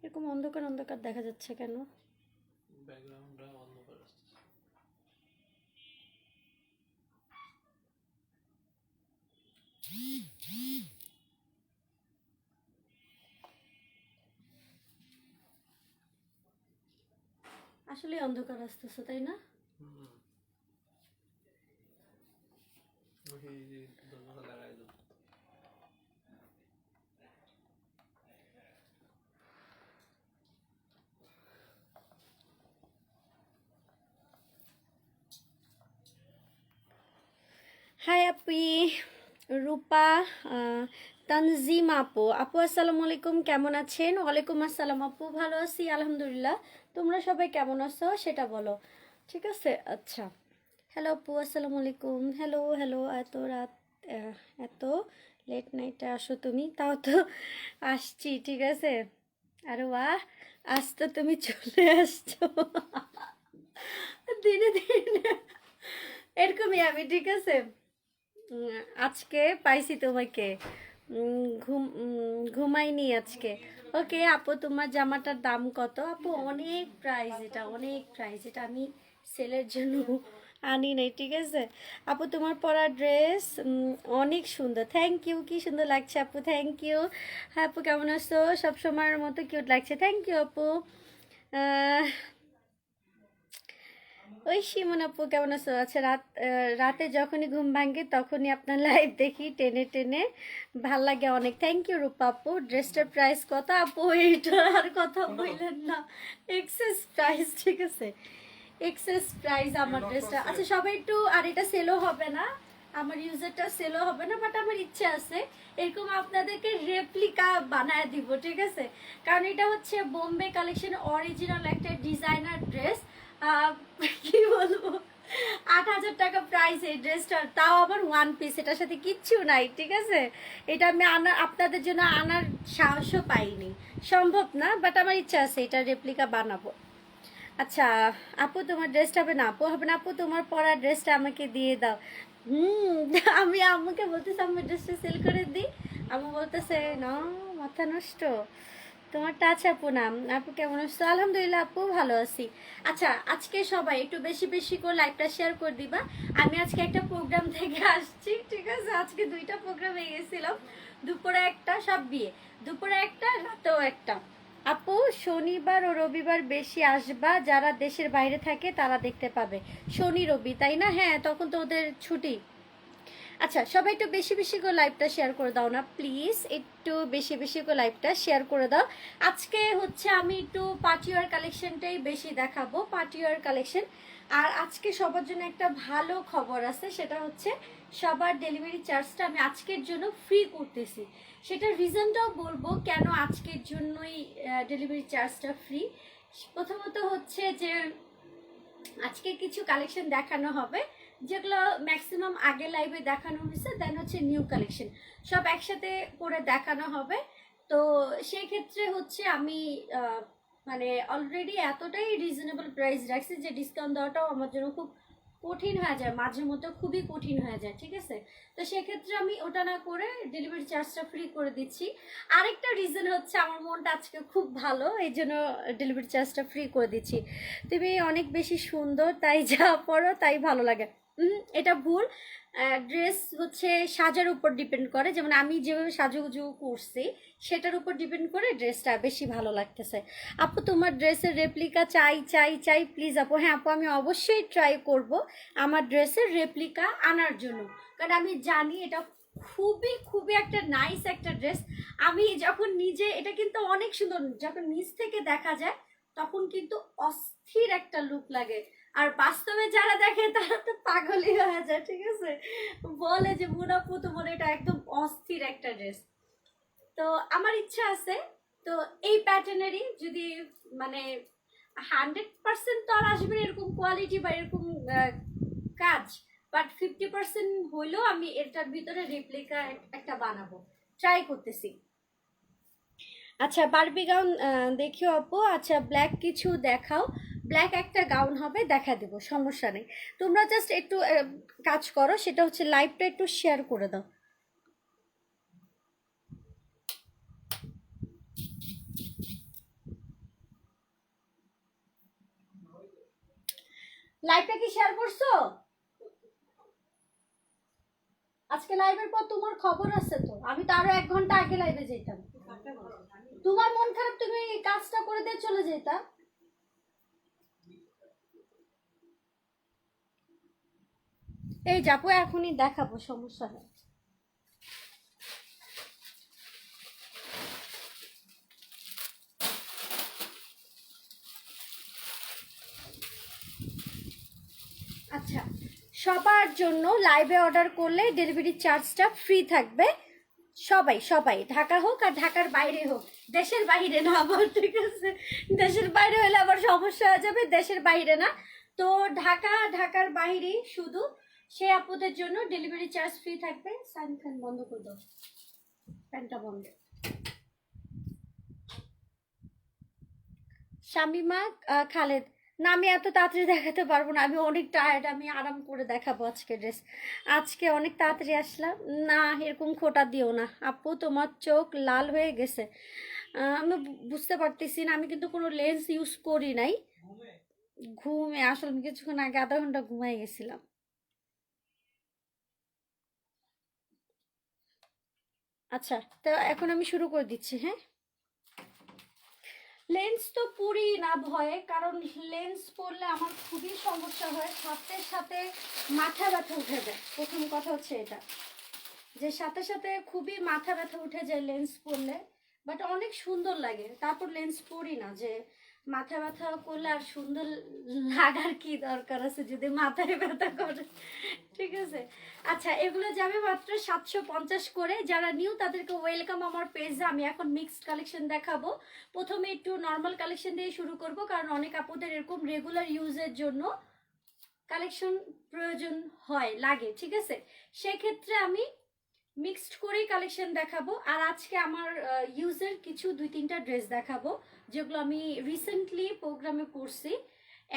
এরকম অন্ধকার অন্ধকার দেখা যাচ্ছে কেন? ব্যাকগ্রাউন্ডটা অন্ধকার আসছে। আসলে অন্ধকার আসতেছে, তাই না? হুম, ওই যে দরজা লাগাই দাও। হাই আপি, রূপা, তানজিম আপু। আপু আসসালামু আলাইকুম, কেমন আছেন? ওয়ালাইকুম আসসালাম আপু, ভালো আছি আলহামদুলিল্লাহ। তোমরা সবাই কেমন আছো সেটা বলো, ঠিক আছে? আচ্ছা, হ্যালো আপু, আসসালামু আলাইকুম। হ্যালো হ্যালো, এত রাত, আহ, এত লেট নাইটে আসো তুমি? তাও তো আসছি, ঠিক আছে। আরে বাহ, আজ তো তুমি চলে আসছো দিনে দিনে এরকমই আমি, ঠিক আছে। আজকে পাইছি তোমাকে। ঘুমাইনি আজকে। ওকে আপু, তোমার জামাটার দাম কত? আপু অনেক প্রাইস, এটা অনেক প্রাইস, এটা আমি সেলের জন্য আনি নাই, ঠিক আছে। আপু তোমার পরা ড্রেস অনেক সুন্দর, থ্যাংক ইউ। কি সুন্দর লাগছে আপু, থ্যাংক ইউ। হ্যাঁ আপু, কেমন আছো? সব সময়ের মতো কিউট লাগছে, থ্যাংক ইউ আপু। আহ, ওই শিমন আপু, কেমন আছো? আচ্ছা, রাতে যখনই ঘুম ভাঙে তখনই আপনার লাইভ দেখি টেনে টেনে, ভাল লাগে অনেক, থ্যাংক ইউ রূপা আপু। ড্রেসটার প্রাইস কত আপু? এইটা আর কথা বললেন না, এক্সেস প্রাইস, ঠিক আছে, এক্সেস প্রাইস আমার ড্রেসটা। আচ্ছা সবাই একটু, আর এটা সেলও হবে না, আমার ইউজারটা সেলও হবে না, বাট আমার ইচ্ছে আছে এরকম আপনাদেরকে রেপ্লিকা বানায় দিব, ঠিক আছে। কারণ এটা হচ্ছে বোম্বে কালেকশন অরিজিনাল একটা ডিজাইনার ড্রেস। কি বলবো, 8,000 টাকা প্রাইস এই ড্রেসটার, তাও আবার ওয়ান পিস, এটার সাথে কিচ্ছু নাই, ঠিক আছে। এটা আমি আপনাদের জন্য আনার সাহসও পাইনি, সম্ভব না, বাট আমার ইচ্ছা আছে এটা রেপ্লিকা বানাবো। আচ্ছা আপু, তোমার ড্রেসটা হবে না? আপু হবে না আপু, তোমার পরা ড্রেসটা আমাকে দিয়ে দাও। হুম আমি আম্মুকে বলতেছি আম্মু ড্রেসটা সেল করে দিই, আম্মু বলতেছে না, মাথা নষ্ট। তোমারটা আছে আপু, নাম আপু, কেমন আছো? আলহামদুলিল্লাহ আপু, ভালো আছি। আচ্ছা, আজকে সবাই একটু বেশি বেশি করে লাইভটা শেয়ার করে দিবা। আমি আজকে একটা প্রোগ্রাম থেকে আসছি, ঠিক আছে। আজকে দুইটা প্রোগ্রামে গেছিলাম, দুপুরে একটা, সব বিয়ে, দুপুরে একটা, রাতেও একটা। আপু শনিবার ও রবিবার বেশি আসবা, যারা দেশের বাইরে থাকে তারা দেখতে পাবে। শনি রবি, তাই না? হ্যাঁ, তখন তো ওদের ছুটি। আচ্ছা সবাই একটু বেশি বেশি করে লাইভটা শেয়ার করে দাও না প্লিজ, একটু বেশি বেশি করে লাইভটা শেয়ার করে দাও। আজকে হচ্ছে আমি একটু পার্টিওয়ার কালেকশনটাই বেশি দেখাবো, পার্টিওয়ার কালেকশন। আর আজকে সবার জন্য একটা ভালো খবর আছে, সেটা হচ্ছে সবার ডেলিভারি চার্জটা আমি আজকের জন্য ফ্রি করতেছি। সেটার রিজনটাও বলবো কেন আজকের জন্যই ডেলিভারি চার্জটা ফ্রি। প্রথমত হচ্ছে যে আজকে কিছু কালেকশন দেখানো হবে যেগুলো ম্যাক্সিমাম আগে লাইভে দেখানো হয়েছে, দেন হচ্ছে নিউ কালেকশন সব একসাথে করে দেখানো হবে। তো সেই ক্ষেত্রে হচ্ছে আমি মানে অলরেডি এতটাই রিজনেবল প্রাইস রাখছি যে ডিসকাউন্ট দেওয়াটাও আমার জন্য খুব কঠিন হয়ে যায়, মাঝে মধ্যে খুবই কঠিন হয়ে যায়, ঠিক আছে। তো সেক্ষেত্রে আমি ওটা না করে ডেলিভারি চার্জটা ফ্রি করে দিচ্ছি। আরেকটা রিজন হচ্ছে আমার মনটা আজকে খুব ভালো, এই জন্য ডেলিভারি চার্জটা ফ্রি করে দিচ্ছি। তুমি অনেক বেশি সুন্দর, তাই যা পরো তাই ভালো লাগে। এটা ভুল। ড্রেস হচ্ছে সাজার উপর ডিপেন্ড করে, যেমন আমি যেভাবে সাজুগুজু করছি সেটার উপর ডিপেন্ড করে ড্রেসটা বেশি ভালো লাগতেছে। আপু তোমার ড্রেসের রেপ্লিকা চাই চাই চাই প্লিজ আপু। হ্যাঁ আপু, আমি অবশ্যই ট্রাই করব আমার ড্রেসের রেপ্লিকা আনার জন্য, কারণ আমি জানি এটা খুবই খুবই একটা নাইস একটা ড্রেস। আমি যখন নিজে, এটা কিন্তু অনেক সুন্দর, যখন নিচ থেকে দেখা যায় তখন কিন্তু অস্থির একটা লুক লাগে, আর বাস্তবে যারা দেখে তারা তো পাগলই হয়ে যায়, ঠিক আছে। বলে যে মুনাপু তোমার এটা একদম অস্থির একটা ড্রেস। তো আমার ইচ্ছা আছে, তো এই প্যাটার্নেরই যদি, মানে 100% তো আর আসবে না এরকম কোয়ালিটি বা এরকম কাজ, বাট 50% হইলেও আমি এটার ভিতরে রেপ্লিকা একটা বানাবো, ট্রাই করতেছি। আচ্ছা বারবি গাউন দেখিও আপু। আচ্ছা ব্ল্যাক কিছু দেখাও, ব্ল্যাক একটা গাউন হবে, দেখা দেব, সমস্যা নেই। তোমরা জাস্ট একটু কাজ করো, সেটা হচ্ছে লাইভটা একটু শেয়ার করে দাও। লাইভটা কি শেয়ার করছো? আজকে লাইভের পর তোমার খবর আছে তো, আমি তো আরো 1 ঘন্টা আগে লাইভে যেতাম। তোমার মন খারাপ, তুমি এই কাজটা করে দিয়ে চলে যেতা। এই যাবো, এখনই দেখাবো, সমস্যা নেই। আচ্ছা, সবার জন্য লাইভে অর্ডার করলে ডেলিভারি চার্জটা ফ্রি থাকবে। সবাই সবাই, ঢাকা হোক আর ঢাকার বাইরে হোক, দেশের বাইরে না আবার, ঠিক আছে? দেশের বাইরে হলে আবার সমস্যা হয়ে যাবে, দেশের বাইরে না। তো ঢাকার বাইরেই শুধু সে আপুদের জন্য ডেলিভারি চার্জ ফ্রি থাকবে। সাইন ফ্যান বন্ধ করে দাও, ফ্যানটা বন্ধ। শামিমা খালেদ, না আমি এত তাড়াতাড়ি দেখাতে পারবো না, আমি অনেক টায়ার্ড, আমি আরাম করে দেখাবো আজকে ড্রেস। আজকে অনেক তাড়াতাড়ি আসলাম না, এরকম খোটা দিও না আপু, তোমার চোখ লাল হয়ে গেছে। আমি বুঝতে পারতেছি না, আমি কিন্তু কোনো লেন্স ইউজ করি নাই। ঘুমে আসলে আমি কিছুক্ষণ আগে 1/2 ঘন্টা ঘুমাই গেছিলাম। আচ্ছা, তো এখন আমি শুরু করে দিচ্ছি। হ্যাঁ, লেন্স তো পরি না ভয়ে, কারণ লেন্স পরলে আমার খুবই সমস্যা হয়, সাথে সাথে মাথা ব্যথা উঠে যায়। প্রথম কথা হচ্ছে এটা, যে সাথে সাথে খুবই মাথা ব্যথা উঠে যায় লেন্স পরলে। বাট অনেক সুন্দর লাগে, তারপর লেন্স পরি না, যে মাথা ব্যথা করলে আর সুন্দর লাগার কি দরকার আছে যদি মাথায় ব্যথা করে, ঠিক আছে? আচ্ছা, এগুলো যাবে মাত্র 750 করে। যারা নিউ তাদেরকে ওয়েলকাম আমার পেজে। আমি এখন মিক্সড কালেকশন দেখাবো। প্রথমে একটু নর্মাল কালেকশন দিয়ে শুরু করব, কারণ অনেক আপুদের এরকম রেগুলার ইউজের জন্য কালেকশন প্রয়োজন হয়, লাগে, ঠিক আছে? সেক্ষেত্রে আমি মিক্সড করেই কালেকশন দেখাবো। আর আজকে আমার ইউজের কিছু 2-3টা ড্রেস দেখাবো, যেগুলো আমি রিসেন্টলি প্রোগ্রামে পরছি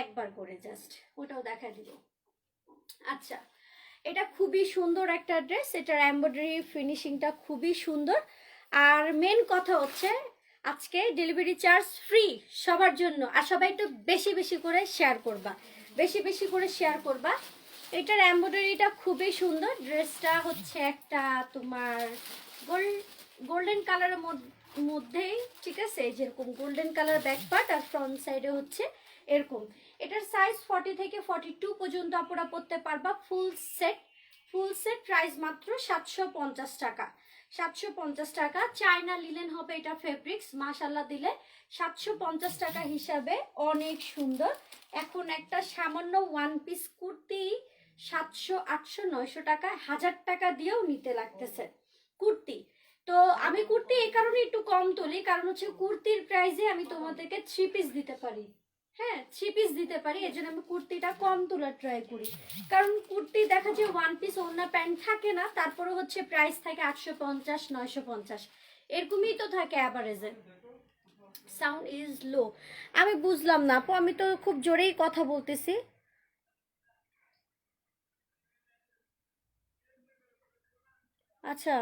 একবার করে, জাস্ট ওটাও দেখা দিব। আচ্ছা, এটা খুবই সুন্দর একটা ড্রেস, এটার এমব্রয়ডারি ফিনিশিংটা খুবই সুন্দর। আর মেন কথা হচ্ছে আজকে ডেলিভারি চার্জ ফ্রি সবার জন্য। আর সবাই একটু বেশি বেশি করে শেয়ার করবা, বেশি বেশি করে শেয়ার করবা। এটার এমব্রয়ডারিটা খুবই সুন্দর। ড্রেসটা হচ্ছে একটা তোমার গোল্ডেন কালারের মধ্যেই, ঠিক আছে? যেরকম গোল্ডেন কালার ব্যাক পার্ট আর ফ্রন্ট সাইডে হচ্ছে এরকম। এটার সাইজ 40 থেকে 42 পর্যন্ত আপনারা পরতে পারবা। ফুল সেট প্রাইস মাত্র 750 টাকা। 750 টাকা। চায়না লিলেন হবে এটা, ফেব্রিক্স মাশাল্লাহ দিলে 750 টাকা হিসাবে অনেক সুন্দর। এখন একটা সামান্য ওয়ান পিস কুর্তি 700, 800, 900 টাকা, 1000 টাকা দিয়েও নিতে লাগতেছে কুর্তি। তো আমি কুর্তি এই কারণে একটু কম তুলি, কারণ হচ্ছে কুর্তির প্রাইসে আমি তোমাদেরকে 3 পিস দিতে পারি। হ্যাঁ, 3 পিস দিতে পারি, এর জন্য আমি কুর্তিটা কম তোলার ট্রাই করি। কারণ কুর্তি দেখা যায় ওয়ান পিস ওড়না প্যান্ট থাকে না, তারপরে হচ্ছে প্রাইস থাকে 850, 950, এরকমই তো থাকে অ্যাভারেজে। সাউন্ড ইজ লো, আমি বুঝলাম না আপু, আমি তো খুব জোরেই কথা বলতেছি। আচ্ছা,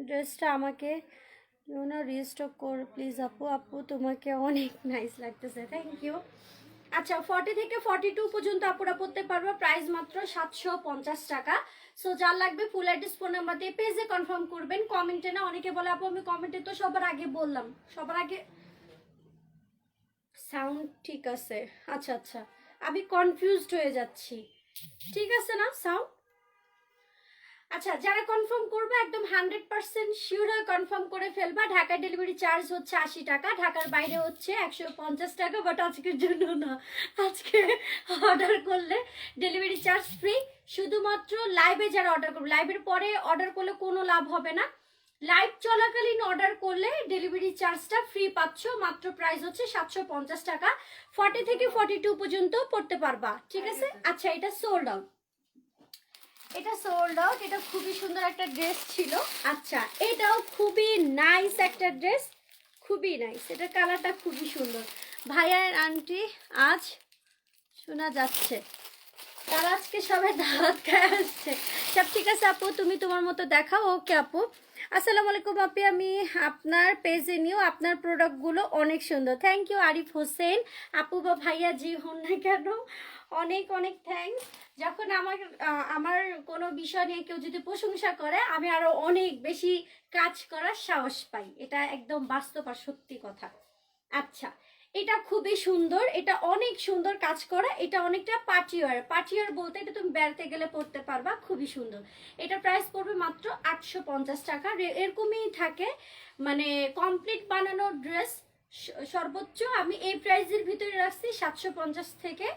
ড্রেসটা আমাকে না রিস্টক কর প্লিজ আপু। আপু তোমাকে অনেক নাইস লাগতেছে, থ্যাংক ইউ। আচ্ছা, 40 থেকে 42 পর্যন্ত আপুরা পড়তে পারবে, প্রাইস মাত্র 750 টাকা। সো যার লাগবে ফুল অ্যাড্রেস ফোন নাম্বার দিয়ে পেজে কনফার্ম করবেন, কমেন্টে না। অনেকে বলে আপু আমি কমেন্টে তো সবার আগে বললাম, সবার আগে। সাউন্ড ঠিক আছে? আচ্ছা আচ্ছা, আমি কনফিউজড হয়ে যাচ্ছি, ঠিক আছে না সাউন্ড? আচ্ছা, যারা কনফার্ম করবে একদম 100% শিওর হয়ে কনফার্ম করে ফেলবা। ঢাকার ডেলিভারি চার্জ হচ্ছে 80 টাকা, ঢাকার বাইরে হচ্ছে 150 টাকা। বাট আজকের জন্য না, আজকে অর্ডার করলে ডেলিভারি চার্জ ফ্রি। শুধুমাত্র লাইভে যারা অর্ডার করবে, লাইভের পরে অর্ডার করলে কোনো লাভ হবে না। লাইভ চলাকালীন অর্ডার করলে ডেলিভারি চার্জটা ফ্রি পাচ্ছ, মাত্র প্রাইস হচ্ছে 750 টাকা। 40 থেকে 42 পর্যন্ত পড়তে পারবা, ঠিক আছে? আচ্ছা, এটা সোল্ড আউট, এটা সোল্ড আউট। এটা খুবই সুন্দর একটা ড্রেস ছিল। আচ্ছা, এটাও খুবই নাইস একটা ড্রেস, খুবই নাইস। এটার কালারটা খুবই সুন্দর। ভাইয়া আন্টি আজ শোনা যাচ্ছে, তারা আজকে সবাই দাওয়াত খায় আসছে। সব ঠিক আছে আপু, তুমি তোমার মতো দেখাও। ওকে আপু, আসসালামু আলাইকুম আপু, আমি আপনার পেজে নিও, আপনার প্রোডাক্টগুলো অনেক সুন্দর। Thank you Arif Hossain. আপু বা ভাইয়া যে হন না কেন অনেক অনেক থ্যাঙ্কস। যখন আমার কোনো বিষয় নিয়ে কেউ যদি প্রশংসা করে আমি আরো অনেক বেশি কাজ করার সাহস পাই, এটা একদম বাস্তব আর সত্যি কথা। আচ্ছা, এটা খুবই সুন্দর, এটা অনেক সুন্দর কাজ করা, এটা অনেকটা পার্টিওয়ার। পার্টিওয়ার বলতে এটা তুমি বেড়াতে গেলে পড়তে পারবা, খুবই সুন্দর। এটা প্রাইস পড়বে মাত্র 850 টাকা। এরকমই থাকে, মানে কমপ্লিট বানানো ড্রেস সর্বোচ্চ আমি এই প্রাইসের ভিতরে রাখছি 750 থেকে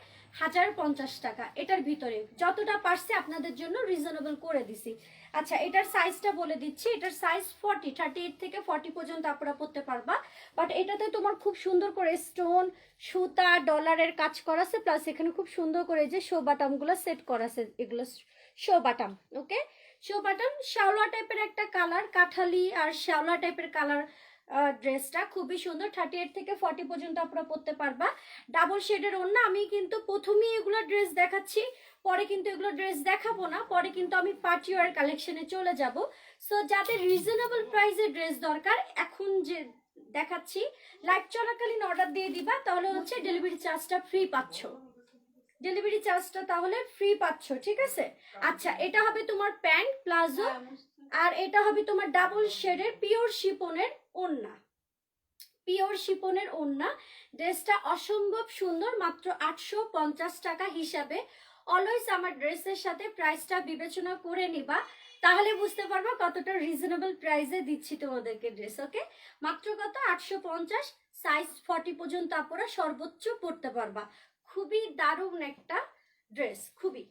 1050 টাকা, এটার ভিতরে যতটা পারছি আপনাদের জন্য রিজনেবল করে দিছি। আচ্ছা, এটার সাইজটা বলে দিচ্ছি, এটার সাইজ 38 থেকে 40 পর্যন্ত আপনারা পড়তে পারবা। বাট এটাতে তোমার খুব সুন্দর করে স্টোন, সুতা, ডলারের কাজ করা আছে, প্লাস এখানে খুব সুন্দর করে যে শো বাটামগুলো সেট করা আছে, এগুলো শো বাটাম। ওকে, শো বাটাম শ্যাওলা টাইপের একটা কালার, কাঠালি আর শ্যাওলা টাইপের কালার। ড্রেসটা খুবই সুন্দর, 38 থেকে 40 পর্যন্ত আপনারা পরতে পারবা। ডাবল শেডের ওড়না। আমি কিন্তু প্রথমেই এগুলো ড্রেস দেখাচ্ছি, পরে কিন্তু এগুলো ড্রেস দেখাবো না, পরে কিন্তু আমি পার্টি ওয়্যার কালেকশনে চলে যাব। সো যাদের রিজনেবল প্রাইসে ড্রেস দরকার, এখন যে দেখাচ্ছি লাইভ চলাকালীন অর্ডার দিয়ে দিবা, তাহলে হচ্ছে ডেলিভারি চার্জটা ফ্রি পাচ্ছ। ডেলিভারি চার্জটা তাহলে ফ্রি পাচ্ছ, ঠিক আছে? আচ্ছা, এটা হবে তোমার প্যান্ট প্লাজো, আর এটা হবে তোমার ডাবল শেডের পিওর শিপনের ওড়না। পিওর শিপনের ওড়না। ড্রেসটা অসম্ভব সুন্দর, মাত্র 850 টাকা হিসাবে। অলওয়েজ আমার ড্রেসের সাথে প্রাইসটা বিবেচনা করে নিবা, তাহলে বুঝতে পারবা কতটা রিজনেবল প্রাইসে দিচ্ছি তোমাদেরকে ড্রেস। ওকে, মাত্র কত? 850। সাইজ 40 পর্যন্ত আপনারা সর্বোচ্চ পড়তে পারবা। খুবই দারুণ একটা ড্রেস, খুবই।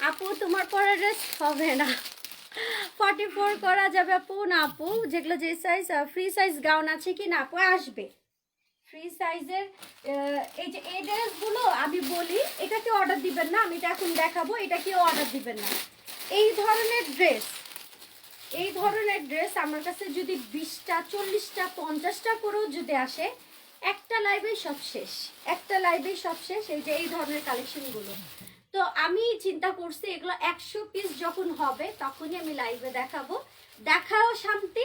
আপু তোমার পরে ড্রেস হবে না, 44 করা যাবে আপু? না আপু, যেগুলো যে সাইজ ফ্রি সাইজ গাউন আছে কি না আপু, আসবে ফ্রি সাইজের। এই যে এই ড্রেসগুলো আমি বলি, এটা কেউ অর্ডার দিবেন না, আমি এটা এখন দেখাবো, এটা কেউ অর্ডার দিবেন না। এই ধরনের ড্রেস, এই ধরনের ড্রেস আমার কাছে যদি 20টা 40টা 50টা করেও যদি আসে, একটা লাইভে সব শেষ, একটা লাইভে সব শেষ। এই যে এই ধরনের কালেকশনগুলো, তো আমি চিন্তা করছি এগুলো 100 পিস যখন হবে তখনই আমি লাইভে দেখাবো। দেখাও শান্তি,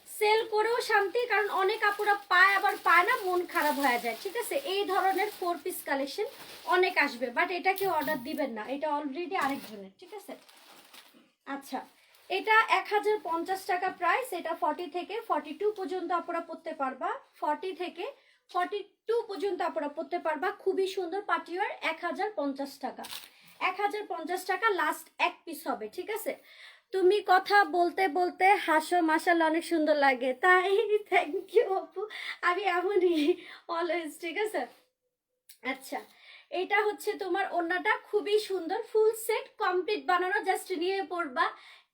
সেল করেও শান্তি, কারণ অনেক আপুরা পায় আবার পায় না, মন খারাপ হয়ে যায়, ঠিক আছে? এই ধরনের 4 পিস কালেকশন অনেক আসবে, বাট এটা কেউ অর্ডার দিবেন না, এটা অলরেডি আরেকজনের, ঠিক আছে? আচ্ছা, এটা 1050 টাকা প্রাইস। এটা 40 থেকে 42 পর্যন্ত আপনারা পড়তে পারবা, 40 থেকে 42 পর্যন্ত আপনারা পড়তে পারবা। খুবই সুন্দর পার্টিওয়ার, 1050 টাকা। 1050 টাকা লাস্ট এক পিস হবে, ঠিক আছে? তুমি কথা বলতে বলতে হাসো, মাশাআল্লাহ অনেক সুন্দর লাগে। তাই থ্যাংক ইউ আপু, আমি এমনই অলওয়েজ, ঠিক আছে? আচ্ছা, এটা হচ্ছে তোমার ওড়নাটা, খুবই সুন্দর, ফুল সেট কমপ্লিট বানানো, জাস্ট নিয়ে পড়বা,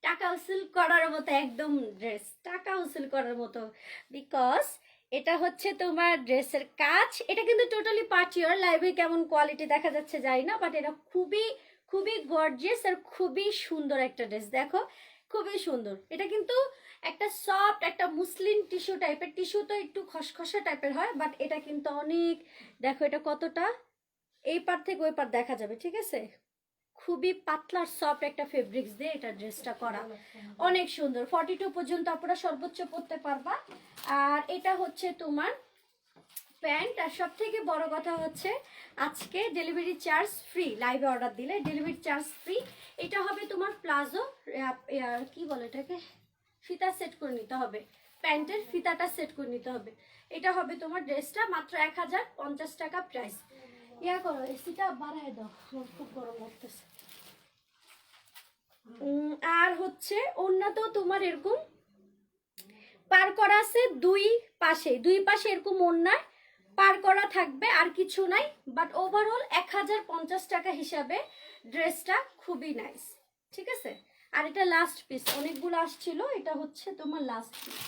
টাকা উসুল করার মতো একদম ড্রেস, টাকা উসুল করার মতো। বিকজ এটা হচ্ছে তোমার ড্রেসের কাজ, এটা কিন্তু টোটালি পার্টিওয়ার। লাইভে কেমন কোয়ালিটি দেখা যাচ্ছে জানি না, বাট এটা খুবই খুবই গর্জিয়াস আর খুবই সুন্দর একটা ড্রেস। দেখো খুবই সুন্দর, এটা কিন্তু একটা সফট, একটা মুসলিম টিস্যু টাইপের। টিস্যু তো একটু খসখসা টাইপের হয়, বাট এটা কিন্তু অনেক, দেখো এটা কতটা, এই পার থেকে ওই পার দেখা যাবে, ঠিক আছে? খুবই পাতলা সফট একটা ফেব্রিক্স দিয়ে এটা ড্রেসটা করা, অনেক সুন্দর। 42 পর্যন্ত আপনারা সর্বোচ্চ পড়তে পারবা। আর এটা হচ্ছে তোমার প্যান্ট। আর সব থেকে বড় কথা হচ্ছে আজকে ডেলিভারি চার্জ ফ্রি, লাইভে অর্ডার দিলে ডেলিভারি চার্জ ফ্রি। এটা হবে তোমার প্লাজো, কি বলে এটাকে, ফিতা সেট করে নিতে হবে, প্যান্টের ফিতাটা সেট করে নিতে হবে। এটা হবে তোমার ড্রেসটা, মাত্র 1050 টাকা প্রাইস। ইয়া করো, এসিটা বাড়ায় দাও, আমার খুব গরম লাগতেছে। আর হচ্ছে ওড়নাতেও তোমার এরকম পার করা আছে, দুই পাশে, দুই পাশে এরকম ওড়নায় পার করা থাকবে, আর কিছু নাই। বাট ওভারঅল 1050 টাকা হিসাবে ড্রেসটা খুবই নাইস, ঠিক আছে? আর এটা লাস্ট পিস, অনেকগুলো আসছিল, এটা হচ্ছে তোমার লাস্ট পিস।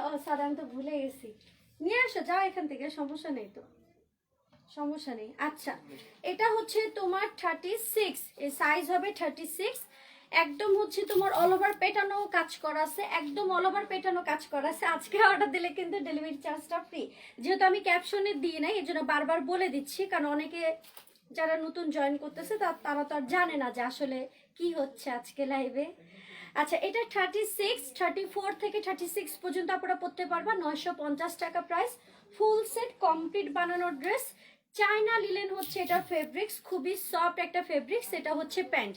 ও স্যার, আমি তো ভুলে গেছি, নিয়ে আসো, যাও এখান থেকে, সমস্যা নেই তো, সমস্যা নেই। আচ্ছা, এটা হচ্ছে তোমার 36, এই সাইজ হবে 36। একদম হচ্ছে তোমার অল ওভার পেটানো কাজ করা আছে, একদম অল ওভার পেটানো কাজ করা আছে। আজকে অর্ডার দিলে কিন্তু ডেলিভারি চার্জটা ফ্রি, যেহেতু আমি ক্যাপশনে দিই নাই, এই জন্য বারবার বলে দিচ্ছি, কারণ অনেকে যারা নতুন জয়েন করতেছে তারা তো আর জানে না যে আসলে কি হচ্ছে আজকে লাইভে। আচ্ছা, এটা 36, 34 থেকে 36 পর্যন্ত আপনারা পড়তে পারবা। 950 টাকা প্রাইস। ফুল সেট কমপ্লিট বানানো ড্রেস। চায়না লিলেন হচ্ছে এটা ফেব্রিক্স, খুবই সফট একটা ফেব্রিক্স। এটা হচ্ছে প্যান্ট,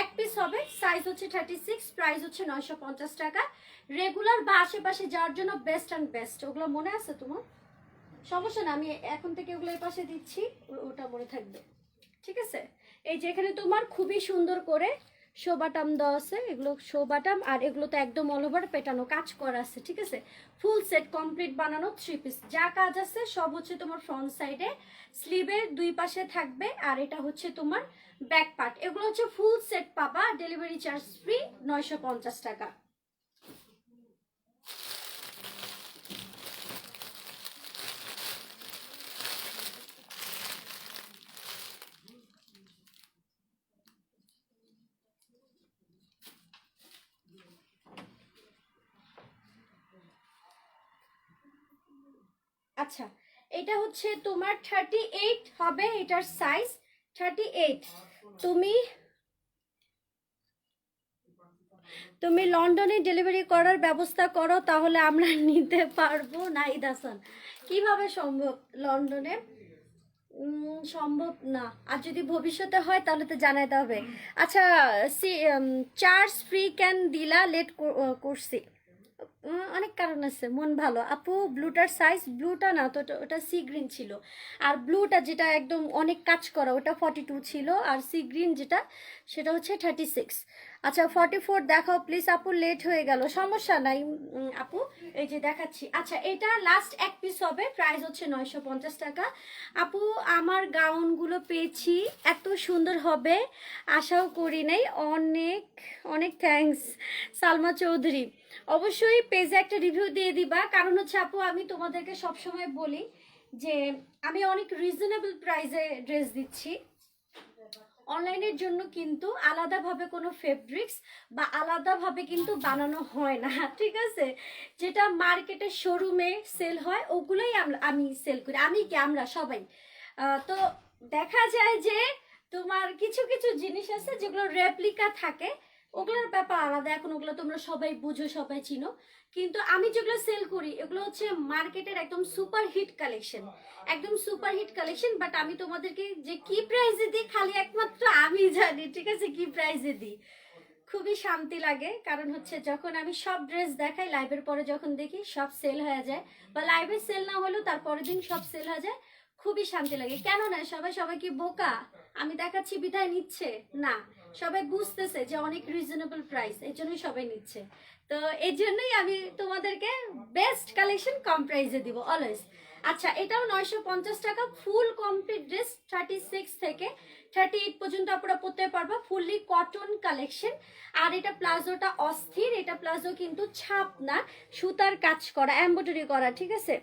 এক পিস হবে, সাইজ হচ্ছে 36, প্রাইস হচ্ছে 950 টাকা। রেগুলার বা আশেপাশে যাওয়ার জন্য বেস্ট অ্যান্ড বেস্ট। ওগুলো মনে আছে তোমার? সমস্যা না, আমি এখন থেকে ওগুলো এই পাশে দিচ্ছি, ওটা মনে থাকবে, ঠিক আছে? এই যে এখানে তোমার খুবই সুন্দর করে শো বাটাম দেওয়া আছে, এগুলো শো বাটাম, আর এগুলো তো একদম অল ওভার পেটানো কাজ করা আছে, ঠিক আছে? ফুল সেট কমপ্লিট বানানো 3 পিস, যা কাজ আছে সব হচ্ছে তোমার ফ্রন্ট সাইডে, স্লিভের দুই পাশে থাকবে, আর এটা হচ্ছে তোমার ব্যাক পার্ট। এগুলো হচ্ছে ফুল সেট পাবা, ডেলিভারি চার্জ ফ্রি, 950 টাকা। আচ্ছা, এটা হচ্ছে তোমার 38 হবে, এটার সাইজ 38। তুমি তুমি লন্ডনে ডেলিভারি করার ব্যবস্থা করো, তাহলে আমরা নিতে পারবো। নাহিদ হাসান, কিভাবে সম্ভব লন্ডনে? সম্ভব না, আর যদি ভবিষ্যতে হয় তাহলে তো জানাইতে হবে। আচ্ছা, চার্জ ফ্রি ক্যান দিলা, লেট করছি। অনেক কারণ আছে, মন ভালো। আপু ব্লুটার সাইজ, ব্লুটা না তো, ওটা সি গ্রিন ছিল, আর ব্লুটা যেটা একদম অনেক কাজ করা ওটা 42 ছিল, আর সি গ্রিন যেটা সেটা হচ্ছে 36। আচ্ছা 44 দেখাও প্লিজ আপু, লেট হয়ে গেল, সমস্যা নাই আপু, এই যে দেখাচ্ছি। আচ্ছা, এটা লাস্ট এক পিস হবে, প্রাইস হচ্ছে 950 টাকা। আপু আমার গাউনগুলো পেয়েছি, এত সুন্দর হবে আশাও করি নাই, অনেক অনেক থ্যাঙ্কস সালমা চৌধুরী। অবশ্যই পেজে একটা রিভিউ দিয়ে দিবা, কারণ হচ্ছে আপু আমি তোমাদেরকে সবসময় বলি যে আমি অনেক রিজনেবল প্রাইসে ড্রেস দিচ্ছি। অনলাইনের জন্য কিন্তু আলাদাভাবে কোনো ফেব্রিক্স বা আলাদাভাবে কিন্তু বানানো হয় না, ঠিক আছে? যেটা মার্কেটের শোরুমে সেল হয় ওগুলোই আমি সেল করি, আমি কি আমরা সবাই। তো দেখা যায় যে তোমার কিছু কিছু জিনিস আছে যেগুলো রেপ্লিকা থাকে, ওগুলোর ব্যাপার আলাদা, এখন ওগুলো তোমরা সবাই বুঝো, সবাই চিনো। কিন্তু আমি যেগুলো সেল করি এগুলো হচ্ছে মার্কেটের একদম সুপার হিট কালেকশন, একদম সুপার হিট কালেকশন। বাট আমি তোমাদেরকে যে কি প্রাইসে দিই খালি একমাত্র আমি জানি, ঠিক আছে? কি প্রাইসে দিই, খুবই শান্তি লাগে, কারণ হচ্ছে যখন আমি সব ড্রেস দেখাই লাইভের পরে, যখন দেখি সব সেল হয়ে যায়, বা লাইভে সেল না হলেও তার পরের দিন সব সেল হয়ে যায়, খুবই শান্তি লাগে। কেন না, সবাই সবাই কি বোকা? আমি দেখাচ্ছি বিদায় নিচ্ছে না, সবাই বুঝতেছে যে অনেক রিজনেবল প্রাইস, এই জন্যই সবাই নিচ্ছে। তো এই জন্যই আমি তোমাদেরকে বেস্ট কালেকশন কম প্রাইসে দিব অলওয়েজ। আচ্ছা, এটাও 950 টাকা, ফুল কমপ্লিট ড্রেস, 36 থেকে 38 পর্যন্ত আপনারা পরতে পারবা, ফুললি কটন কালেকশন। আর এটা প্লাজোটা অস্থির, এটা প্লাজো কিন্তু ছাপ না, সুতার কাজ করা, এমব্রয়ডারি করা, ঠিক আছে?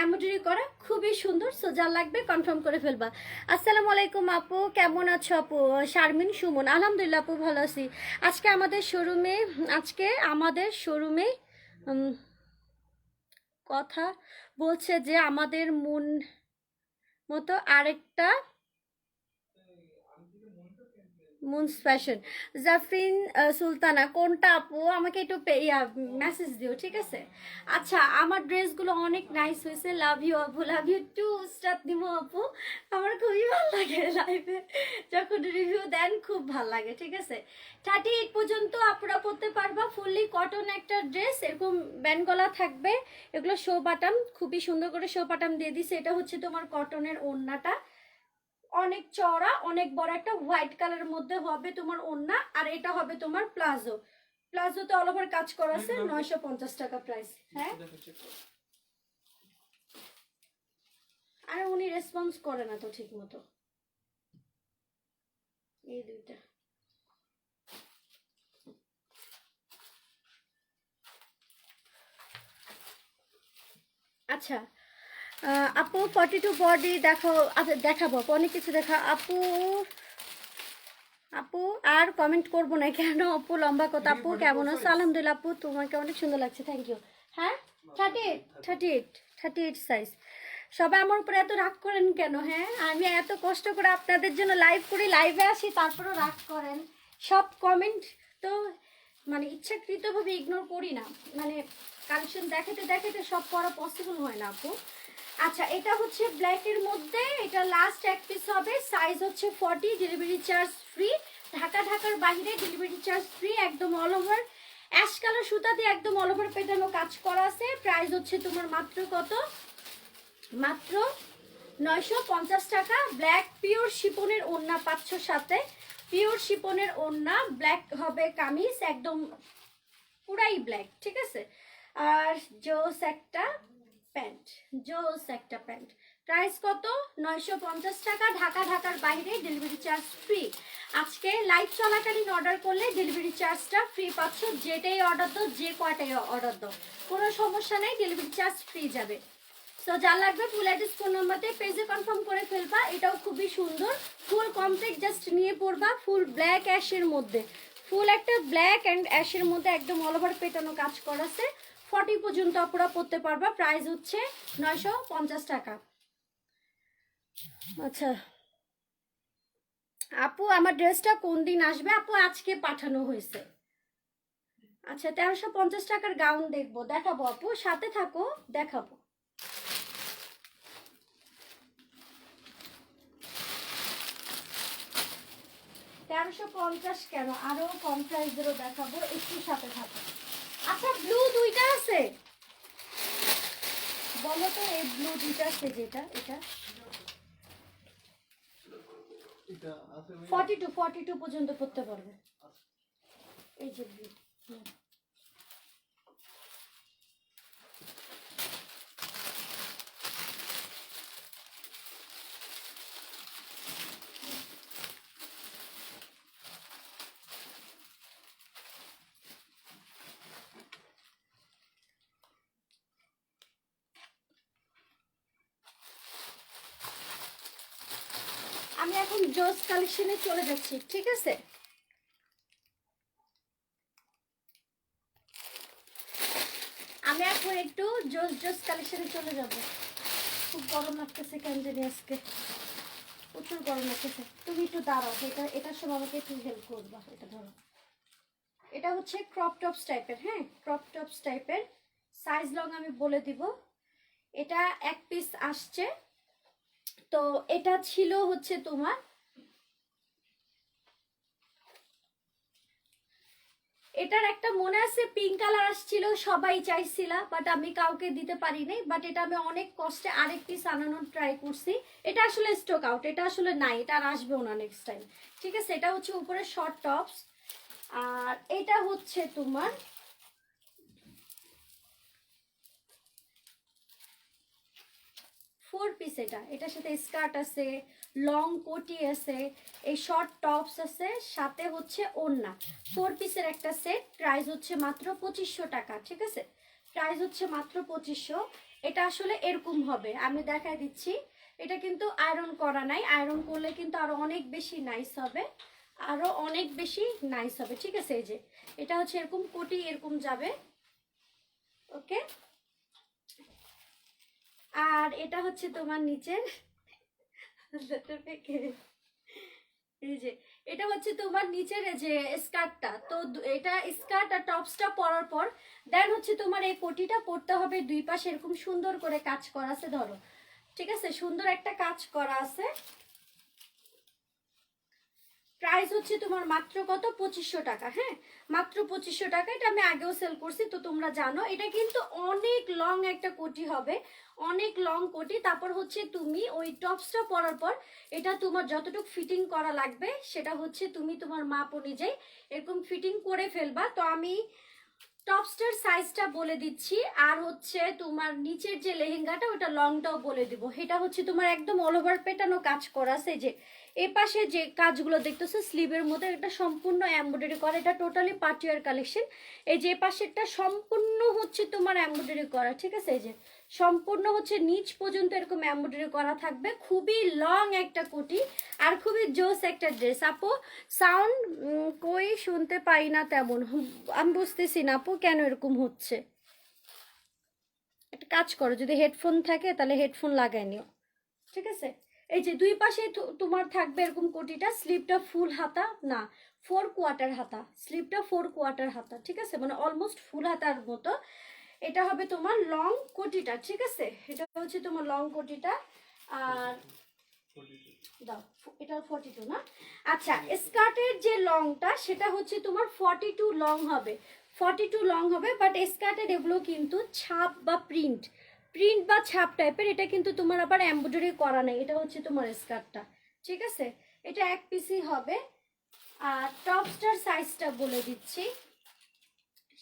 এমব্রয়ডারি করা, খুবই সুন্দর। সোজা লাগবে কনফার্ম করে ফেলবা। আসসালামু আলাইকুম আপু, কেমন আছো আপু? শারমিন সুমন, আলহামদুলিল্লাহ আপু ভালো আছি। আজকে আমাদের শোরুমে কথা বলছে যে আমাদের মন মতো আরেকটা মুনস ফ্যাশন, জাফরিন সুলতানা, কোনটা আপু? আমাকে একটু মেসেজ দিও, ঠিক আছে? আচ্ছা, আমার ড্রেসগুলো অনেক নাইস হয়েছে, লাভ ইউ আপু, লাভ ইউ টু। স্টার্ট দিব আপু, আমার খুবই ভালো লাগে লাইভে যখন রিভিউ দেন, খুব ভালো লাগে, ঠিক আছে? 38 পর্যন্ত আপনারা পরতে পারবা, ফুললি কটন একটা ড্রেস, এরকম ব্যান্ড গলা থাকবে, এগুলো শো বাটাম, খুবই সুন্দর করে শো বাটাম দিয়ে দিছে। এটা হচ্ছে তোমার কটনের ওড়নাটা, অনেক চওড়া, অনেক বড় একটা হোয়াইট কালারের মধ্যে হবে তোমার ওড়না, আর এটা হবে তোমার প্লাজো। প্লাজোতে অল ওভার কাজ করা আছে, 950 টাকা প্রাইস। হ্যাঁ, আরে উনি রেসপন্স করে না তো ঠিক মতো, এই দুইটা। আচ্ছা আপু 42 বডি দেখো, আচ্ছা দেখাবো আপু, অনেক কিছু দেখা আপু। আপু আর কমেন্ট করবো না কেন আপু, লম্বা কথা। আপু কেমন আছো? আলহামদুলিল্লাহ আপু, তোমাকে অনেক সুন্দর লাগছে, থ্যাংক ইউ। হ্যাঁ, 38 সাইজ। সবাই আমার উপরে এত রাগ করেন কেন? হ্যাঁ, আমি এত কষ্ট করে আপনাদের জন্য লাইভ করি, লাইভে আসি, তারপরও রাগ করেন। সব কমেন্ট তো মানে ইচ্ছাকৃতভাবে ইগনোর করি না, মানে কালেকশন দেখাতে দেখাতে সব করা পসিবল হয় না আপু। আচ্ছা, এটা হচ্ছে ব্ল্যাকের মধ্যে, এটা লাস্ট এক পিস হবে, সাইজ হচ্ছে 40, ডেলিভারি চার্জ ফ্রি, ঢাকার বাইরে ডেলিভারি চার্জ ফ্রি, একদম অল ওভার অ্যাশ কালার সুতা দিয়ে একদম অল ওভার পেটানো কাজ করা আছে। প্রাইস হচ্ছে তোমার মাত্র কত, মাত্র 950 টাকা। ব্ল্যাক পিওর শিপনের ওড়না পাচ্ছ সাথে, পিওর শিপনের ওড়না, ব্ল্যাক হবে কামিজ, একদম পুরাই ব্ল্যাক, ঠিক আছে। আর জোস একটা প্যান্ট, জোস একটা প্যান্ট। প্রাইস কত, 950 টাকা, ঢাকার বাইরে ডেলিভারি চার্জ ফ্রি। আজকে লাইভ চলাকালীন অর্ডার করলে ডেলিভারি চার্জটা ফ্রি পাচ্ছ, যেটাই অর্ডার দাও, যে কয়টাই অর্ডার দাও, কোনো সমস্যা নেই, ডেলিভারি চার্জ ফ্রি যাবে। সো যা লাগবে ফুল অ্যাড্রেস ফোন নাম্বারে পেজে কনফার্ম করে ফেলবা। এটাও খুবই সুন্দর, ফুল কমপ্লিট জাস্ট নিয়ে পড়বা, ফুল ব্ল্যাক অ্যাশের মধ্যে, ফুল একটা ব্ল্যাক অ্যান্ড অ্যাশের মধ্যে একদম অল ওভার পেটানো কাজ করাছে। 40 পর্যন্ত আপুরা পড়তে পারবা। প্রাইস হচ্ছে 950 টাকা। আচ্ছা আপু, আমার ড্রেসটা কোন দিন আসবে? আপু আজকে পাঠানো হয়েছে। আচ্ছা, 1350 টাকার গাউন দেখবো, দেখাবো আপু, সাথে থাকো, দেখাবো। 1350 কেন, আরো কম প্রাইসেরও দেখাবো, একটু সাথে থাকো। আচ্ছা, ব্লু দুইটা আছে, বলো তো এই ব্লু দুইটা আছে যেটা, এটা এটা আছে ওই 42 পর্যন্ত পড়তে পারবে। এই যে ব্লু, আমি এখন জোস কালেকশনে চলে যাচ্ছি, ঠিক আছে। আমি এখন একটু জোস কালেকশনে চলে যাব। খুব গরম লাগতেছে কেন জানি আজকে, প্রচুর গরম লাগতেছে। তুমি একটু দাঁড়াও, এটার সময় আমাকে একটু হেল্প করবা। এটা ধরো, এটা হচ্ছে ক্রপ টপস টাইপের, হ্যাঁ ক্রপ টপস টাইপের, সাইজ লং আমি বলে দিব। এটা এক পিস আসছে, তো এটা ছিল হচ্ছে তোমার, এটার একটা মনে আছে পিঙ্ক কালার আসছিল, সবাই চাইছিলা, বাট আমি কাউকে দিতে পারি নাই। বাট এটা আমি অনেক কষ্টে আরেক পিস আনানোর ট্রাই করছি। এটা আসলে স্টক আউট, এটা আসলে নাই, এটা আর আসবেও না নেক্সট টাইম, ঠিক আছে। এটা হচ্ছে উপরে শর্ট টপস, আর এটা হচ্ছে তোমার 4 পিস। এটার সাথে স্কার্ট আছে, লং কোটি আছে, এই শর্ট টপস আছে, সাথে হচ্ছে ওড়না, 4 পিসের একটা সেট। প্রাইস হচ্ছে মাত্র 2500 টাকা, ঠিক আছে। প্রাইস হচ্ছে মাত্র 2500। এটা আসলে এরকম হবে, আমি দেখাই দিচ্ছি। এটা কিন্তু আয়রন করা নাই, আয়রন করলে কিন্তু আরো অনেক বেশি নাইস হবে, আরো অনেক বেশি নাইস হবে, ঠিক আছে। এই যে এটা হচ্ছে এরকম কোটি, এরকম যাবে, ওকে। আর এটা হচ্ছে তোমার নিচের, এই যে এটা হচ্ছে তোমার নিচের যে স্কার্টটা, তো এটা স্কার্ট আর টপসটা পরার পর দেন হচ্ছে তোমার এই কোটিটা পরতে হবে। দুই পাশে এরকম সুন্দর করে কাজ করা আছে, ধরো, ঠিক আছে, সুন্দর একটা কাজ করা আছে। প্রাইস হচ্ছে তোমার মাত্র কত, 2500 টাকা, হ্যাঁ মাত্র 2500 টাকা। এটা আমি আগেও সেল করছি, তো তোমরা জানো। এটা কিন্তু অনেক লং একটা কোটি হবে, অনেক লং কোটি। তারপর হচ্ছে তুমি ওই টপসটা পরার পর এটা তোমার যতটুকু ফিটিং করা লাগবে সেটা হচ্ছে তুমি তোমার মাপ অনুযায়ী এরকম ফিটিং করে ফেলবা। তো আমি টপসটার সাইজটা বলে দিচ্ছি, আর হচ্ছে তোমার নিচের যে লেহেঙ্গাটা ওটা লংটাও বলে দিব। এটা হচ্ছে তোমার একদম অল ওভার পেটানো কাজ করা আছে, যে এ পাশে যে কাজগুলো দেখতেছো স্লিভের মধ্যে, এটা সম্পূর্ণ এমব্রয়ডারি করা, এটা টোটালি পার্টিওয়ার কালেকশন। এই যে পাশেরটা সম্পূর্ণ হচ্ছে তোমার এমব্রয়ডারি করা, ঠিক আছে। এই যে সম্পূর্ণ হচ্ছে নিচ পর্যন্ত এরকম এমব্রয়ডারি করা থাকবে, খুবই লং একটা কোটি, আর খুবই জোস একটা ড্রেস। আপু সাউন্ড কই শুনতে পাই না তেমন, আমি বুঝতেছি না আপু কেন এরকম হচ্ছে। একটা কাজ করো, যদি হেডফোন থাকে তাহলে হেডফোন লাগাই নিও, ঠিক আছে। এই যে দুই পাশে তোমার থাকবে এরকম কোটিটা, স্লিপটা ফুল হাতা না, 4/4 হাতা, স্লিপটা 4/4 হাতা, ঠিক আছে, মানে অলমোস্ট ফুল হাতার মতো। এটা হবে তোমার লং কোটিটা, ঠিক আছে, এটা হচ্ছে তোমার লং কোটিটা। আর দাও, এটা 42 না? আচ্ছা, স্কার্টের যে লংটা সেটা হচ্ছে তোমার 42 লং হবে, 42 লং হবে। বাট স্কার্টের এগুলো কিন্তু ছাপ বা প্রিন্ট, প্রিন্ট বা ছাপ টাইপের, এটা কিন্তু তোমার আবার এমব্রয়ডারি করা নেই। এটা হচ্ছে তোমার স্কার্টটা, ঠিক আছে, এটা এক পিসই হবে। আর টপসটার সাইজটা বলে দিচ্ছি,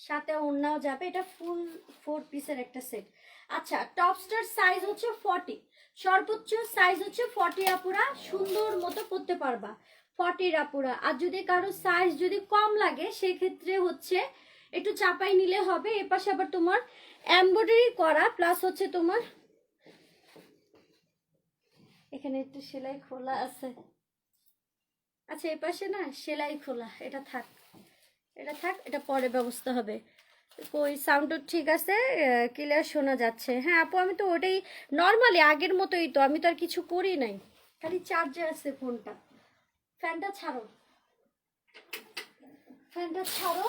সাথে ওড়নাও যাবে, এটা ফুল 4 পিসের একটা সেট। আচ্ছা, টপসটার সাইজ হচ্ছে 40, সর্বোচ্চ সাইজ হচ্ছে 40 আপুরা, সুন্দর মতো পরতে পারবা 40 আপুরা। আর যদি কারো সাইজ যদি কম লাগে সেক্ষেত্রে হচ্ছে একটু চাপাই নিলে হবে। এপাশে আবার তোমার এমব্রয়ডারি করা, প্লাস হচ্ছে তোমার এখানে একটু সেলাই খোলা আছে। আচ্ছা, এপাশে না সেলাই খোলা, এটা থাক, এটা থাক, এটা পরে ব্যবস্থা হবে। কই সাউন্ডও ঠিক আছে, ক্লিয়ার শোনা যাচ্ছে? হ্যাঁ আপু, আমি তো ওটাই নর্মালি আগের মতোই তো, আমি তো আর কিছু করি নাই, খালি চার্জে আছে ফোনটা। ফ্যানটা ছাড়ো, ফ্যানটা ছাড়ো।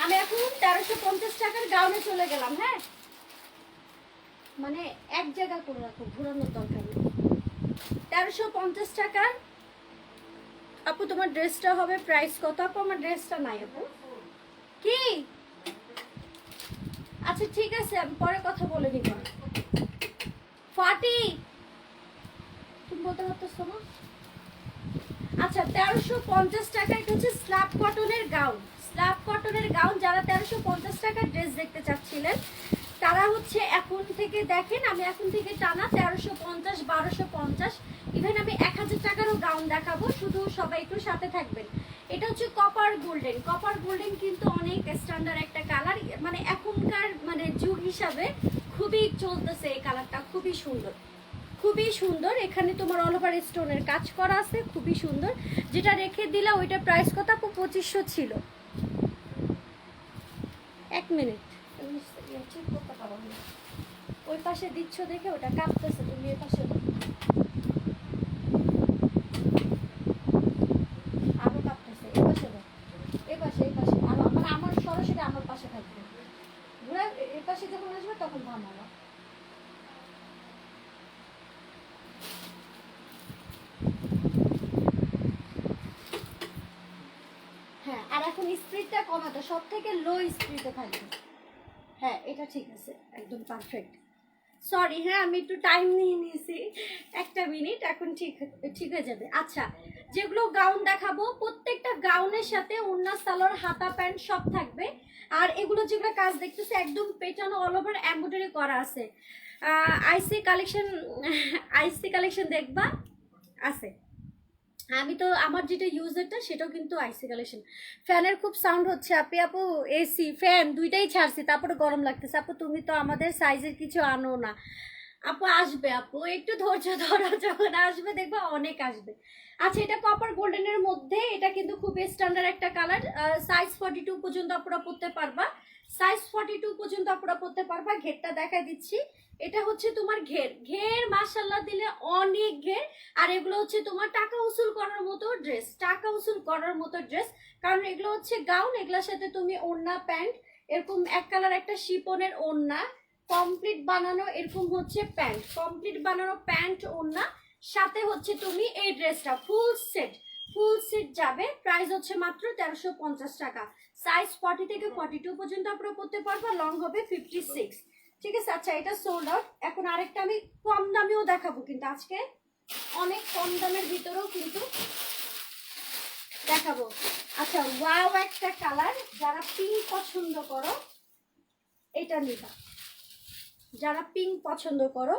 আমি এখন 1350 টাকার গাউনে চলে গেলাম। হ্যাঁ, মানে এক জায়গা করে রাখো, ঘোরানোর দরকার নেই। 1350 টাকার আপু তোমার ড্রেসটা হবে। প্রাইস কত আপু? আমার ড্রেসটা নাই আপু। কি? আচ্ছা ঠিক আছে, আমি পরে কথা বলে নিব। ফাটি, তুমি বলতে পারতেছো না? আচ্ছা, 1350 টাকা। এটা হচ্ছে স্ল্যাব কটনের গাউন, স্ল্যাব কটনের গাউন। যারা 1350 টাকার ড্রেস দেখতে চাচ্ছিলেন তারা হচ্ছে এখন থেকে দেখেন, আমি এখন থেকে টানা 1350, 1250, ইভেন আমি 1000 টাকারও গাউন দেখাবো, শুধু সবাই একটু সাথে থাকবেন। এটা হচ্ছে কপার গোল্ডেন, কপার গোল্ডেন কিন্তু অনেক স্ট্যান্ডার্ড একটা কালার, মানে এখনকার মানে যুগ হিসাবে খুবই চলতেছে এই কালারটা, খুবই সুন্দর, খুবই সুন্দর। এখানে তোমার অল ওভার স্টোনের কাজ করা আছে, খুবই সুন্দর। যেটা রেখে দিলা ওইটার প্রাইস কত আপু? 2500 ছিল। এক মিনিট, ঠিক করতে পারো না, ওই পাশে দিচ্ছ দেখে ওটা কাঁপতেছে, তুমি এ পাশে দাও। আরো কাঁপতেছে, এ পাশে দাও, এ পাশে, এই পাশে আরো, মানে আমার সরাসরি আমার পাশে থাকবে, ঘুরে এ পাশে যখন আসবে তখন থামাবো। হ্যাঁ, আর এখন স্পিডটা কমাতো, সব থেকে লো স্পিডে থাকবে। হ্যাঁ, এটা ঠিক আছে, একদম পারফেক্ট। সরি, হ্যাঁ আমি একটু টাইম নিয়ে নিয়েছি, একটা মিনিট, এখন ঠিক ঠিক হয়ে যাবে। আচ্ছা, যেগুলো গাউন দেখাবো প্রত্যেকটা গাউনের সাথে ওড়না, সালোয়ার, হাতা, প্যান্ট সব থাকবে। আর এগুলো যেগুলো কাজ দেখতেছে একদম পেটানো, অল ওভার এমব্রয়ডারি করা আছে। আইসি কালেকশন, আইসি কালেকশন দেখবা আছে। আমি তো আমার যেটা ইউজারটা সেটাও কিন্তু আইসি কালেকশন। ফ্যানের খুব সাউন্ড হচ্ছে আপি। আপু এসি ফ্যান দুইটাই ছাড়ছি, তারপরে গরম লাগতেছে। আপু তুমি তো আমাদের সাইজের কিছু আনো না। আপু আসবে, আপু একটু ধৈর্য ধরো, যখন আসবে দেখবা অনেক আসবে। আচ্ছা, এটা কপার গোল্ডেনের মধ্যে, এটা কিন্তু খুব স্ট্যান্ডার্ড একটা কালার। সাইজ 42 পর্যন্ত আপুরা পরতে পারবা, সাইজ 42 পর্যন্ত আপুরা পরতে পারবা। ঘেরটা দেখাই দিচ্ছি, এটা হচ্ছে তোমার ঘের, ঘের মাশাল্লাহ দিলে অনেক ঘের। আর এগুলো হচ্ছে তোমার টাকা উসুল করার মতো ড্রেস, টাকা উসুল করার মতো ড্রেস, কারণ এগুলো হচ্ছে গাউন, এগুলোর সাথে তুমি ওড়না, প্যান্ট, এরকম এক কালার একটা শিপনের ওড়না কমপ্লিট বানানো, এরকম হচ্ছে প্যান্ট, কমপ্লিট বানানো প্যান্ট, ওড়না, সাথে হচ্ছে তুমি এই ড্রেসটা ফুল সেট, ফুল সেট যাবে। প্রাইস হচ্ছে মাত্র 1350 টাকা। সাইজ 40 থেকে 42 পর্যন্ত আপনারা পড়তে পারবা, লং হবে 56, ঠিক আছে। আচ্ছা, এটা সোল্ড আউট। এখন আরেকটা আমি কম দামেও দেখাবো, কিন্তু আজকে অনেক কম দামের ভিতরেও কিন্তু দেখাবো। আচ্ছা, ওয়াও একটা কালার, যারা পিঙ্ক পছন্দ করো এটা নিবা, যারা পিঙ্ক পছন্দ করো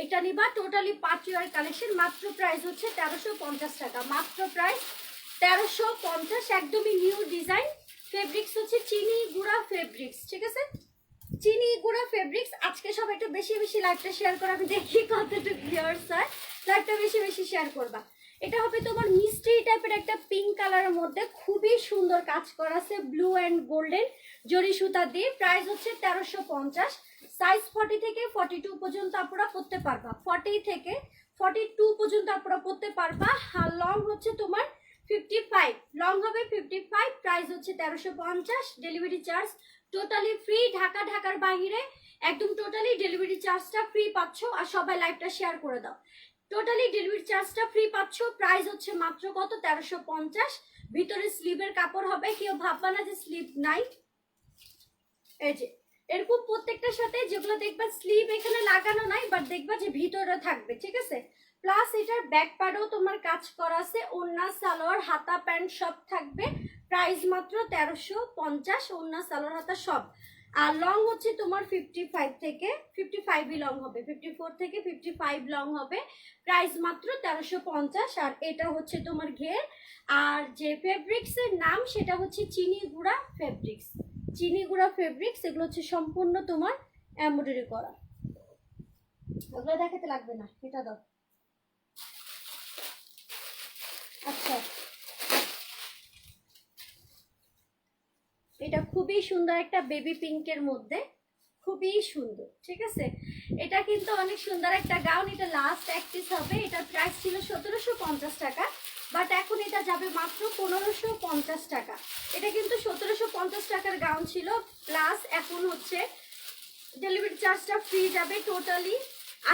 এটা নিবা। টোটালি পার্টিওয়ার কালেকশন, মাত্র প্রাইস হচ্ছে 1350 টাকা, মাত্র প্রাইস 1350, একদমই নিউ ডিজাইন। ফেব্রিক্স হচ্ছে চিনি গুঁড়া ফেব্রিক্স, ঠিক আছে, চিনি গুঁড়া ফেব্রিক্স। আজকে সব একটু বেশি বেশি লাইভটা শেয়ার করে, আমি দেখি কতটুকু ভিউয়ার্স হয়, লাইভটা বেশি বেশি শেয়ার করবা। এটা হবে তোমার মিষ্টি টাইপের একটা পিঙ্ক কালারের মধ্যে, খুবই সুন্দর কাজ করা আছে, ব্লু অ্যান্ড গোল্ডেন জরি সুতা দিয়ে। প্রাইস হচ্ছে 1350, সাইজ 40 থেকে 42 পর্যন্ত আপনারা পড়তে পারবা, 40 থেকে 42 পর্যন্ত আপনারা পড়তে পারবা। আর লং হচ্ছে তোমার 55, লং হবে 55, প্রাইস হচ্ছে 1350, ডেলিভারি চার্জ টোটালি ফ্রি। ঢাকার বাইরে একদম টোটালি ডেলিভারি চার্জটা ফ্রি পাচ্ছ। আর সবাই লাইভটা শেয়ার করে দাও। টোটালি ডেলিভারি চার্জটা ফ্রি পাচ্ছ। প্রাইস হচ্ছে মাত্র কত, 1350। ভিতরে স্লিভের কাপড় হবে, কেউ ভাববা না যে স্লিভ নাই। এই যে এরকম প্রত্যেকটার সাথে যেগুলো দেখবা স্লিভ এখানে লাগানো নাই, বাট দেখবা যে ভিতরে থাকবে, ঠিক আছে। প্লাস এটার ব্যাক পার্টেও তোমার কাজ করা আছে, ওড়না সালোয়ার হাতা প্যান্ট সব থাকবে। প্রাইস মাত্র 1350, ওড়না সালোয়ার হাতা সব। আর লং হচ্ছে তোমার 55 থেকে 55ই লং হবে, 54 থেকে 55 লং হবে। প্রাইস মাত্র 1350। আর এটা হচ্ছে তোমার ঘের। আর যে ফেব্রিক্স এর নাম সেটা হচ্ছে চিনি গুঁড়া ফেব্রিক্স। চিনি গুঁড়া ফেব্রিক্স, এগুলো হচ্ছে সম্পূর্ণ তোমার এমব্রয়ডারি করা। ওগুলো দেখাতে লাগবে না, এটা দাও। আচ্ছা, এটা খুবই সুন্দর একটা বেবি পিঙ্কের মধ্যে, খুবই সুন্দর, ঠিক আছে। এটা কিন্তু অনেক সুন্দর একটা গাউন। এটা লাস্ট এক পিস হবে। এটার প্রাইস ছিল 1750 টাকা, বাট এখন এটা যাবে মাত্র 1550 টাকা। এটা কিন্তু 1750 টাকার গাউন ছিল, প্লাস এখন হচ্ছে ডেলিভারি চার্জটা ফ্রি যাবে টোটালি।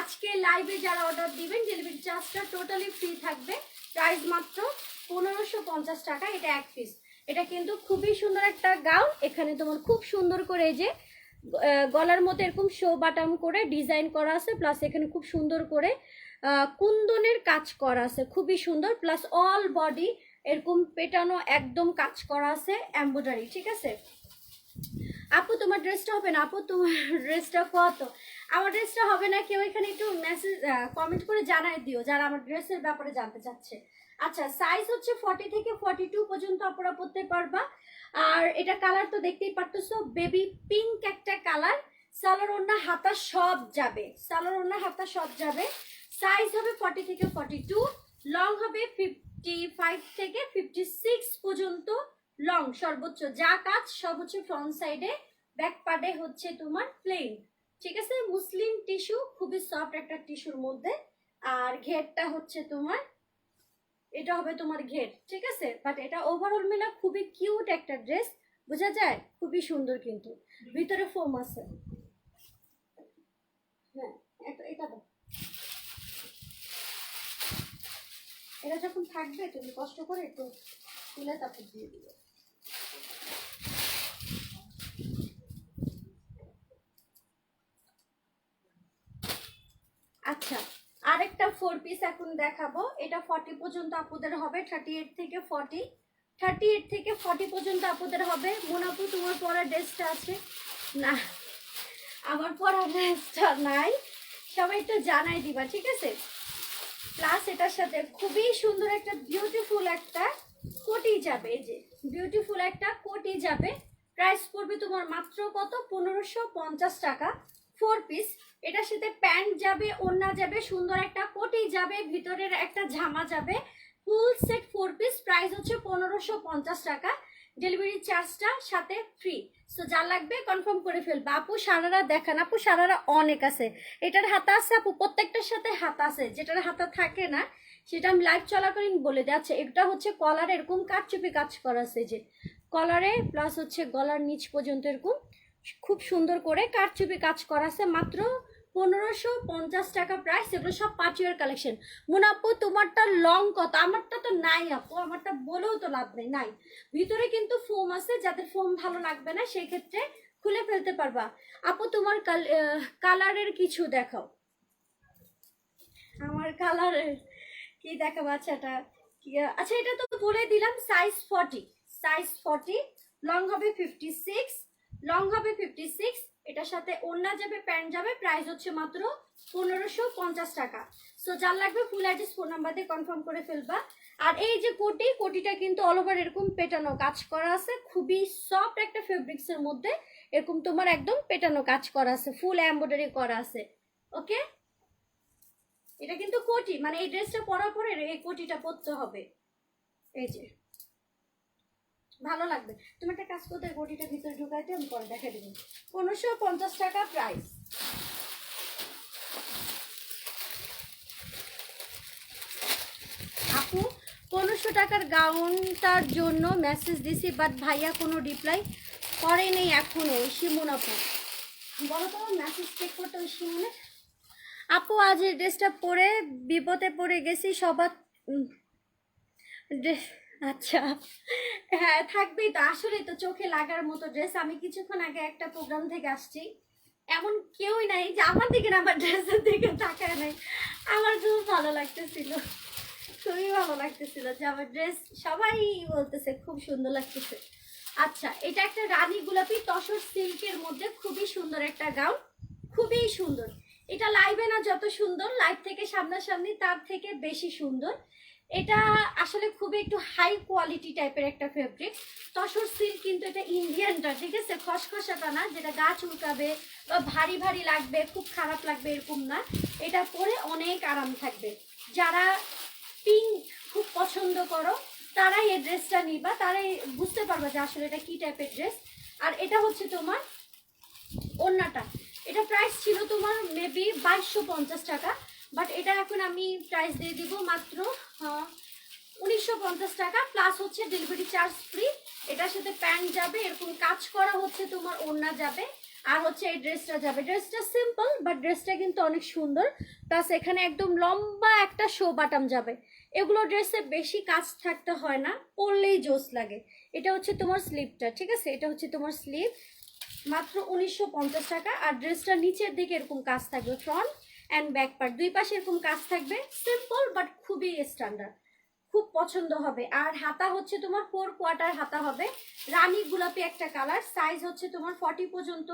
আজকে লাইভে যারা অর্ডার দিবেন ডেলিভারি চার্জটা টোটালি ফ্রি থাকবে। প্রাইস মাত্র 1550 টাকা, এটা এক পিস। এটা কিন্তু খুবই সুন্দর একটা গাউন। এখানে তোমার খুব সুন্দর করে এই যে গলার মধ্যে এরকম শো বাটাম করে ডিজাইন করা আছে, প্লাস এখানে খুব সুন্দর করে কুন্দনের কাজ করা আছে, খুবই সুন্দর। প্লাস অল বডি এরকম পেটানো একদম কাজ করা আছে এমব্রয়ডারি, ঠিক আছে। আপু তোমার ড্রেসটা হবে না? আপু তোমার ড্রেসটা কত? আমার ড্রেসটা হবে না, কেউ এখানে একটু মেসেজ কমেন্ট করে জানাই দিও যারা আমার ড্রেসের ব্যাপারে জানতে চাচ্ছে। আচ্ছা, সাইজ হচ্ছে 40 থেকে 42 পর্যন্ত আপনারা পড়তে পারবা। আর এটা কালার তো দেখতেই পারতেছো, বেবি পিঙ্ক একটা কালার। সালোয়ার ওড়না হাতা সব যাবে, সালোয়ার ওড়না হাতা সব যাবে। সাইজ হবে 40 থেকে 42, লং হবে 55 থেকে 56 পর্যন্ত লং সর্বোচ্চ। যা কাজ সব হচ্ছে ফ্রন্ট সাইডে, ব্যাক পার্টে হচ্ছে তোমার প্লেন, ঠিক আছে। মুসলিম টিস্যু, খুবই সফট একটা টিস্যুর মধ্যে। আর ঘেরটা হচ্ছে তোমার, এটা হবে তোমার ঘের, ঠিক আছে। বাট এটা ওভারঅল মিলা খুবই কিউট একটা ড্রেস, বোঝা যায় খুবই সুন্দর। কিন্তু ভিতরে ফোম আছে। হ্যাঁ, এটা দাও। এটা যখন থাকবে তুমি কষ্ট করে একটু তুলে তারপর দিয়ে দিবে। আচ্ছা, আরেকটা 4 পিস এখন দেখাবো। এটা 40 পর্যন্ত আপুদের হবে, 38 থেকে 40, 38 থেকে 40 পর্যন্ত আপুদের হবে। মোনাপু তোমার পরা ড্রেসটা আছে না? আমার পরা ড্রেসটা নাই, সবাই একটু জানাই দিবা, ঠিক আছে। প্লাস এটার সাথে খুবই সুন্দর একটা বিউটিফুল একটা কোটি যাবে, এই যে বিউটিফুল একটা কোটি যাবে। প্রাইস পড়বে তোমার মাত্র কত, 1550 টাকা, 4 পিস। এটার সাথে প্যান্ট যাবে, ওড়না যাবে, সুন্দর একটা কোটি যাবে, ভিতরের একটা জামা যাবে, ফুল সেট 4 পিস। প্রাইস হচ্ছে 1550 টাকা, ডেলিভারি চার্জটা সাথে ফ্রি। সো যা লাগবে কনফার্ম করে ফেলবা। আপু সারারা দেখান, আপু সারারা অনেক আছে। এটার হাতা আছে আপু, প্রত্যেকটার সাথে হাতা আছে। যেটার হাতা থাকে না সেটা আমি লাইভ চলাকালীন বলে দিচ্ছি। এটা হচ্ছে কলার এরকম কাটচুপি কাজ করা আছে, যে কলারে প্লাস হচ্ছে গলার নিচ পর্যন্ত এরকম খুব সুন্দর করে কাটচুপি কাজ করা আছে। মাত্র 1550 টাকা প্রাইস। এগুলো সব পার্টিওয়ার কালেকশন। মুনাপু তোমারটা লং কত? আমারটা তো নাই আপু, আমারটা বলেও তো লাভ নেই, নাই। ভিতরে কিন্তু ফোম আছে, যাদের ফোম ভালো লাগবে না সেই ক্ষেত্রে খুলে ফেলতে পারবা। আপু তোমার কালারের কিছু দেখাও। আমার কালারের কি দেখাবো? আচ্ছা এটা আচ্ছা, এটা তো বলে দিলাম। সাইজ 40, সাইজ 40, লং হবে 56, লং হবে 56। এটার সাথে ওড়না যাবে, প্যান্ট যাবে। প্রাইস হচ্ছে মাত্র 1550 টাকা। সো যার লাগবে ফুল অ্যাড্রেস ফোন নাম্বার দিয়ে কনফার্ম করে ফেলবা। আর এই যে কোটিটা কিন্তু অল ওভার এরকম পেটানো কাজ করা আছে, খুবই সফট একটা ফেব্রিক্স এর মধ্যে এরকম তোমার একদম পেটানো কাজ করা আছে, ফুল এমব্রয়ডারি করা আছে। ওকে, এটা কিন্তু কোটি, মানে এই ড্রেসটা পরার পরে এই কোটিটা পরতে হবে। এই যে ভালো লাগবে। তুমি একটা কাজ করতে, গটিটা ভিতরে ঢুকাইতে, আমি পরে দেখা দেবো। 1550 টাকা প্রাইস। আপু 1500 টাকার গাউনটার জন্য মেসেজ দিছি, বাট ভাইয়া কোনো রিপ্লাই করেনি এখনো। শিমুন আপু বলো তো, মেসেজ চেক করতে ওই শিমুনে। আপু আজ এই ড্রেসটা পরে বিপদে পড়ে গেছি সবার। আচ্ছা, হ্যাঁ থাকবেই তো, আসলেই তো চোখে লাগার মতো ড্রেস। আমি কিছুক্ষণ আগে একটা প্রোগ্রাম থেকে আসছি, এমন কেউই নাই যে আমার দিকে না, আমার ড্রেসের দিকে তাকায় নাই। আমার খুব ভালো লাগতেছিল, খুবই ভালো লাগতেছিল যে আমার ড্রেস, সবাই বলতেছে খুব সুন্দর লাগতেছে। আচ্ছা, এটা একটা রানী গোলাপি তসর সিল্কের মধ্যে খুবই সুন্দর একটা গাউন, খুবই সুন্দর। এটা লাইভে না যত সুন্দর, লাইভ থেকে সামনাসামনি তার থেকে বেশি সুন্দর। এটা আসলে খুবই একটু হাই কোয়ালিটি টাইপের একটা ফেব্রিক। তসর সিল্ক কিন্তু এটা ইন্ডিয়ানটা, ঠিক আছে, খসখসাটা না, যেটা গা চুলকাবে বা ভারী ভারী লাগবে, খুব খারাপ লাগবে এরকম না। এটা পরে অনেক আরাম থাকবে। যারা পিঙ্ক খুব পছন্দ করো তারাই এই ড্রেসটা নিবা, তারাই বুঝতে পারবা যে আসলে এটা কি টাইপের ড্রেস। আর এটা হচ্ছে তোমার ওড়নাটা। এটা প্রাইস ছিল তোমার মেবি 2250 টাকা, বাট এটা এখন আমি প্রাইস দিয়ে দিব মাত্র 1950 টাকা, প্লাস হচ্ছে ডেলিভারি চার্জ ফ্রি। এটার সাথে প্যান্ট যাবে, এরকম কাজ করা হচ্ছে তোমার ওড়না যাবে, আর হচ্ছে এই ড্রেসটা যাবে। ড্রেসটা সিম্পল বাট ড্রেসটা কিন্তু অনেক সুন্দর, প্লাস এখানে একদম লম্বা একটা শো বাটাম যাবে। এগুলো ড্রেসে বেশি কাজ থাকতে হয় না, পরলেই জোস লাগে। এটা হচ্ছে তোমার স্লিভটা, ঠিক আছে, এটা হচ্ছে তোমার স্লিভ, মাত্র 1950 টাকা। আর ড্রেসটা নিচের দিকে এরকম কাজ থাকবে, ফ্রন্ট অ্যান্ড ব্যাক পার্ট দুই পাশে এরকম কাজ থাকবে, সিম্পল বাট খুবই স্ট্যান্ডার্ড, খুব পছন্দ হবে। আর হাতা হচ্ছে তোমার 4 কোয়ার্টার হাতা হবে, রানী গোলাপি একটা কালার। সাইজ হচ্ছে তোমার 40 পর্যন্ত।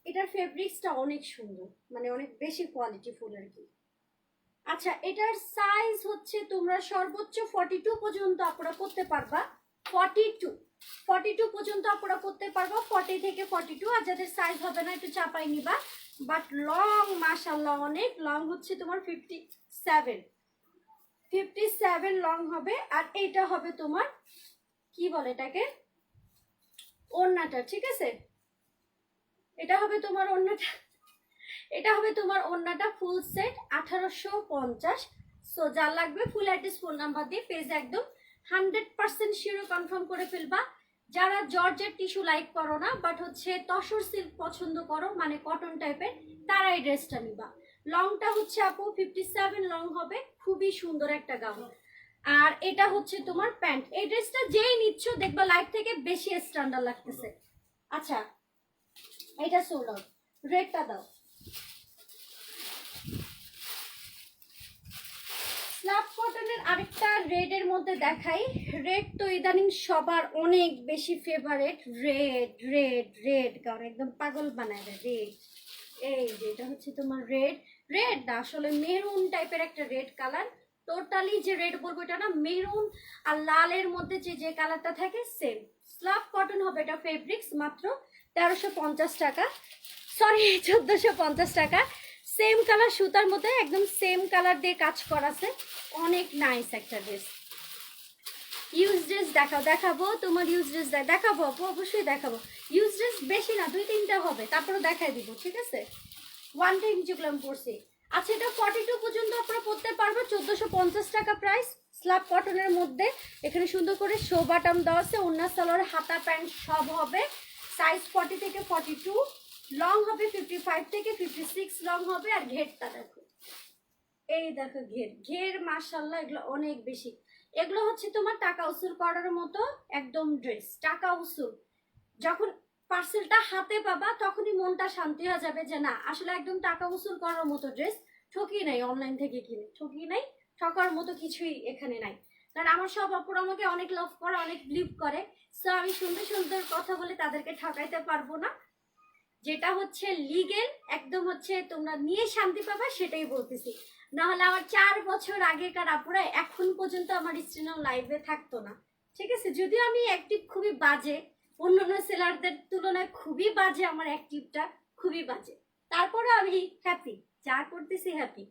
এটার ফেব্রিক্সটা অনেক সুন্দর, মানে অনেক বেশি কোয়ালিটি ফুল আর কি। আচ্ছা, এটার সাইজ হচ্ছে তোমরা সর্বোচ্চ 42 পর্যন্ত আপনারা করতে পারবা। 42 পর্যন্ত আপনারা করতে পারবা, 40 থেকে 42। আর যাদের সাইজ হবে না একটু চাপাই নিবা। বাট লং মাশাআল্লাহ অনেক লং, হচ্ছে তোমার 57 লং হবে। আর এইটা হবে তোমার কি বলে এটাকে, ওড়নাটা, ঠিক আছে, এটা হবে তোমার ওড়নাটা, এটা হবে তোমার ওড়নাটা ফুল সেট 1850। সো যা লাগবে ফুল অ্যাড্রেস ফোন নাম্বার দিয়ে পেজ একদম 100% শিওর কনফার্ম করে ফেলবা। যারা জর্জেট টিস্যু লাইক করো না বাট হচ্ছে তসর সিল্ক পছন্দ করো, মানে কটন টাইপের, তারা এই ড্রেসটা নিবা। লংটা হচ্ছে আপু 57 লং হবে, খুবই সুন্দর একটা গাউন। আর এটা হচ্ছে তোমার প্যান্ট। এই ড্রেসটা যেই নিচ্ছ দেখবা লাইভ থেকে বেশি স্ট্যান্ডার্ড লাগতেছে। আচ্ছা, এটা সোল আউট, রেডটা দাও। স্ল্যাব কটনের আরেকটা রেড এর মধ্যে দেখাই। রেড তো ইদানিং সবার অনেক বেশি ফেভারিট, রেড রেড রেড, কারণ একদম পাগল বানায় দেয় রেড। এই যে এটা হচ্ছে তোমার রেড, রেড না আসলে মেরুন টাইপের একটা রেড কালার। টোটালি যে রেড বলবো এটা না, মেরুন আর লালের মধ্যে যে যে কালারটা থাকে সেম। স্ল্যাব কটন হবে এটা, ফেব্রিক্স মাত্র 1350 টাকা, সরি 1450 টাকা। সেম কালার সুতার মধ্যে একদম সেম কালার দিয়ে কাজ করা আছে, অনেক নাইস একটা ড্রেস। ইউজ ড্রেস দেখাবো তোমার, ইউজ ড্রেস দেখাবো আপু, অবশ্যই দেখাবো। ইউজ ড্রেস বেশি না, 2-3টা হবে, তারপরে দেখাই দিব, ঠিক আছে। ওয়ান টাইম যেগুলো আমি পড়ছি। আচ্ছা, এটা 42 পর্যন্ত আপনারা পড়তে পারবো, 1450 টাকা প্রাইস। স্ল্যাব কটনের মধ্যে এখানে সুন্দর করে শো বাটাম দেওয়া আছে, ওড়না সালোয়ার হাতা প্যান্ট সব হবে। সাইজ 40 থেকে 42, লং হবে 55 থেকে 56 লং হবে। আর ঘেরটা দেখো, এই দেখো ঘের, ঘের মাশাআল্লাহ এগুলো অনেক বেশি। এগুলো হচ্ছে তোমার টাকা উসুল করার মতো একদম ড্রেস, টাকা উসুল। যখন পার্সেলটা হাতে পাবা তখনই মনটা শান্তি হয়ে যাবে যে না আসলে একদম টাকা উসুল করার মতো ড্রেস। ঠকি নাই, অনলাইন থেকে কিনে ঠকি নাই, ঠকার মতো কিছুই এখানে নাই। কারণ আমার সব অপর আমাকে অনেক লাভ করে, অনেক বিলিভ করে। সো আমি সুন্দর সুন্দর কথা বলে তাদেরকে ঠকাইতে পারবো না। যেটা হচ্ছে লিগেল একদম হচ্ছে তোমরা নিয়ে শান্তি পাবা সেটাই বলতেছি। নাহলে আমার 4 বছর আগেকার আপুরা এখন পর্যন্ত আমার স্ট্রিনাল লাইভে থাকতো না, ঠিক আছে। যদিও আমি অ্যাক্টিভ খুবই বাজে, অন্যান্য সেলারদের তুলনায় খুবই বাজে, আমার অ্যাক্টিভটা খুবই বাজে। তারপরে আমি হ্যাপি, যা করতেছি হ্যাপি।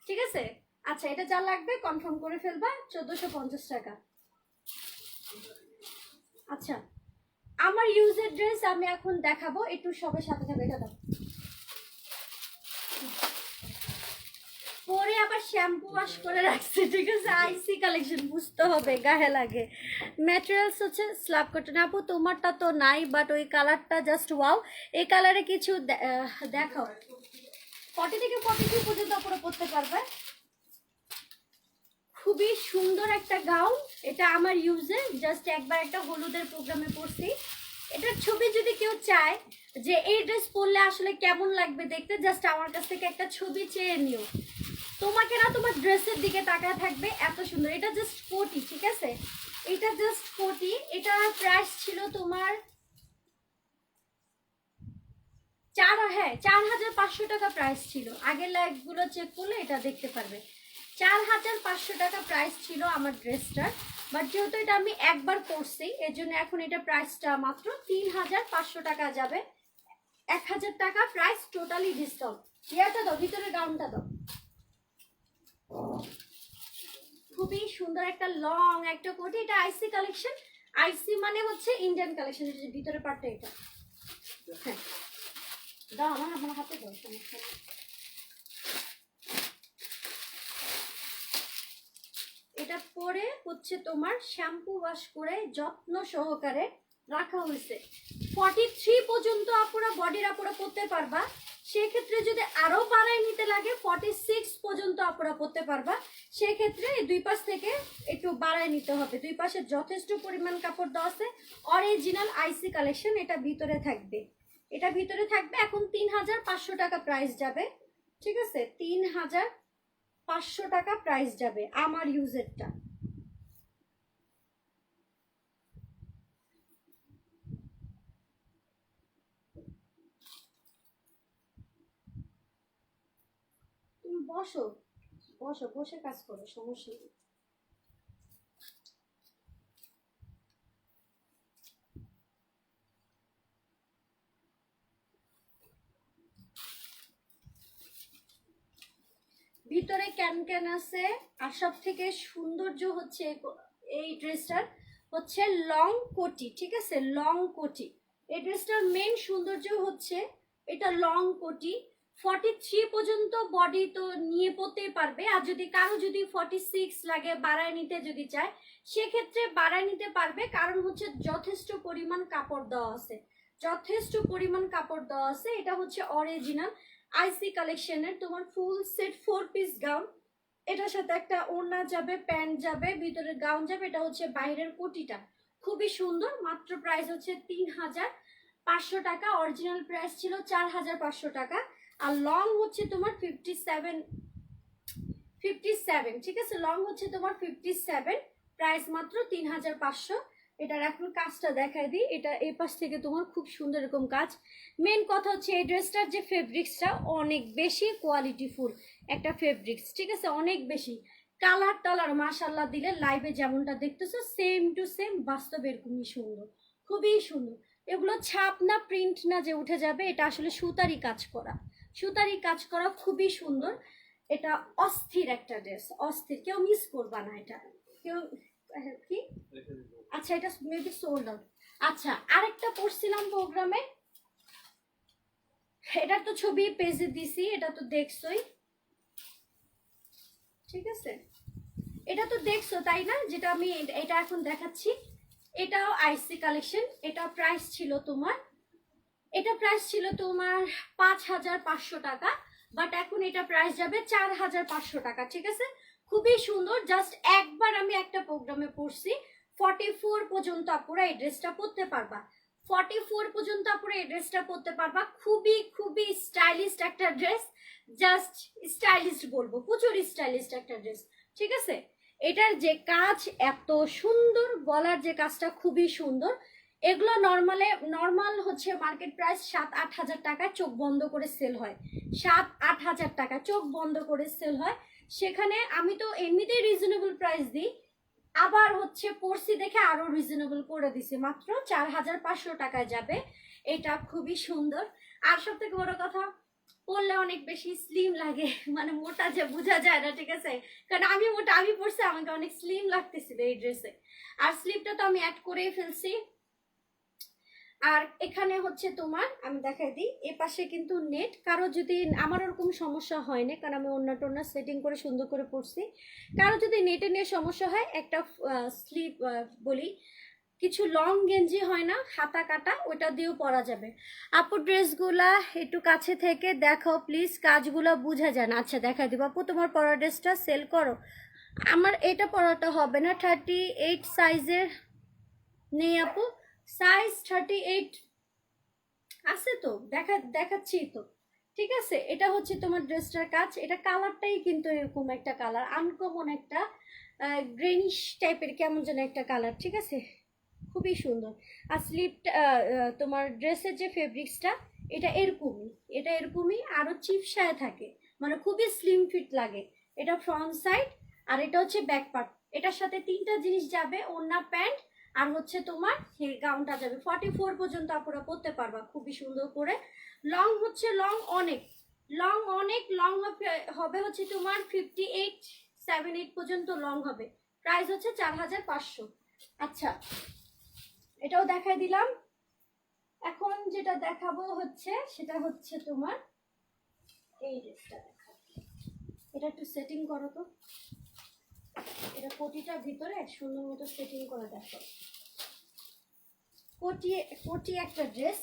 ঠিক আছে, আচ্ছা এটা যা লাগবে কনফার্ম করে ফেলবা, 1450 টাকা। আচ্ছা আমার ইউজের ড্রেস আমি এখন দেখাবো, একটু সবার সাথে সাথে দেখা দাও। পরে আবার শ্যাম্পু ওয়াশ করে রাখছে, ঠিক আছে, আইসি কালেকশন, বুঝতে হবে গায়ে লাগে। ম্যাটেরিয়ালস হচ্ছে স্ল্যাব কটন। আপু তোমারটা তো নাই, বাট ওই কালারটা জাস্ট ওয়াও। এই কালারে কিছু দেখাও, 40 থেকে 42 পর্যন্ত আপনারা পরতে পারবে। খুবই সুন্দর একটা গাউন, এটা আমার ইউজে, জাস্ট একবার একটা হলুদের প্রোগ্রামে পরছি। এটার ছবি যদি কেউ চায় যে এই ড্রেস পরলে আসলে কেমন লাগবে দেখতে, জাস্ট আমার কাছ থেকে একটা ছবি চেয়ে নিও, তোমাকে না তোমার ড্রেসের দিকে তাকায় থাকবে, এত সুন্দর। এটা জাস্ট কোটি, ঠিক আছে, এটা জাস্ট কোটি। এটার প্রাইস ছিল তোমার 4500 টাকা প্রাইস ছিল। আগের লাইভগুলো চেক করলে এটা দেখতে পারবে, 4500 টাকা প্রাইস ছিল আমার ড্রেসটার। বাট যেহেতু এটা আমি একবার করছি, এর জন্য এখন এটা প্রাইসটা মাত্র 3500 টাকা যাবে, 1000 টাকা প্রাইস টোটালি ডিসকাউন্ট। ইয়াটা দাও, ভিতরে গাউনটা দাও। খুবই সুন্দর একটা লং একটা কোটি, এটা আইসি কালেকশন। আইসি মানে হচ্ছে ইন্ডিয়ান কালেকশন, ভিতরে পার্টটা এটা। হ্যাঁ দাও, আমার হাতে দাও, সমস্যা নেই। এটা পরে হচ্ছে তোমার শ্যাম্পু ওয়াশ করে যত্ন সহকারে রাখা হয়েছে। 43 পর্যন্ত আপুরা বডির আপুরা পরতে পারবা, সেক্ষেত্রে যদি আরো বাড়াই নিতে লাগে 46 পর্যন্ত আপুরা পরতে পারবা, সেক্ষেত্রে দুই পাশ থেকে একটু বাড়াই নিতে হবে। দুই পাশে যথেষ্ট পরিমাণ কাপড় দেওয়া আছে, অরিজিনাল আইসি কালেকশন। এটা ভিতরে থাকবে, এটা ভিতরে থাকবে। এখন 3500 টাকা প্রাইস যাবে, ঠিক আছে, 3500 টাকা প্রাইস যাবে আমার ইউজেরটা। তুমি বসো, বসো, বসে কাজ করো, সমস্যা নেই। ভিতরে ক্যান ক্যান আছে, আর সব থেকে সৌন্দর্য হচ্ছে এই ড্রেসটার হচ্ছে লং কোটি, ঠিক আছে, লং কোটি। এই ড্রেসটার মেন সৌন্দর্য হচ্ছে এটা লং কোটি। 43 পর্যন্ত বডি তো নিয়ে পড়তেই পারবে, আর যদি কারো যদি 46 লাগে বাড়ায় নিতে যদি চায়, সেক্ষেত্রে বাড়ায় নিতে পারবে, কারণ হচ্ছে যথেষ্ট পরিমাণ কাপড় দেওয়া আছে, যথেষ্ট পরিমাণ কাপড় দেওয়া আছে। এটা হচ্ছে অরিজিনাল আইসি কালেকশনের তোমার ফুল সেট 4 পিস গাউন। এটার সাথে একটা ওড়না যাবে, প্যান্ট যাবে, ভিতরে গাউন যাবে। এটা হচ্ছে বাইরের কোটিটা, খুবই সুন্দর। মাত্র প্রাইস হচ্ছে 3500 টাকা, অরিজিনাল প্রাইস ছিল 4500 টাকা। আর লং হচ্ছে তোমার 57, ঠিক আছে, লং হচ্ছে তোমার 57, প্রাইস মাত্র 3500। এটার এখন কাজটা দেখাই দিই, এটা এই পাশ থেকে তোমার খুব সুন্দর এরকম কাজ। মেন কথা হচ্ছে এই ড্রেসটার যে ফেব্রিক্সটা অনেক বেশি কোয়ালিটিফুল একটা ফেব্রিক্স, ঠিক আছে, অনেক বেশি। কালার টালার মাশাল্লাহ দিলে লাইভে যেমনটা দেখতেছো সেম টু সেম বাস্তবে এরকমই সুন্দর, খুবই সুন্দর। এগুলো ছাপ না, প্রিন্ট না যে উঠে যাবে, এটা আসলে সুতারি কাজ করা, সুতারি কাজ করা, খুবই সুন্দর। এটা অস্থির একটা ড্রেস, অস্থির, কেউ মিস করবা না এটা, কেউ কি। আচ্ছা এটা মেবি সোল্ড আউট। আচ্ছা আরেকটা পড়ছিলাম প্রোগ্রামে, এটার তো ছবি পেজে দিছি, এটা তো দেখছোই, ঠিক আছে, এটা তো দেখছো তাই না, যেটা আমি এটা এখন দেখাচ্ছি। এটাও আইসি কালেকশন। এটা প্রাইস ছিল তোমার, এটা প্রাইস ছিল তোমার 5500 টাকা, বাট এখন এটা প্রাইস যাবে 4500 টাকা, ঠিক আছে, খুবই সুন্দর। জাস্ট একবার আমি একটা প্রোগ্রামে পড়ছি, 44 পর্যন্ত আপুরা এই ড্রেসটা পরতে পারবা, 44 পর্যন্ত আপুরা এই ড্রেসটা পরতে পারবা। খুবই খুবই স্টাইলিশ একটা ড্রেস, জাস্ট স্টাইলিশ বলবো, প্রচুর স্টাইলিশ একটা ড্রেস, ঠিক আছে। এটার যে কাজ এত সুন্দর, গলার যে কাজটা খুবই সুন্দর। এগুলো নর্মাল হচ্ছে মার্কেট প্রাইস 7-8 হাজার টাকা চোখ বন্ধ করে সেল হয়, 7-8 হাজার টাকা চোখ বন্ধ করে সেল হয়। সেখানে আমি তো এমনিতেই রিজনেবল প্রাইস দিই, আবার হচ্ছে পড়ছি দেখে আরো রিজনেবল করে দিছি, মাত্র 4500 টাকায় যাবে। এটা খুবই সুন্দর। আর সব থেকে বড় কথা, পরলে অনেক বেশি স্লিম লাগে, মানে মোটা যে বোঝা যায় না, ঠিক আছে, কারণ আমি মোটা, আমি পরছি আমাকে অনেক স্লিম লাগতেছিল এই ড্রেসে। আর স্লিভটা তো আমি অ্যাড করেই ফেলছি। আর এখানে হচ্ছে তোমার আমি দেখাই দিই, এ পাশে কিন্তু নেট, কারো যদি, আমার ওরকম সমস্যা হয় না কারণ আমি অন্য টন্না সেটিং করে সুন্দর করে পড়ছি। কারো যদি নেটে নিয়ে সমস্যা হয়, একটা স্লিপ বলি, কিছু লং গেঞ্জি হয় না হাতা কাটা, ওটা দিয়েও পরা যাবে। আপু ড্রেসগুলা একটু কাছে থেকে দেখো প্লিজ, কাজগুলো বোঝা যায় না। আচ্ছা দেখা দিব আপু, তোমার পরা ড্রেসটা সেল করো। আমার এটা পরাটা হবে না, 38 সাইজের নেই আপু, সাইজ 38 আছে তো, দেখাচ্ছি তো, ঠিক আছে। এটা হচ্ছে তোমার ড্রেসটার কাজ, এটা কালারটাই কিন্তু এরকম একটা কালার, আনকমন একটা গ্রেনিশ টাইপের কেমন যেন একটা কালার, ঠিক আছে, খুবই সুন্দর। আর স্লিপটা তোমার ড্রেসের যে ফেব্রিক্সটা এটা এরকমই, এটা এরকমই আরো চিপসায় থাকে, মানে খুবই স্লিম ফিট লাগে। এটা ফ্রন্ট সাইড, আর এটা হচ্ছে ব্যাক পার্ট। এটার সাথে তিনটা জিনিস যাবে, ওড়না, প্যান্ট, আর হচ্ছে তোমার গাউনটা যাবে। 44 পর্যন্ত আপনারা পরতে পারবা খুবই সুন্দর করে। লং হচ্ছে লং অনেক, লং অনেক লং হবে হচ্ছে তোমার 58-78 পর্যন্ত লং হবে। প্রাইস হচ্ছে 4500। আচ্ছা এটাও দেখাই দিলাম। এখন যেটা দেখাবো হচ্ছে সেটা হচ্ছে তোমার এই ড্রেসটা দেখাবো। এটা একটু সেটিং করো তো, এটা কোটিটার ভিতরে সুন্দর মতো সেটিং করে দেখো। কোটি কোটি একটা ড্রেস,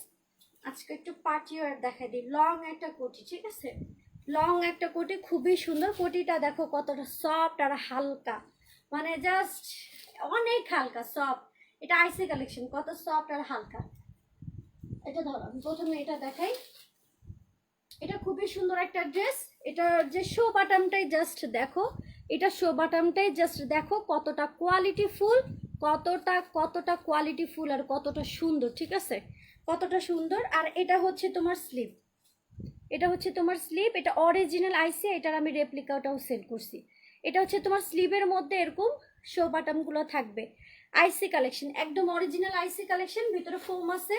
আজকে একটু পার্টি ওয়্যার দেখাই দিই। লং একটা কোটি, ঠিক আছে, লং একটা কোটি, খুবই সুন্দর। কোটিটা দেখো কতটা সফট আর হালকা, মানে জাস্ট অনেক হালকা সফট। এটা আইসি কালেকশন, কত সফট আর হালকা। এটা ধরো আমি প্রথমে এটা দেখাই, এটা খুবই সুন্দর একটা ড্রেস। এটার যে শো বাটনটাই জাস্ট দেখো, এটা শো বাটনটাই জাস্ট দেখো কতটা কোয়ালিটি ফুল, কতটা কোয়ালিটি ফুল আর কতটা সুন্দর, ঠিক আছে, কতটা সুন্দর। আর এটা হচ্ছে তোমার স্লিভ, এটা হচ্ছে তোমার স্লিভ, এটা অরিজিনাল আইসি, এটার আমি রেপ্লিকাটাও সেল করছি। এটা হচ্ছে তোমার স্লিভের মধ্যে এরকম শো বাটনগুলো থাকবে। আইসি কালেকশন, একদম অরিজিনাল আইসি কালেকশন, ভিতরে ফোম আছে।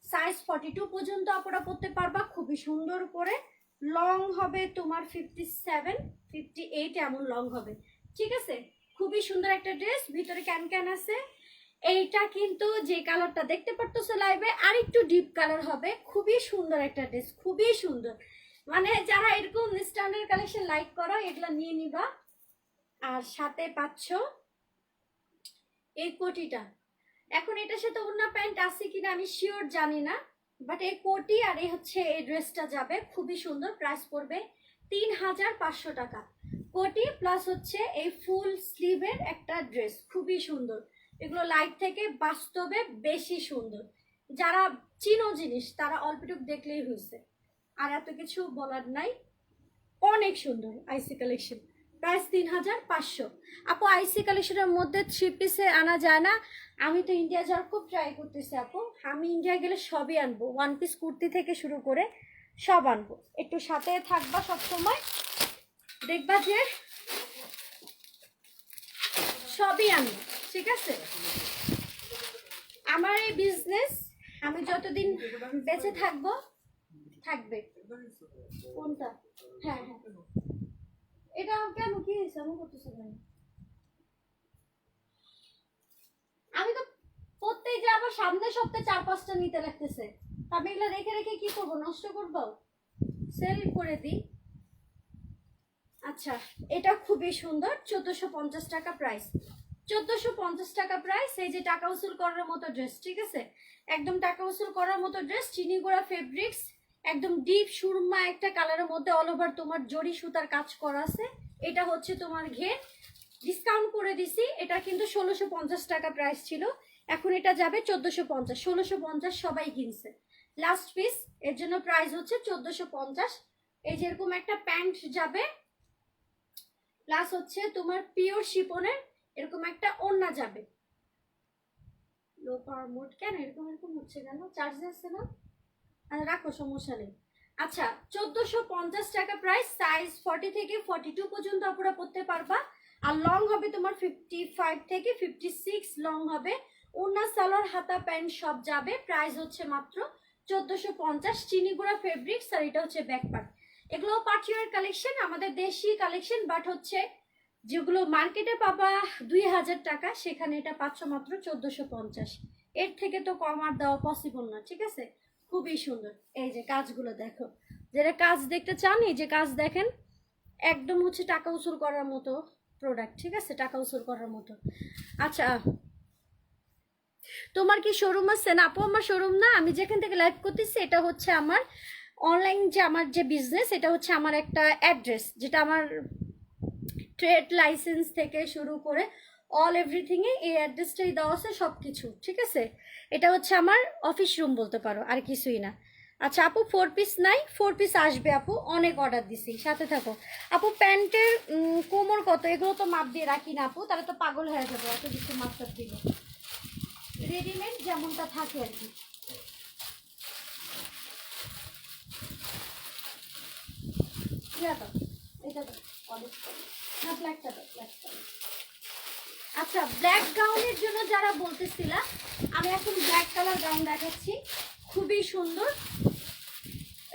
সাইজ 42 পর্যন্ত আপনারা পরতে পারবা খুবই সুন্দর করে। লং হবে তোমার 57-58 এমন লং হবে, ঠিক আছে। খুবই সুন্দর একটা ড্রেস, ভিতরে ক্যান ক্যান আছে। এইটা কিন্তু যে কালারটা দেখতে পারতেছো লাইভে, আর একটু ডিপ কালার হবে। খুবই সুন্দর একটা ড্রেস, খুবই সুন্দর, মানে যারা এরকম স্ট্যান্ডার্ড কালেকশন লাইক করো এগুলা নিয়ে নিবা। আর সাথে পাচ্ছ এই কোটিটা। এখন এটার সাথে ওড়না প্যান্ট আছে কিনা আমি শিওর জানি না, বাট এই কোটি আর এই হচ্ছে এই ড্রেসটা যাবে খুবই সুন্দর। প্রাইস পড়বে 3500 টাকা। কোটি প্লাস হচ্ছে এই ফুল স্লিভের একটা ড্রেস, খুবই সুন্দর। এগুলো লাইট থেকে বাস্তবে বেশি সুন্দর। যারা চিনো জিনিস তারা অল্পটুকু দেখলেই হয়েছে, আর এত কিছু বলার নাই। অনেক সুন্দর আইসি কালেকশন। প্রাইস 3500। আপু আইসি কালেকশনের মধ্যে 3 পিসে আনা যায় না? আমি তো ইন্ডিয়া যাওয়ার খুব ট্রাই করতেছি আপু, আমি ইন্ডিয়া গেলে সবই আনবো, 1 পিস কুর্তি থেকে শুরু করে সব আনবো। একটু সাথে থাকবা সব সময়, দেখবা যে সবই আনবো, ঠিক আছে। আমার এই বিজনেস আমি যতদিন বেঁচে থাকবো থাকবে। কোনটা? হ্যাঁ হ্যাঁ, এটা কেন কি হয়েছে আমি করতেছি কেন? আমি তো প্রত্যেক আবার সামনের সপ্তাহে 4-5টা নিতে লাগতেছে, আমি এগুলো রেখে রেখে কি করবো, নষ্ট করবো? সেল করে দিই। আচ্ছা এটা খুবই সুন্দর, 1450 টাকা প্রাইস, 1450 টাকা প্রাইস। এই যে টাকা উসুল করার মতো ড্রেস, ঠিক আছে, একদম টাকা উসুল করার মতো ড্রেস। চিনিগুড়া ফেব্রিক্স, একদম ডিপ সুরমা একটা কালারের মধ্যে অল ওভার তোমার জরি সুতার কাজ করা আছে। এটা হচ্ছে তোমার ঘের, ডিসকাউন্ট করে দিছি। এটা কিন্তু 1650 টাকা প্রাইস ছিল, এখন এটা যাবে 1450। 1650 সবাই কিনছে, লাস্ট পিস, এর জন্য প্রাইস হচ্ছে 1450। এই যেরকম একটা প্যান্ট যাবে, প্লাস হচ্ছে তোমার পিওর শিপনের এরকম একটা ওড়না যাবে। লো পাওয়ার মোড কেন এরকম এরকম হচ্ছে কেন? চার্জ যাচ্ছে না, রাখো সমস্যা নেই। আচ্ছা 1450 টাকা প্রাইস, সাইজ 40 থেকে 42 পর্যন্ত আপনারা পড়তে পারবা। আর লং হবে তোমার 55 থেকে 56 লং হবে। ওড়না, সালোয়ার, হাতা, প্যান্ট সব যাবে। প্রাইস হচ্ছে মাত্র 1450। চিনিগুড়া ফেব্রিক্স, আর এটা হচ্ছে ব্যাক পার্ট। এগুলো পার্টিওয়ার কালেকশন, আমাদের দেশি কালেকশন, বাট হচ্ছে যেগুলো মার্কেটে পাবা 2000 টাকা, সেখানে এটা পাচ্ছ মাত্র 1450। এর থেকে তো কম আর দেওয়া পসিবল না, ঠিক আছে? খুবই সুন্দর। এই যে কাজগুলো দেখো, যারা কাজ দেখতে চান এই যে কাজ দেখেন, একদম হচ্ছে টাকা উসুল করার মতো প্রোডাক্ট, ঠিক আছে? টাকা উসুল করার মতো। আচ্ছা, তোমার কি শোরুম আছে? না আপু, আমার শোরুম না, আমি যেখান থেকে লাইভ করতেছি এটা হচ্ছে আমার অনলাইন, যে আমার যে বিজনেস, এটা হচ্ছে আমার একটা অ্যাড্রেস, যেটা আমার ট্রেড লাইসেন্স থেকে শুরু করে অল এভরিথিং এ এই অ্যাড্রেসটাই দেওয়া আছে, সব কিছু, ঠিক আছে? এটা হচ্ছে আমার অফিস রুম বলতে পারো, আর কিছুই না। আচ্ছা আপু, 4 পিস নাই? 4 পিস আসবে আপু, অনেক অর্ডার দিছি, সাথে থাকো। আপু প্যান্টের কোমর কত? এগুলো তো মাপ দিয়ে রাখি না আপু, তাহলে তো পাগল হয়ে যাবো এত কিছু মাপটা দিলে। রেডিমেড যেমনটা থাকে আর কি। এটা দাও, অনেক না, ব্ল্যাকটা দাও, ব্ল্যাকটা। আচ্ছা, ব্ল্যাক গাউনের জন্য যারা বলতেছিলা, আমি এখন ব্ল্যাক কালার গাউন দেখাচ্ছি, খুবই সুন্দর।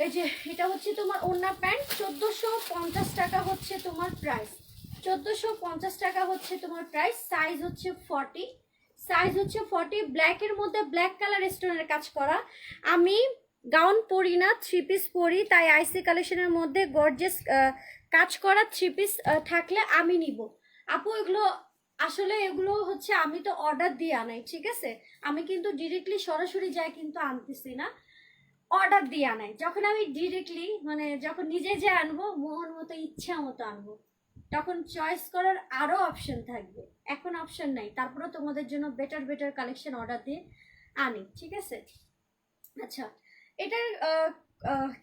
এই যে এটা হচ্ছে তোমার ওড়না প্যান্ট, 1450 টাকা হচ্ছে তোমার প্রাইস, 1450 টাকা হচ্ছে তোমার প্রাইস। সাইজ হচ্ছে 40, সাইজ হচ্ছে 40। ব্ল্যাকের মধ্যে ব্ল্যাক কালার স্টোনের কাজ করা। আমি গাউন পরি না, 3 পিস পরি, তাই আইসি কালেকশনের মধ্যে গর্জিয়াস কাজ করা 3 পিস থাকলে আমি নিব আপু। এগুলো আসলে এগুলো হচ্ছে আমি তো অর্ডার দিয়ে আনাই, ঠিক আছে? আমি কিন্তু ডিরেক্টলি সরাসরি যাই কিন্তু আনতেছি না, অর্ডার দিয়ে আনাই। যখন আমি ডিরেক্টলি মানে যখন নিজে যে আনবো, মন মতো ইচ্ছা মতো আনবো, তখন চয়েস করার আরো অপশন থাকবে। এখন অপশন নাই, তারপরে তোমাদের জন্য বেটার বেটার কালেকশন অর্ডার দিয়ে আনি, ঠিক আছে? আচ্ছা, এটার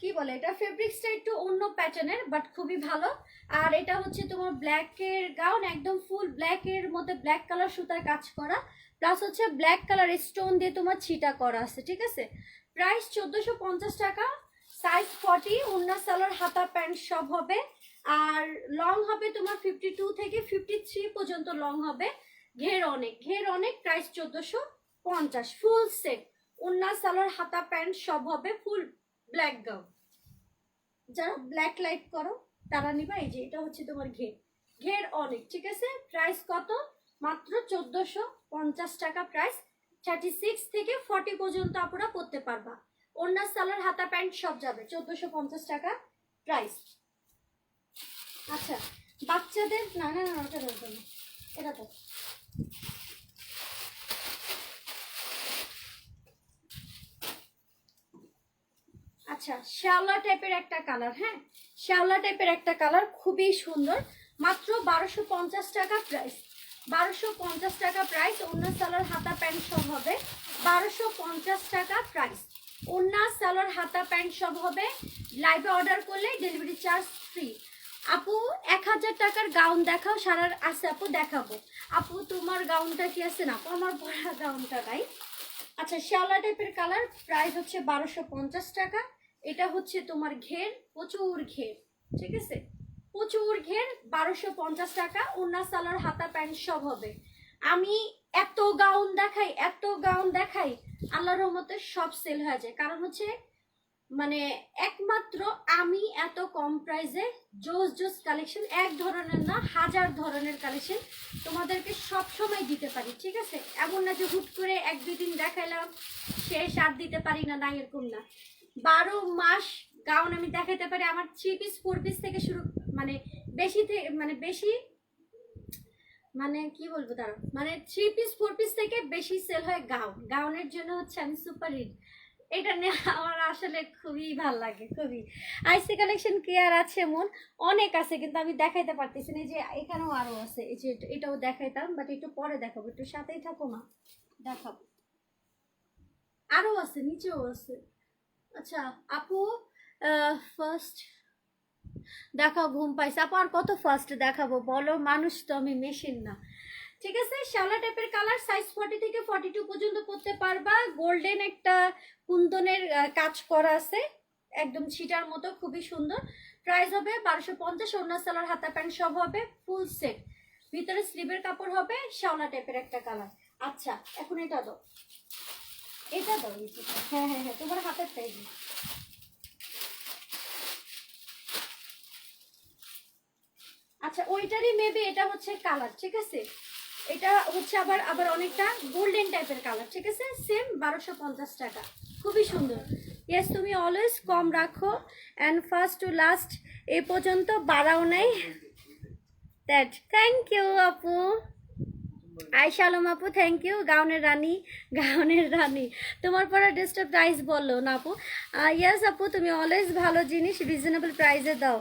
কি বলে, এটা ফেব্রিক্সটা একটু অন্য প্যাটার্নের, বাট খুবই ভালো। আর এটা হচ্ছে তোমার ব্ল্যাকের গাউন, একদম ফুল ব্ল্যাকের মধ্যে ব্ল্যাক কালার সুতার কাজ করা, প্লাস হচ্ছে ব্ল্যাক কালার স্টোন দিয়ে তোমার ছিটা করা আছে, ঠিক আছে? প্রাইস 1450 টাকা। সাইজ 40, ওড়না সালোয়ার হাতা প্যান্ট সব হবে। আর লং হবে তোমার 52 থেকে 53 পর্যন্ত লং হবে। ঘের অনেক, ঘের অনেক। প্রাইস 1450, ফুল সেট, ওড়না সালোয়ার হাতা প্যান্ট সব হবে, ফুল ব্ল্যাক গাউন। যারা ব্ল্যাক লাইক করো তারা নিবা। এই যে এটা হচ্ছে তোমার ঘের, ঘের অনেক, ঠিক আছে? প্রাইস কত? মাত্র 1450 টাকা প্রাইস। 36 থেকে 40 পর্যন্ত আপনারা পড়তে পারবা। ওড়না সালোয়ার হাতা প্যান্ট সব যাবে, 1450 টাকা প্রাইস। আচ্ছা, বাচ্চাদের না না না, ওটা ধরবে না, এটা তো আচ্ছা, শ্যাওলা টাইপের একটা কালার, হ্যাঁ শ্যাওলা টাইপের একটা কালার, খুবই সুন্দর। মাত্র 1250 টাকা প্রাইস, 1250 টাকা প্রাইস। ওড়না সালোয়ার হাতা প্যান্ট সব হবে, 1250 টাকা প্রাইস। ওড়না সালোয়ার হাতা প্যান্ট সব হবে। লাইভে অর্ডার করলে ডেলিভারি চার্জ ফ্রি। আপু 1000 টাকার গাউন দেখাও। সারার আছে আপু, দেখাবো। আপু তোমার গাউনটা কি আছে? না আপু, আমার পরা গাউনটা নাই। আচ্ছা, শ্যাওলা টাইপের কালার, প্রাইস হচ্ছে 1250 টাকা। এটা হচ্ছে তোমার ঘের, প্রচুর ঘের, ঠিক আছে? প্রচুর ঘের, 1250 টাকা। ওড়না সালোয়ার হাতা প্যান্ট সব হবে। আমি এত গাউন দেখাই, এত গাউন দেখাই, আল্লাহর রহমতে সব সেল হয়ে যায়। কারণ হচ্ছে মানে একমাত্র আমি এত কম প্রাইসে জোস জোস কালেকশন, এক ধরনের না হাজার ধরনের কালেকশন তোমাদেরকে সব সময় দিতে পারি, ঠিক আছে? এমন না যে হুট করে 1-2 দিন দেখাইলাম শেষ, আর দিতে পারি না, না এরকম না। 12 মাস গাউন আমি দেখাইতে পারি। আমার 3 পিস 4 পিস থেকে শুরু, মানে বেশি মানে বেশি, মানে কি বলবো তার, মানে 3 পিস 4 পিস থেকে বেশি সেল হয় গাউন। গাউনের জন্য হচ্ছে আমি সুপার হিট। এটা নিয়ে আমার আসলে খুবই ভাল লাগে, খুবই। আইসি কালেকশন কি আর আছে এমন, অনেক আছে, কিন্তু আমি দেখাইতে পারতেছি না। এই যে এখানেও আরো আছে, এই যে এটাও দেখাইতাম, বাট একটু পরে দেখাবো, একটু সাথেই থাকো না, দেখাবো। আরো আছে, নিচেও আছে। আচ্ছা আপু, ফার্স্ট দেখাও, ঘুম পাইছে আপু, আর কত ফার্স্ট দেখাবো বলো? মানুষ তো, আমি মেশিন না, ঠিক আছে? শ্যাওলা টাইপের কালার, সাইজ 40 থেকে 42 পর্যন্ত পড়তে পারবা। গোল্ডেন একটা কুন্দনের কাজ করা আছে, একদম ছিটার মতো, খুবই সুন্দর। প্রাইস হবে 1250। ওড়না সালোয়ার হাতা প্যান্ট সব হবে, ফুল সেট। ভিতরে স্লিভের কাপড় হবে, শ্যাওলা টাইপের একটা কালার। আচ্ছা, এখন এটা দাও, এটা দাও, হ্যাঁ হ্যাঁ হ্যাঁ, তোমার হাতের টাইপ। আচ্ছা ওইটারই মেবি এটা হচ্ছে কালার, ঠিক আছে? এটা হচ্ছে আবার আবার অনেকটা গোল্ডেন টাইপের কালার, ঠিক আছে? সেম 1250 টাকা, খুবই সুন্দর। ইয়েস, তুমি অলওয়েজ কম রাখো অ্যান্ড ফার্স্ট টু লাস্ট এ পর্যন্ত বাড়াও নাই। দ্যাট থ্যাংক ইউ আপু। আয়শা আলম আপু থ্যাংক ইউ। গাউনের রানী, গাউনের রানী, তোমার পরা ড্রেসটা প্রাইস বললো না আপু? ইয়েস আপু, তুমি অলওয়েজ ভালো জিনিস রিজনেবল প্রাইসে দাও।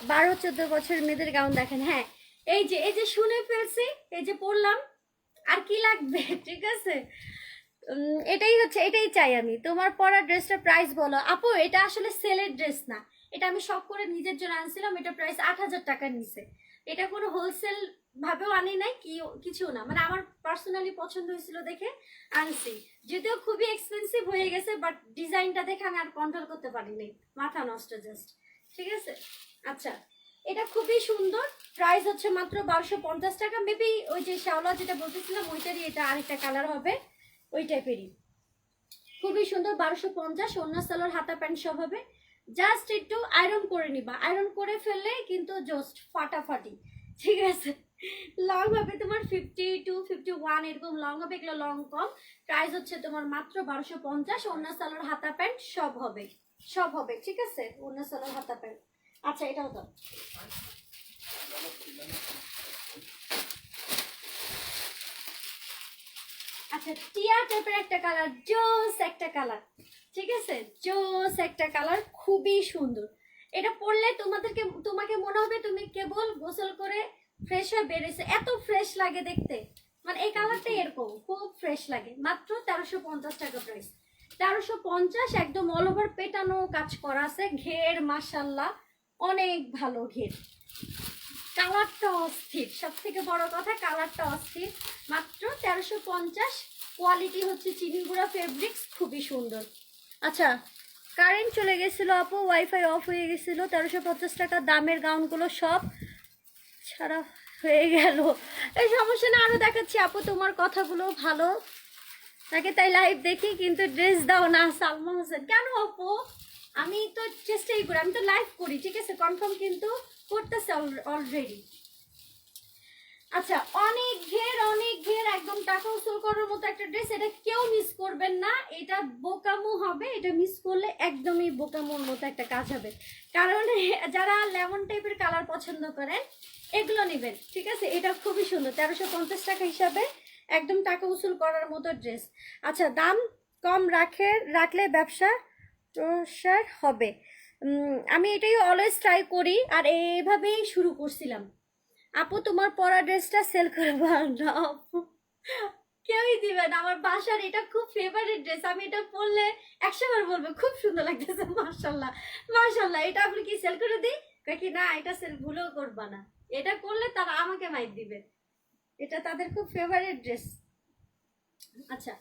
12-14 বছরের মেয়েদের গাউন দেখেন। হ্যাঁ, এই যে শুনে ফেলছি, এই যে পরলাম, আর কি লাগবে? ঠিক আছে, এটাই হচ্ছে, এটাই চাই আমি। তোমার পরা ড্রেসটা প্রাইস বলো আপু। এটা আসলে সেলের ড্রেস না, এটা আমি শখ করে নিজের জন্য আনছিলাম। এটা প্রাইস 8000 টাকার নিচে। এটা কোনো হোলসেল ভাবেও আনি নাই, কিছু না, মানে আমার পার্সোনালি পছন্দ হয়েছিল দেখে আনছি। যদিও খুবই এক্সপেন্সিভ হয়ে গেছে, বাট ডিজাইনটা দেখে আমি আর কন্ট্রোল করতে পারিনি, মাথা নষ্ট জাস্ট। ঠিক আছে, আচ্ছা এটা খুবই সুন্দর। প্রাইস হচ্ছে মাত্র 1250 টাকা। মেবি ওই যে শাওলা যেটা বলতেছিলাম ওইটারই এটা আরেকটা কালার হবে, ওই টাইপেরই। খুবই সুন্দর, 1250। অন্য সালোয়ার হাতা প্যান্ট সব হবে। জাস্ট একটু আয়রন করে নিবা, আয়রন করে ফেললে কিন্তু জাস্ট ফাটাফাটি। ঠিক আছে, লং হবে তোমার 50 to 51 এরকম লং হবে, এগুলো লং কম। প্রাইস হচ্ছে তোমার মাত্র 1250। অন্য সালোয়ার হাতা প্যান্ট সব হবে, সব হবে, ঠিক আছে? অন্য সালোয়ার হাতা প্যান্ট। আচ্ছা এটাও তো আচ্ছা, টিয়া টাইপের একটা কালার, জোস একটা কালার, ঠিক আছে? জোস একটা কালার, খুবই সুন্দর। এটা পরলে তোমাকে মনে হবে তুমি কেবল গোসল করে ফ্রেশ হয়ে বেরিয়েছে, এত ফ্রেশ লাগে দেখতে। মানে এই কালারটা এরকম খুব ফ্রেশ লাগে। মাত্র 1350 টাকা প্রাইস, 1350। একদম অল ওভার পেটানো কাজ করা আছে, ঘের মাশাল্লাহ অনেক ভালো ঘের। কালারটা অস্থির, সব থেকে বড় কথা কালারটা অস্থির। মাত্র 1350। কোয়ালিটি হচ্ছে চিনি গুঁড়া ফেব্রিক্স, খুবই সুন্দর। আচ্ছা, কারেন্ট চলে গেছিল আপু, ওয়াইফাই অফ হয়ে গেছিল। 1350 টাকা দামের গাউনগুলো সব ছাড়া হয়ে গেল। এই সমস্যা না, আরো দেখাচ্ছি আপু। তোমার কথাগুলো ভালো তাকে তাই লাইভ দেখি, কিন্তু ড্রেস দাও না। সালমা হোসেন, কেন আপু? আমি তো চেষ্টাই করি, আমি তো লাইভ করি, ঠিক আছে? কনফার্ম কিন্তু করতেছে অলরেডি। আচ্ছা, অনেক ঘের একদম টাকা উসুল করার মতো একটা ড্রেস। এটা কেউ মিস করবেন না, এটা বোকামো হবে। এটা মিস করলে একদমই বোকামোর মতো একটা কাজ হবে। কারণ যারা লেমন টাইপের কালার পছন্দ করেন এগুলো নেবেন, ঠিক আছে? এটা খুবই সুন্দর, 1350 টাকা হিসাবে একদম টাকা উসুল করার মতো ড্রেস। আচ্ছা, দাম কম রাখলে ব্যবসা প্রসার হবে। আমি এটাই অলওয়েজ ট্রাই করি, আর এইভাবেই শুরু করছিলাম। আপু তোমার পরা ড্রেসটা সেল করবো না আপু, কেউই দিবে না। আমার বাসার এটা খুব ফেভারিট ড্রেস, আমি এটা পরলে 100 বার বলবো খুব সুন্দর লাগতেছে, মাশাল্লাহ মাশাল্লাহ। এটা আপনি কি সেল করে দিই? কি না, এটা সেল ভুলেও করবা না, এটা করলে তারা আমাকে মাইর দিবে। এটা তাদের খুব ফেভারিট ড্রেস। আচ্ছা,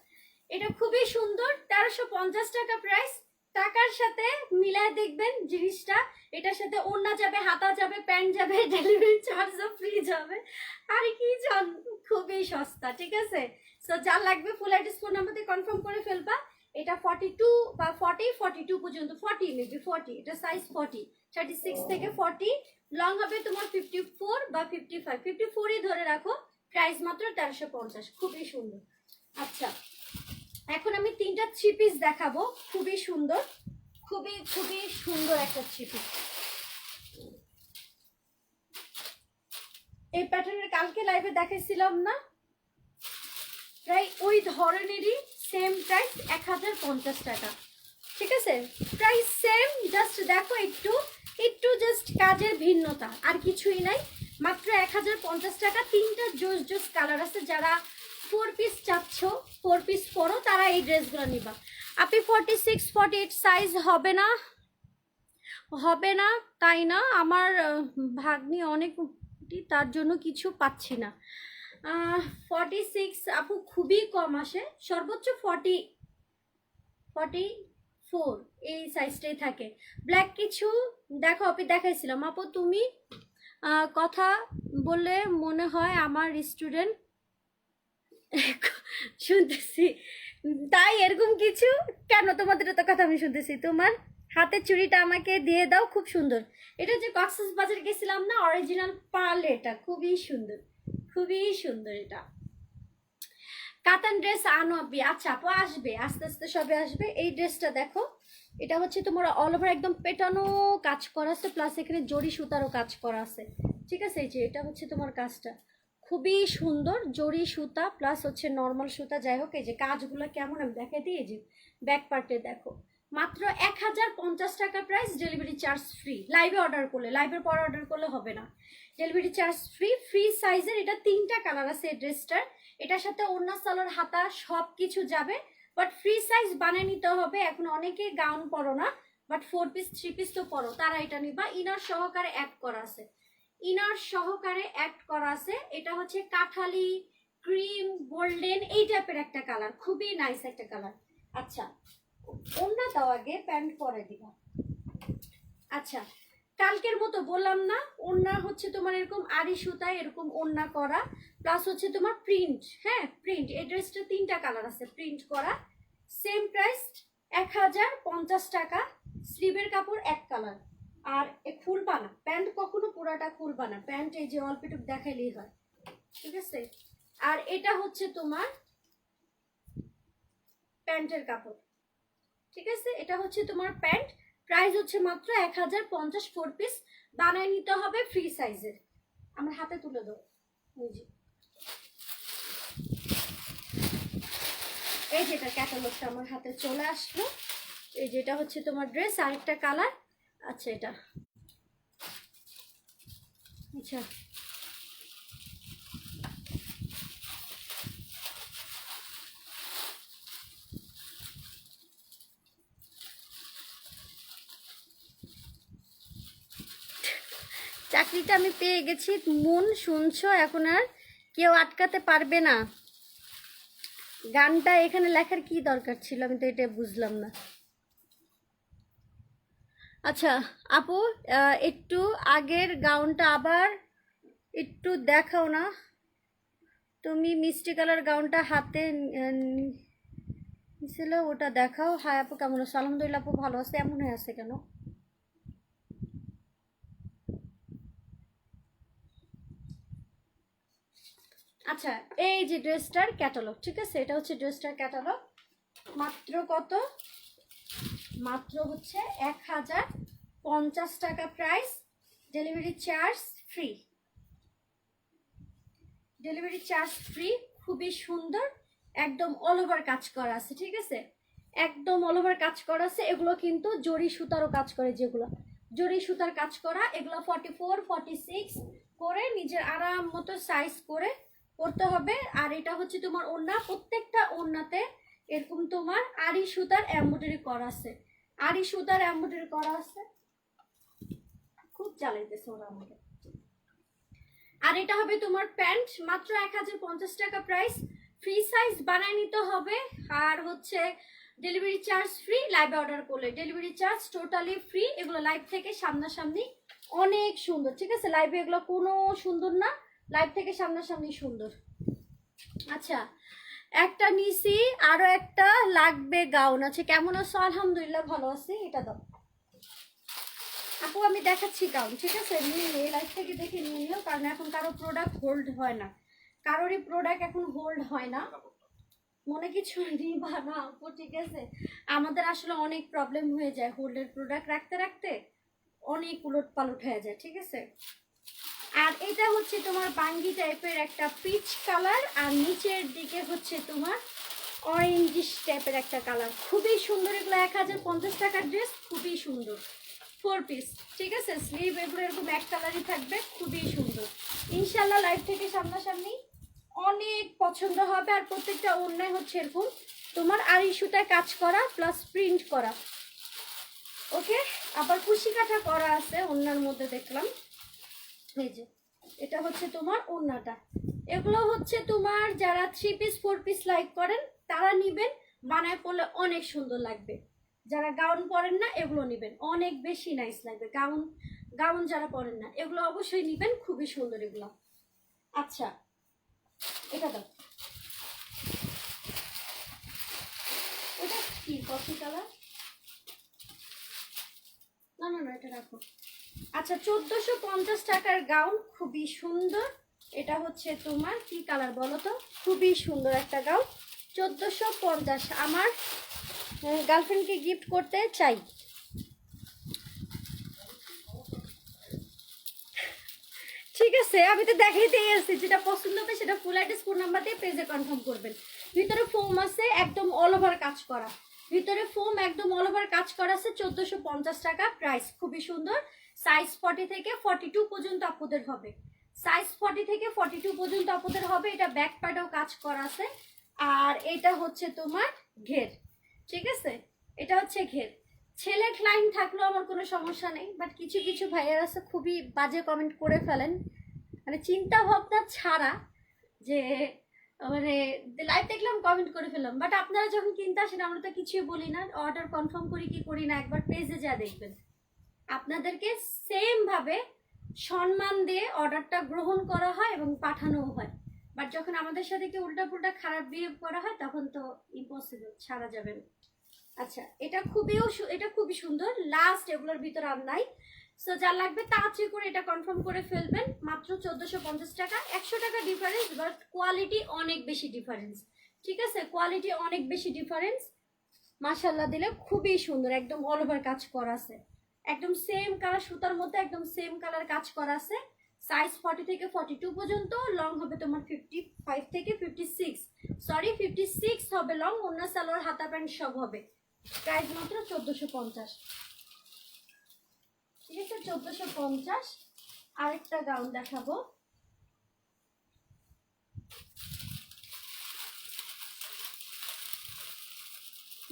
এটা খুবই সুন্দর, 1350 টাকা প্রাইস। টাকার সাথে মিলায় দেখবেন জিনিসটা। এটার সাথে ওড়না যাবে, হাতা যাবে, প্যান্ট যাবে, ডেলিভারি চার্জও ফ্রি যাবে। আর কি জান, খুবই সস্তা, ঠিক আছে? সো যার লাগবে ফুল অ্যাড্রেস ফোন নাম্বার দিয়ে কনফার্ম করে ফেলবা। এটা 42 বা 42 পর্যন্ত, 40 মেবি 40, এটা সাইজ 40, 36 থেকে 40। লং হবে তোমার 54 বা 55, 54ই ধরে রাখো। প্রাইস মাত্র 1350, খুবই সুন্দর। আচ্ছা, এখন আমি 3টা থ্রি পিস দেখাবো, খুবই সুন্দর, খুবই খুবই সুন্দর একটা থ্রি পিস। এই প্যাটার্নের কালকে লাইভে দেখাইছিলাম না, প্রায় ওই ধরনেরই সেম প্রাইস 1050 টাকা, ঠিক আছে? প্রাইস সেম, জাস্ট দেখো একটু একটু জাস্ট কাজের ভিন্নতা, আর কিছুই নাই। মাত্র 1050 টাকা। 3টা জোস কালার আছে। যারা 4 পিস চাচ্ছ, 4 পিস পরো, তারা এই ড্রেসগুলো নিবা। আপনি 46 48 সাইজ হবে না, হবে না তাই না? আমার ভাগ্নি অনেক, তার জন্য কিছু পাচ্ছি না। 46 আপু খুবই কম আসে, সর্বোচ্চ 44 এই সাইজটাই থাকে। ব্ল্যাক কিছু দেখো, আপনি দেখাইছিলাম আপু। তুমি কথা বললে মনে হয় আমার স্টুডেন্ট শুনতেছি, তাই এরকম কিছু কেন? তোমাদের তো কথা আমি শুনতেছি। তোমার হাতের চুড়িটা আমাকে দিয়ে দাও, খুব সুন্দর। এটা যে কক্সেস বাজার গেছিলাম না, অরিজিনাল পার্ল, এটা খুবই সুন্দর, খুবই সুন্দর। এটা কাতান ড্রেস আনো আপনি। আচ্ছা আপু আসবে, আস্তে আস্তে সবে আসবে। এই ড্রেসটা দেখো, এটা হচ্ছে তোমার অল ওভার একদম পেটানো কাজ করা আছে, প্লাস এখানে জরি সুতারও কাজ করা আছে, ঠিক আছে। এই যে এটা হচ্ছে তোমার কাজটা খুবই সুন্দর, জরি সুতা প্লাস হচ্ছে নর্মাল সুতা, যাই হোক। এই যে কাজগুলো কেমন আমি দেখাই দিই। এই যে ব্যাক পার্টে দেখো, মাত্র 1050 টাকা প্রাইস, ডেলিভারি চার্জ ফ্রি। লাইভে অর্ডার করলে, লাইভের পর অর্ডার করলে হবে না, ডেলিভারি চার্জ ফ্রি। ফ্রি সাইজের, এটা 3টা কালার আছে এই ড্রেসটার। এটার সাথে ওড়না, সালোয়ার, হাতা সব কিছু যাবে, বাট ফ্রি সাইজ বানিয়ে নিতে হবে। এখন অনেকে গাউন পরো না, বাট 4 পিস 3 পিস তো পরো, তারা এটা নিবা। ইনার সহকারে অ্যাড করা আছে, ইনার সহকারে অ্যাড করা আছে। এটা হচ্ছে কাঠালি, ক্রিম, গোল্ডেন, এই টাইপের একটা কালার, খুবই নাইস একটা কালার। আচ্ছা ওড়না দাও আগে, প্যান্ট পরে দিবা। আচ্ছা কালকের মতো বললাম না, ওড়না হচ্ছে তোমার এরকম আড়ি সুতায় এরকম ওড়না করা, প্লাস হচ্ছে তোমার প্রিন্ট। হ্যাঁ প্রিন্ট, এই ড্রেসটা 3টা কালার আছে প্রিন্ট করা। সেম প্রাইস 1050 টাকা। স্লিভের কাপড় এক কালার। আর খুলবা না প্যান্ট, কখনো পুরাটা খুলবা না প্যান্ট, এই যে অল্প একটু দেখাইলেই হয়, ঠিক আছে। আর এটা হচ্ছে তোমার প্যান্টের কাপড়, ঠিক আছে। এটা হচ্ছে তোমার প্যান্ট, প্রাইস হচ্ছে মাত্র 1050। 4 পিস বানায় নিতে হবে ফ্রি সাইজের। আমার হাতে তুলে দাও। এই যেটা ক্যাটালগটা আমার হাতে চলে আসলো। এই যেটা হচ্ছে তোমার ড্রেস, আরেকটা কালার। আচ্ছা এটা, আচ্ছা চাকরিটা আমি পেয়ে গেছি, মন শুনছো, এখন আর কেউ আটকাতে পারবে না। গানটা এখানে লেখার কি দরকার ছিল, আমি তো এটা বুঝলাম না। আচ্ছা আপু, একটু আগের গাউনটা আবার একটু দেখাও না, তুমি মিষ্টি কালার গাউনটা হাতে ছিল, ওটা দেখাও। হাই আপু কেমন আছো? আলহামদুলিল্লাহ আপু ভালো আছে। এমন হয়ে আছে কেন? আচ্ছা এই যে ড্রেসটার ক্যাটালগ, ঠিক আছে, এটা হচ্ছে ড্রেসটার ক্যাটালগ। মাত্র কত? মাত্র হচ্ছে 1050 টাকা price, delivery charge free, delivery charge free. খুবই সুন্দর, একদম অল ওভার কাজ করা আছে, ঠিক আছে, একদম অল ওভার কাজ করা আছে। এগুলো কিন্তু জরি সুতারও কাজ করে, যেগুলো জরি সুতার কাজ করা, এগুলো 44 46 করে নিজের আরাম মতো সাইজ করে করতে হবে। আর এটা হচ্ছে তোমার ওড়না, প্রত্যেকটা ওড়নাতে এরকম তোমার আড়ি সুতার এমব্রয়ডারি করা আছে, আড়ি সুতার এমব্রয়ডারি করা আছে। খুব চালাইতেছে ওরা আমাকে। আর এটা হবে তোমার প্যান্ট, মাত্র 1050 টাকা প্রাইস, ফ্রি সাইজ বানায় নিতে হবে। আর হচ্ছে ডেলিভারি চার্জ ফ্রি, লাইভে অর্ডার করলে ডেলিভারি চার্জ টোটালি ফ্রি। এগুলো লাইভ থেকে সামনাসামনি অনেক সুন্দর, ঠিক আছে, লাইভে এগুলো কোনো সুন্দর না, লাইভ থেকে সামনাসামনি সুন্দর। আচ্ছা একটা নিছি, আরো একটা লাগবে গাউন আছে। কেমন আছো? আলহামদুলিল্লাহ ভালো আছি। এটা দাও আপু, আমি দেখাচ্ছি গাউন, ঠিক আছে, নিয়ে নিয়ে লাইভ থেকে দেখে নিয়ে নিও, কারণ এখন কারো প্রোডাক্ট হোল্ড হয় না, কারোরই প্রোডাক্ট এখন হোল্ড হয় না। মনে কিছু নিবা না আপু, ঠিক আছে, আমাদের আসলে অনেক প্রবলেম হয়ে যায় হোল্ডের প্রোডাক্ট রাখতে রাখতে, অনেক উলট পালট হয়ে যায়, ঠিক আছে। আর এটা হচ্ছে তোমার বাঙ্গি টাইপের একটা পিচ কালার, আর নিচের দিকে হচ্ছে তোমার অরেঞ্জিশ টাইপের একটা কালার, খুবই সুন্দর। এগুলো 1050 টাকার ড্রেস, খুবই সুন্দর, 4 পিস, ঠিক আছে। স্লিভ এগুলো এরকম এক কালারই থাকবে, খুবই সুন্দর। ইনশাল্লাহ লাইভ থেকে সামনাসামনি অনেক পছন্দ হবে। আর প্রত্যেকটা ওড়নায় হচ্ছে এরকম তোমার আড়ি সুতায় কাজ করা প্লাস প্রিন্ট করা, ওকে। আবার কুশি কাটা করা আছে ওড়নার মধ্যে, দেখলাম। এই যে এটা হচ্ছে তোমার ওড়নাটা। এগুলো হচ্ছে তোমার যারা 3 পিস 4 পিস লাইক করেন তারা নিবেন, বানায় পরলে অনেক সুন্দর লাগবে। যারা গাউন পরেন না এগুলো নিবেন, অনেক বেশি নাইস লাগবে। গাউন গাউন যারা পরেন না এগুলো অবশ্যই নিবেন, খুবই সুন্দর এগুলো। আচ্ছা এটা দাও, এটা কি কফি কালার? না না না, এটা রাখো। আচ্ছা, 1450 টাকার গাউন, খুবই সুন্দর। এটা হচ্ছে তোমার কি কালার বলো তো? খুবই সুন্দর একটা গাউন, 1450। আমার গার্লফ্রেন্ডকে গিফট করতে চাই। ঠিক আছে, আমি তো দেখাইতেই আসছি, যেটা পছন্দ হবে সেটা ফুল অ্যাড্রেস ফোন নাম্বার দিয়ে পেজে কনফার্ম করবেন। ভিতরে ফোম আছে একদম অল ওভার কাজ করা, ভিতরে ফোম একদম অল ওভার কাজ করা আছে। 1450 টাকা প্রাইস, খুবই সুন্দর। সাইজ 40 থেকে 42 পর্যন্ত আপুদের হবে, সাইজ 40 থেকে 42 পর্যন্ত আপুদের হবে। এটা ব্যাক পার্টেও কাজ করা আছে। আর এটা হচ্ছে তোমার ঘের, ঠিক আছে, এটা হচ্ছে ঘের। ছেলে ক্লাইন্ট থাকলেও আমার কোনো সমস্যা নেই, বাট কিছু কিছু ভাইয়ার আছে খুবই বাজে কমেন্ট করে ফেলেন, মানে চিন্তা ভাবনা ছাড়া, যে মানে লাইভ দেখলাম কমেন্ট করে ফেললাম। বাট আপনারা যখন কিনতে আসেন আমরা তো কিছুই বলি না, অর্ডার কনফার্ম করি কি করি না, একবার পেজে যা দেখবেন। আপনাদেরকে সেম ভাবে সম্মান দিয়ে অর্ডারটা গ্রহণ করা হয় এবং পাঠানোও হয়। বাট যখন আমাদের সাথে কেউ উল্টা পুল্টা খারাপ বিহেভ করা হয় তখন তো ইম্পসিবল, ছাড়া যাবে না। আচ্ছা, এটা খুবই সুন্দর। লাস্ট এগুলোর ভিতরে আর নাই। সো যা লাগবে তাড়াতাড়ি করে এটা কনফার্ম করে ফেলবেন। মাত্র 1450 টাকা, 100 টাকা ডিফারেন্স, বাট কোয়ালিটি অনেক বেশি ডিফারেন্স। ঠিক আছে, কোয়ালিটি অনেক বেশি ডিফারেন্স। মাশাআল্লাহ দিলে খুবই সুন্দর, একদম অল ওভার কাজ করা আছে, একদম সেম কালার সুতার মধ্যে, একদম সেম কালার কাজ করা আছে। সাইজ 40 থেকে 42 পর্যন্ত, লং হবে তোমার 55 থেকে 56, সরি 56 হবে লং। ওন্না সালোয়ার হাতা প্যান্ট সব হবে। প্রাইস মাত্র 1450। ঠিক আছে, 1450। আরেকটা গাউন দেখাবো,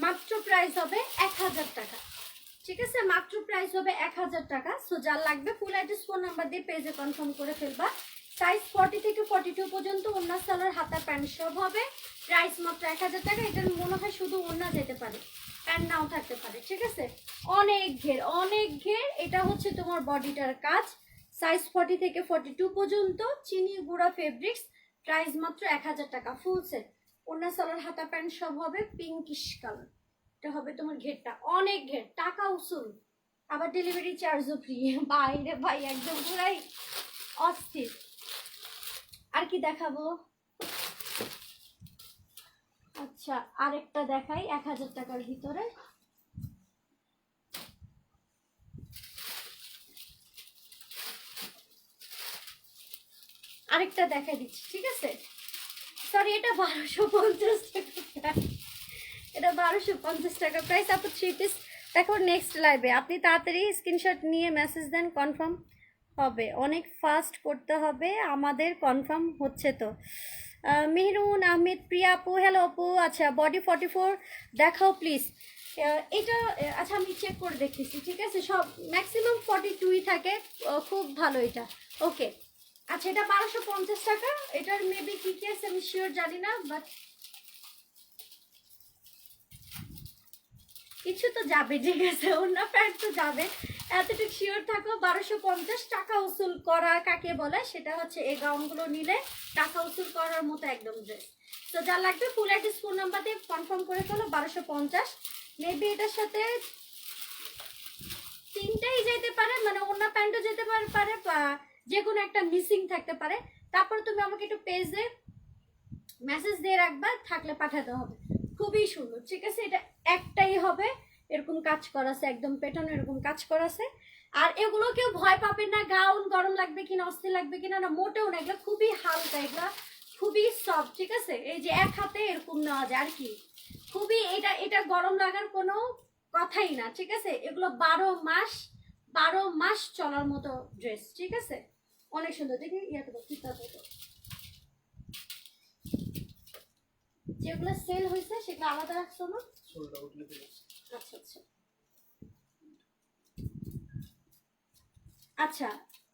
মাত্র প্রাইস হবে 1000 টাকা। ঠিক আছে, মাত্র প্রাইস হবে 1000 টাকা। সো যার লাগবে ফুল অ্যাড্রেস ফোন নাম্বার দিয়ে পেজে কনফার্ম করে ফেলবা। সাইজ 40 থেকে 42 পর্যন্ত, ওন্না সালোয়ার হাতা প্যান্ট সব হবে। প্রাইস মাত্র 1000 টাকা। এটার মনে হয় শুধু ওন্না যেতে পারে, প্যান্ট নাও থাকতে পারে। ঠিক আছে, অনেক ঘের, অনেক ঘের। এটা হচ্ছে তোমার বডিটার কাজ। সাইজ 40 থেকে 42 পর্যন্ত, চিনি গুঁড়া ফেব্রিক্স। প্রাইস মাত্র 1000 টাকা ফুল সেট। ওন্না সালোয়ার হাতা প্যান্ট সব হবে পিঙ্কিশ কালার। এটা হবে তোমার ঘেরটা, অনেক ঘের, টাকা উসুল, আবার ডেলিভারি চার্জও ফ্রি। বাইরে ভাই একদম পুরাই অস্থির। আর কি দেখাবো? আচ্ছা, আরেকটা দেখাই 1000 টাকার ভিতরে। আরেকটা দেখাই দিচ্ছি, ঠিক আছে। সরি, এটা 1250 টাকা, এটা 1250 টাকা প্রাইস। আপু 3 পিস দেখো নেক্সট লাইভে। আপনি তাড়াতাড়ি স্ক্রিনশট নিয়ে মেসেজ দেন, কনফার্ম হবে। অনেক ফাস্ট করতে হবে আমাদের, কনফার্ম হচ্ছে তো। মেহরুন আহমেদ, প্রিয়া আপু, হ্যালো আপু। আচ্ছা, বডি 44 দেখাও প্লিজ। এটা আচ্ছা আমি চেক করে দেখতেছি, ঠিক আছে। সব ম্যাক্সিমাম 42ই থাকে, খুব ভালো এটা। ওকে, আচ্ছা এটা 1250 টাকা। এটার মেবি কি কি আছে আমি শিওর জানি না, বাট কিছু তো যাবে, ঠিক আছে, অন্য প্যান্ট তো যাবে, এতটুকু শিওর থাকো। 1250 টাকা উসুল করা কাকে বলে, সেটা হচ্ছে এই গাউনগুলো নিলে টাকা উসুল করার মতো একদম ড্রেস। তো যা লাগবে ফুল অ্যাড্রেস ফোন নাম্বার দিয়ে কনফার্ম করে ফেলো। 1250। মেবি এটার সাথে তিনটাই যেতে পারে, মানে অন্য প্যান্টও যেতে পারে, বা যে কোনো একটা মিসিং থাকতে পারে। তারপর তুমি আমাকে একটু পেজে মেসেজ দিয়ে রাখবা, থাকলে পাঠাতে হবে। খুবই সুন্দর, ঠিক আছে। এটা একটাই হবে, এরকম কাজ করা আছে, একদম পেটানো এরকম কাজ করা আছে। আর এগুলো কেউ ভয় পাবে না, গাউন গরম লাগবে কিনা, অস্থির লাগবে কিনা, না মোটেও না। এগুলো খুবই হালকা, এগুলো খুবই সফট, ঠিক আছে। এই যে এক হাতে এরকম নেওয়া যায় আর কি, খুবই এটা এটা গরম লাগার কোনো কথাই না, ঠিক আছে। এগুলো 12 মাস চলার মতো ড্রেস, ঠিক আছে। অনেক সুন্দর, দেখি ইয়াতে যেগুলো সেল হয়েছে সেগুলো আলাদা রাখছো না? আচ্ছা আচ্ছা আচ্ছা,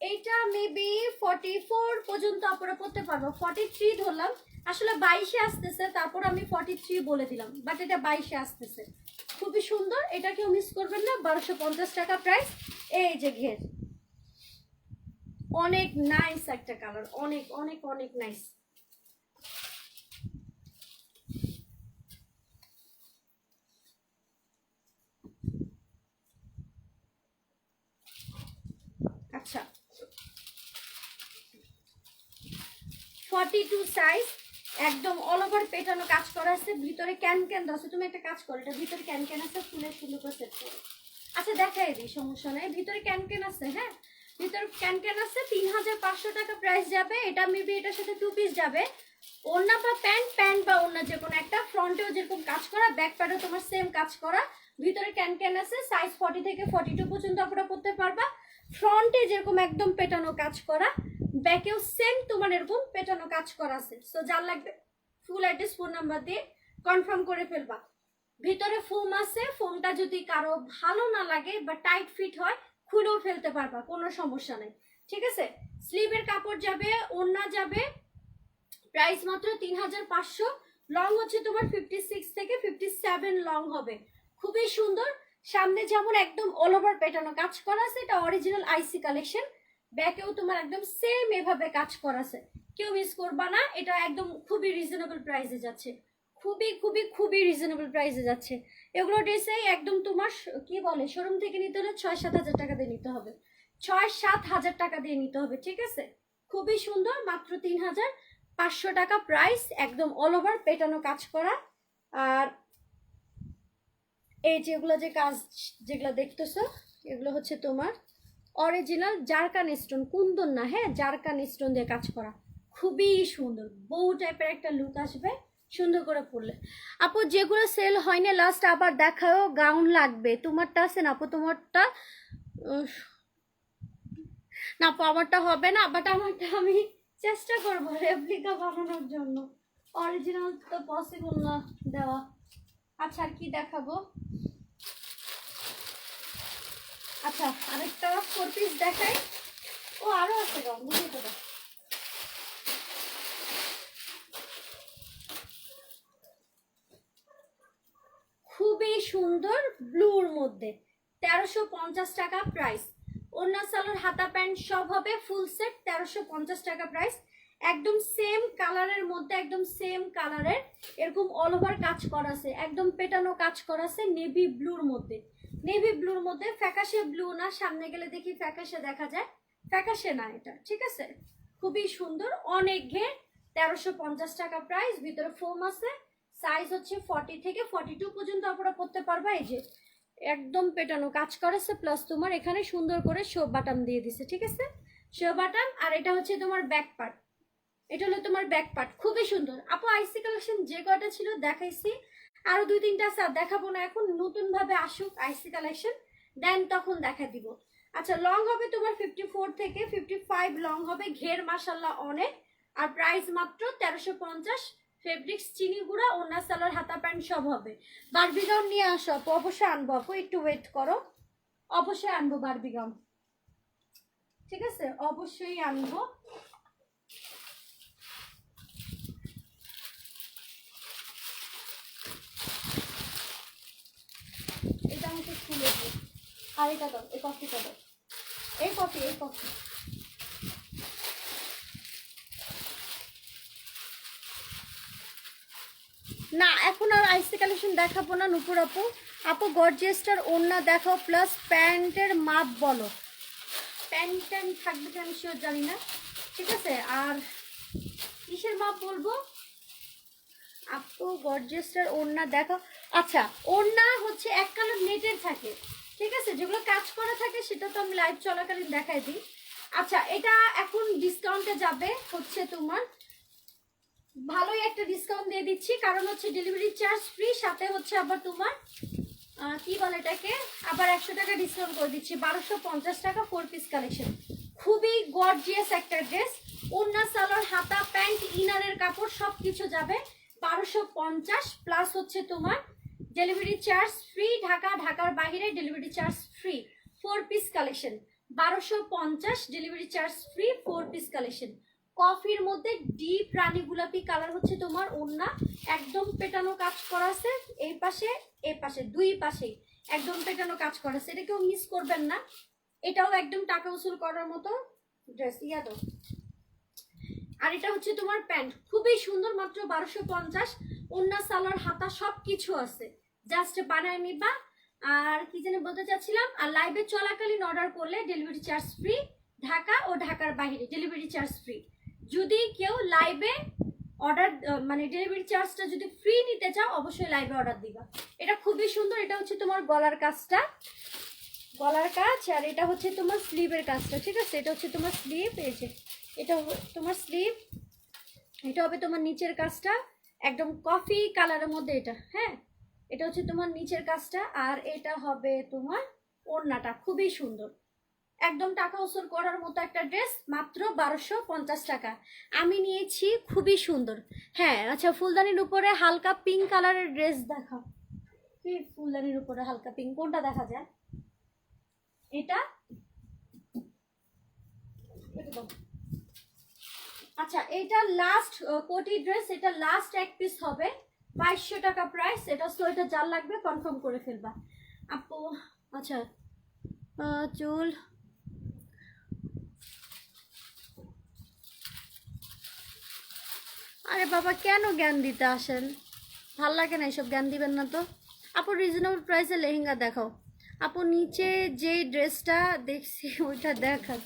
এইটা মেবি 44 পর্যন্ত আপনারা করতে পারবো। 43 ধরলাম, আসলে 22-এ আসতেছে, তারপর আমি 43 বলে দিলাম, বাট এটা 22-এ আসতেছে। খুবই সুন্দর, এটা কেউ মিস করবেন না। 1250 টাকা প্রাইস। এই যে ঘের, অনেক নাইস একটা কালার, অনেক অনেক অনেক নাইস। 42 সাইজ, একদম অল ওভার পেটানো কাজ করা আছে, ভিতরে ক্যান ক্যান আছে। তুমি একটা কাজ করো, এটা ভিতরে ক্যান ক্যান আছে, ফুলের সুন্দর করে সেট করো। আচ্ছা দেখাই দিই, সমস্যা নাই, ভিতরে ক্যান ক্যান আছে। হ্যাঁ, ভিতরে ক্যান ক্যান আছে। 3500 টাকা প্রাইস যাবে। এটা মেবি এটার সাথে 2 পিস যাবে। ওড়না বা প্যান্ট, প্যান্ট বা ওড়না যে কোনো একটা, ফ্রন্টেও যেরকম কাজ করা, ব্যাক প্যাডও তোমার সেম কাজ করা। ভিতরে ক্যান ক্যান আছে, সাইজ 40 থেকে 42 পর্যন্ত আপনারা পড়তে পারবা। ফ্রন্টে যেরকম একদম পেটানো কাজ করা, ব্যাকেও সেম তোমার এরকম পেটানো কাজ করা আছে। সো যার লাগবে ফুল অ্যাড্রেস ফোন নাম্বার দিয়ে কনফার্ম করে ফেলবা। ভিতরে ফোম আছে, ফোমটা যদি কারো ভালো না লাগে বা টাইট ফিট হয় খুলেও ফেলতে পারবা, কোনো সমস্যা নেই। ঠিক আছে, স্লিভের কাপড় যাবে, ওড়না যাবে, প্রাইস মাত্র 3500। লং হচ্ছে তোমার 56 থেকে 57 লং হবে, খুবই সুন্দর। সামনে যেমন একদম অল ওভার পেটানো কাজ করা আছে, এটা অরিজিনাল আইসি কালেকশন। ব্যাকেও তোমার একদম সেম এভাবে কাজ করা আছে, কেউ মিস করবা না। এটা একদম খুবই রিজনেবল প্রাইসে যাচ্ছে, খুবই খুবই খুবই রিজনেবল প্রাইসে যাচ্ছে। এগুলো ড্রেসে একদম তোমার কি বলে, শোরুম থেকে নিতে হলে 6-7 হাজার টাকা দিয়ে নিতে হবে, 6-7 হাজার টাকা দিয়ে নিতে হবে। ঠিক আছে, খুবই সুন্দর, মাত্র 3500 টাকা প্রাইস, একদম অল ওভার পেটানো কাজ করা। আর এই যেগুলো যে কাজ যেগুলো দেখতেছো, এগুলো হচ্ছে তোমার অরিজিনাল জারকান স্টোন, কুন্দন না, হ্যাঁ জারকান স্টোন দিয়ে কাজ করা, খুবই সুন্দর, বউ টাইপের একটা লুক আসবে সুন্দর করে পরলে। আপু যেগুলো সেল হয়নি লাস্ট আবার দেখাও, গাউন লাগবে। তোমারটা আছে না আপু? তোমারটা না আপু, আমারটা হবে না, বাট আমারটা আমি চেষ্টা করবো রেপ্লিকা বানানোর জন্য, অরিজিনাল তো পসিবল না দেওয়া। আচ্ছা আর কি দেখাবো? আচ্ছা আরেকটা 4 পিস দেখাই। ও আরো আছে রং, বুঝে তো। খুবই সুন্দর ব্লুর মধ্যে, 1350 টাকা প্রাইস। ওড়না সালোয়ার হাতা প্যান্ট সব হবে ফুল সেট, 1350 টাকা প্রাইস। একদম সেম কালারের মধ্যে, একদম সেম কালারের এরকম অল ওভার কাজ করা আছে, একদম পেটানো কাজ করা আছে নেভি ব্লুর মধ্যে। নেভি ব্লুর মধ্যে, ফ্যাকাশে ব্লু না, সামনে গেলে দেখি ফ্যাকাশে দেখা যায়, ফ্যাকাশে না এটা। ঠিক আছে, খুবই সুন্দর, অনেক ঘের, 1350 টাকা প্রাইস। ভিতরে ফোম আছে, সাইজ হচ্ছে 40 থেকে 42 পর্যন্ত আপনারা পড়তে পারবা। এই যে একদম পেটানো কাজ করেছে, প্লাস তোমার এখানে সুন্দর করে শো বাটাম দিয়ে দিছে। ঠিক আছে, শো বাটাম। আর এটা হচ্ছে তোমার ব্যাক পার্ট, এটা হলো তোমার ব্যাক পার্ট, খুবই সুন্দর। আপু আইসি কালেকশন যে কয়টা ছিল দেখাইছি, আরো 2-3টা আছে, আর দেখাবো না এখন, নতুন ভাবে আসুক আইসি কালেকশন, দেন তখন দেখা দিব। আচ্ছা লং হবে তোমার 54 থেকে 55 লং হবে, ঘের মাশাল্লাহ অনেক। আর প্রাইস মাত্র 1350। ফেব্রিক্স চিনি গুঁড়া, ওড়না সালোয়ার হাতা প্যান্ট সব হবে। বারবি গাউন নিয়ে আসো আপু, অবশ্যই আনবো আপু, একটু ওয়েট করো, অবশ্যই আনবো বারবি গাউন। ঠিক আছে, অবশ্যই আনবো। এটা আমাকে খুলে দিই, আর এটা দাও, এই কফিটা দাও, এই কফি, এই কফি। না এখন আর আইসি কালেকশন দেখাবো না নুপুর আপু। আপু গর্জিয়াসটার ওড়না দেখাও, প্লাস প্যান্টের মাপ বলো, প্যান্ট ট্যান্ট থাকবে কি আমি শিওর জানি না। ঠিক আছে, আর কিসের মাপ বলবো আপু? গর্জিয়াসটার ওড়না দেখাও। আচ্ছা ওড়না হচ্ছে এক কালার নেটের থাকে, ঠিক আছে, যেগুলো কাজ করা থাকে সেটা তো আমি লাইভ চলাকালীন দেখাই দিই। আচ্ছা এটা এখন ডিসকাউন্টে যাবে হচ্ছে তোমার, ভালোই একটা ডিসকাউন্ট দিয়ে দিচ্ছি, কারণ হচ্ছে ডেলিভারি চার্জ ফ্রি, সাথে হচ্ছে আবার তোমার কি বলে এটাকে, আবার 100 টাকা ডিসকাউন্ট করে দিচ্ছি, 1250 টাকা 4 পিস কালেকশন। খুবই গর্জিয়াস একটা ড্রেস, ওড়না সালোয়ার হাতা প্যান্ট ইনারের কাপড় সব কিছু যাবে 1250, প্লাস হচ্ছে তোমার ডেলিভারি চার্জ ফ্রি, ঢাকার বাইরে delivery charge free. 4 piece collection 1250, delivery charge free, 4 piece collection. কফির মধ্যে ডিপ রানী গোলাপি কালার হচ্ছে তোমার ওড়না, একদম পেটানো কাজ করা আছে, এই পাশে এই পাশে দুই পাশেই একদম পেটানো কাজ করা আছে, এটা কেউ মিস করবেন না। এটাও একদম টাকা উসুল করার মতো ড্রেস, ইয়াদো। আর এটা হচ্ছে তোমার প্যান্ট, খুবই সুন্দর, মাত্র 1250। ওড়না সালোয়ার হাতা সব কিছু আছে, জাস্ট বানায় নিবা। আর কি যেন বলতে চাচ্ছিলাম, আর লাইভে চলাকালীন অর্ডার করলে ডেলিভারি চার্জ ফ্রি, ঢাকা ও ঢাকার বাইরে ডেলিভারি চার্জ ফ্রি। যদি কেউ লাইভে অর্ডার মানে ডেলিভারি চার্জটা যদি ফ্রি নিতে চাও অবশ্যই লাইভে অর্ডার দিবা। এটা খুবই সুন্দর। এটা হচ্ছে তোমার গলার কাজটা, গলার কাজ, আর এটা হচ্ছে তোমার স্লিভের কাজটা, ঠিক আছে? এটা হচ্ছে তোমার স্লিভ, এই যে এটা তোমার স্লিভ, এটা হবে তোমার নিচের কাজটা একদম কফি কালারের মধ্যে এটা, হ্যাঁ এটা হচ্ছে তোমার নিচের কাজটা, আর এটা হবে তোমার ওড়নাটা। খুবই সুন্দর, একদম টাকা উসুল করার মতো একটা ড্রেস, মাত্র 1250 টাকা আমি নিয়েছি। খুবই সুন্দর। হ্যাঁ আচ্ছা, ফুলদানির উপরে হালকা পিঙ্ক কালারের ড্রেস দেখাও। কি ফুলদানির উপরে হালকা পিঙ্ক, কোনটা দেখা যায়? এটা এটা দাও। আচ্ছা, এটা লাস্ট কোটি ড্রেস, এটা লাস্ট এক পিস হবে, 2200 টাকা প্রাইস এটা। সো এটা যার লাগবে কনফার্ম করে ফেলবা আপু। আচ্ছা চুল, আরে বাবা কেন জ্ঞান দিতে আসেন, ভাল লাগে না এসব, জ্ঞান দিবেন না তো। আপু রিজনেবল প্রাইসে লেহেঙ্গা দেখাও। আপু নিচে যে ড্রেসটা দেখছি ওইটা দেখান।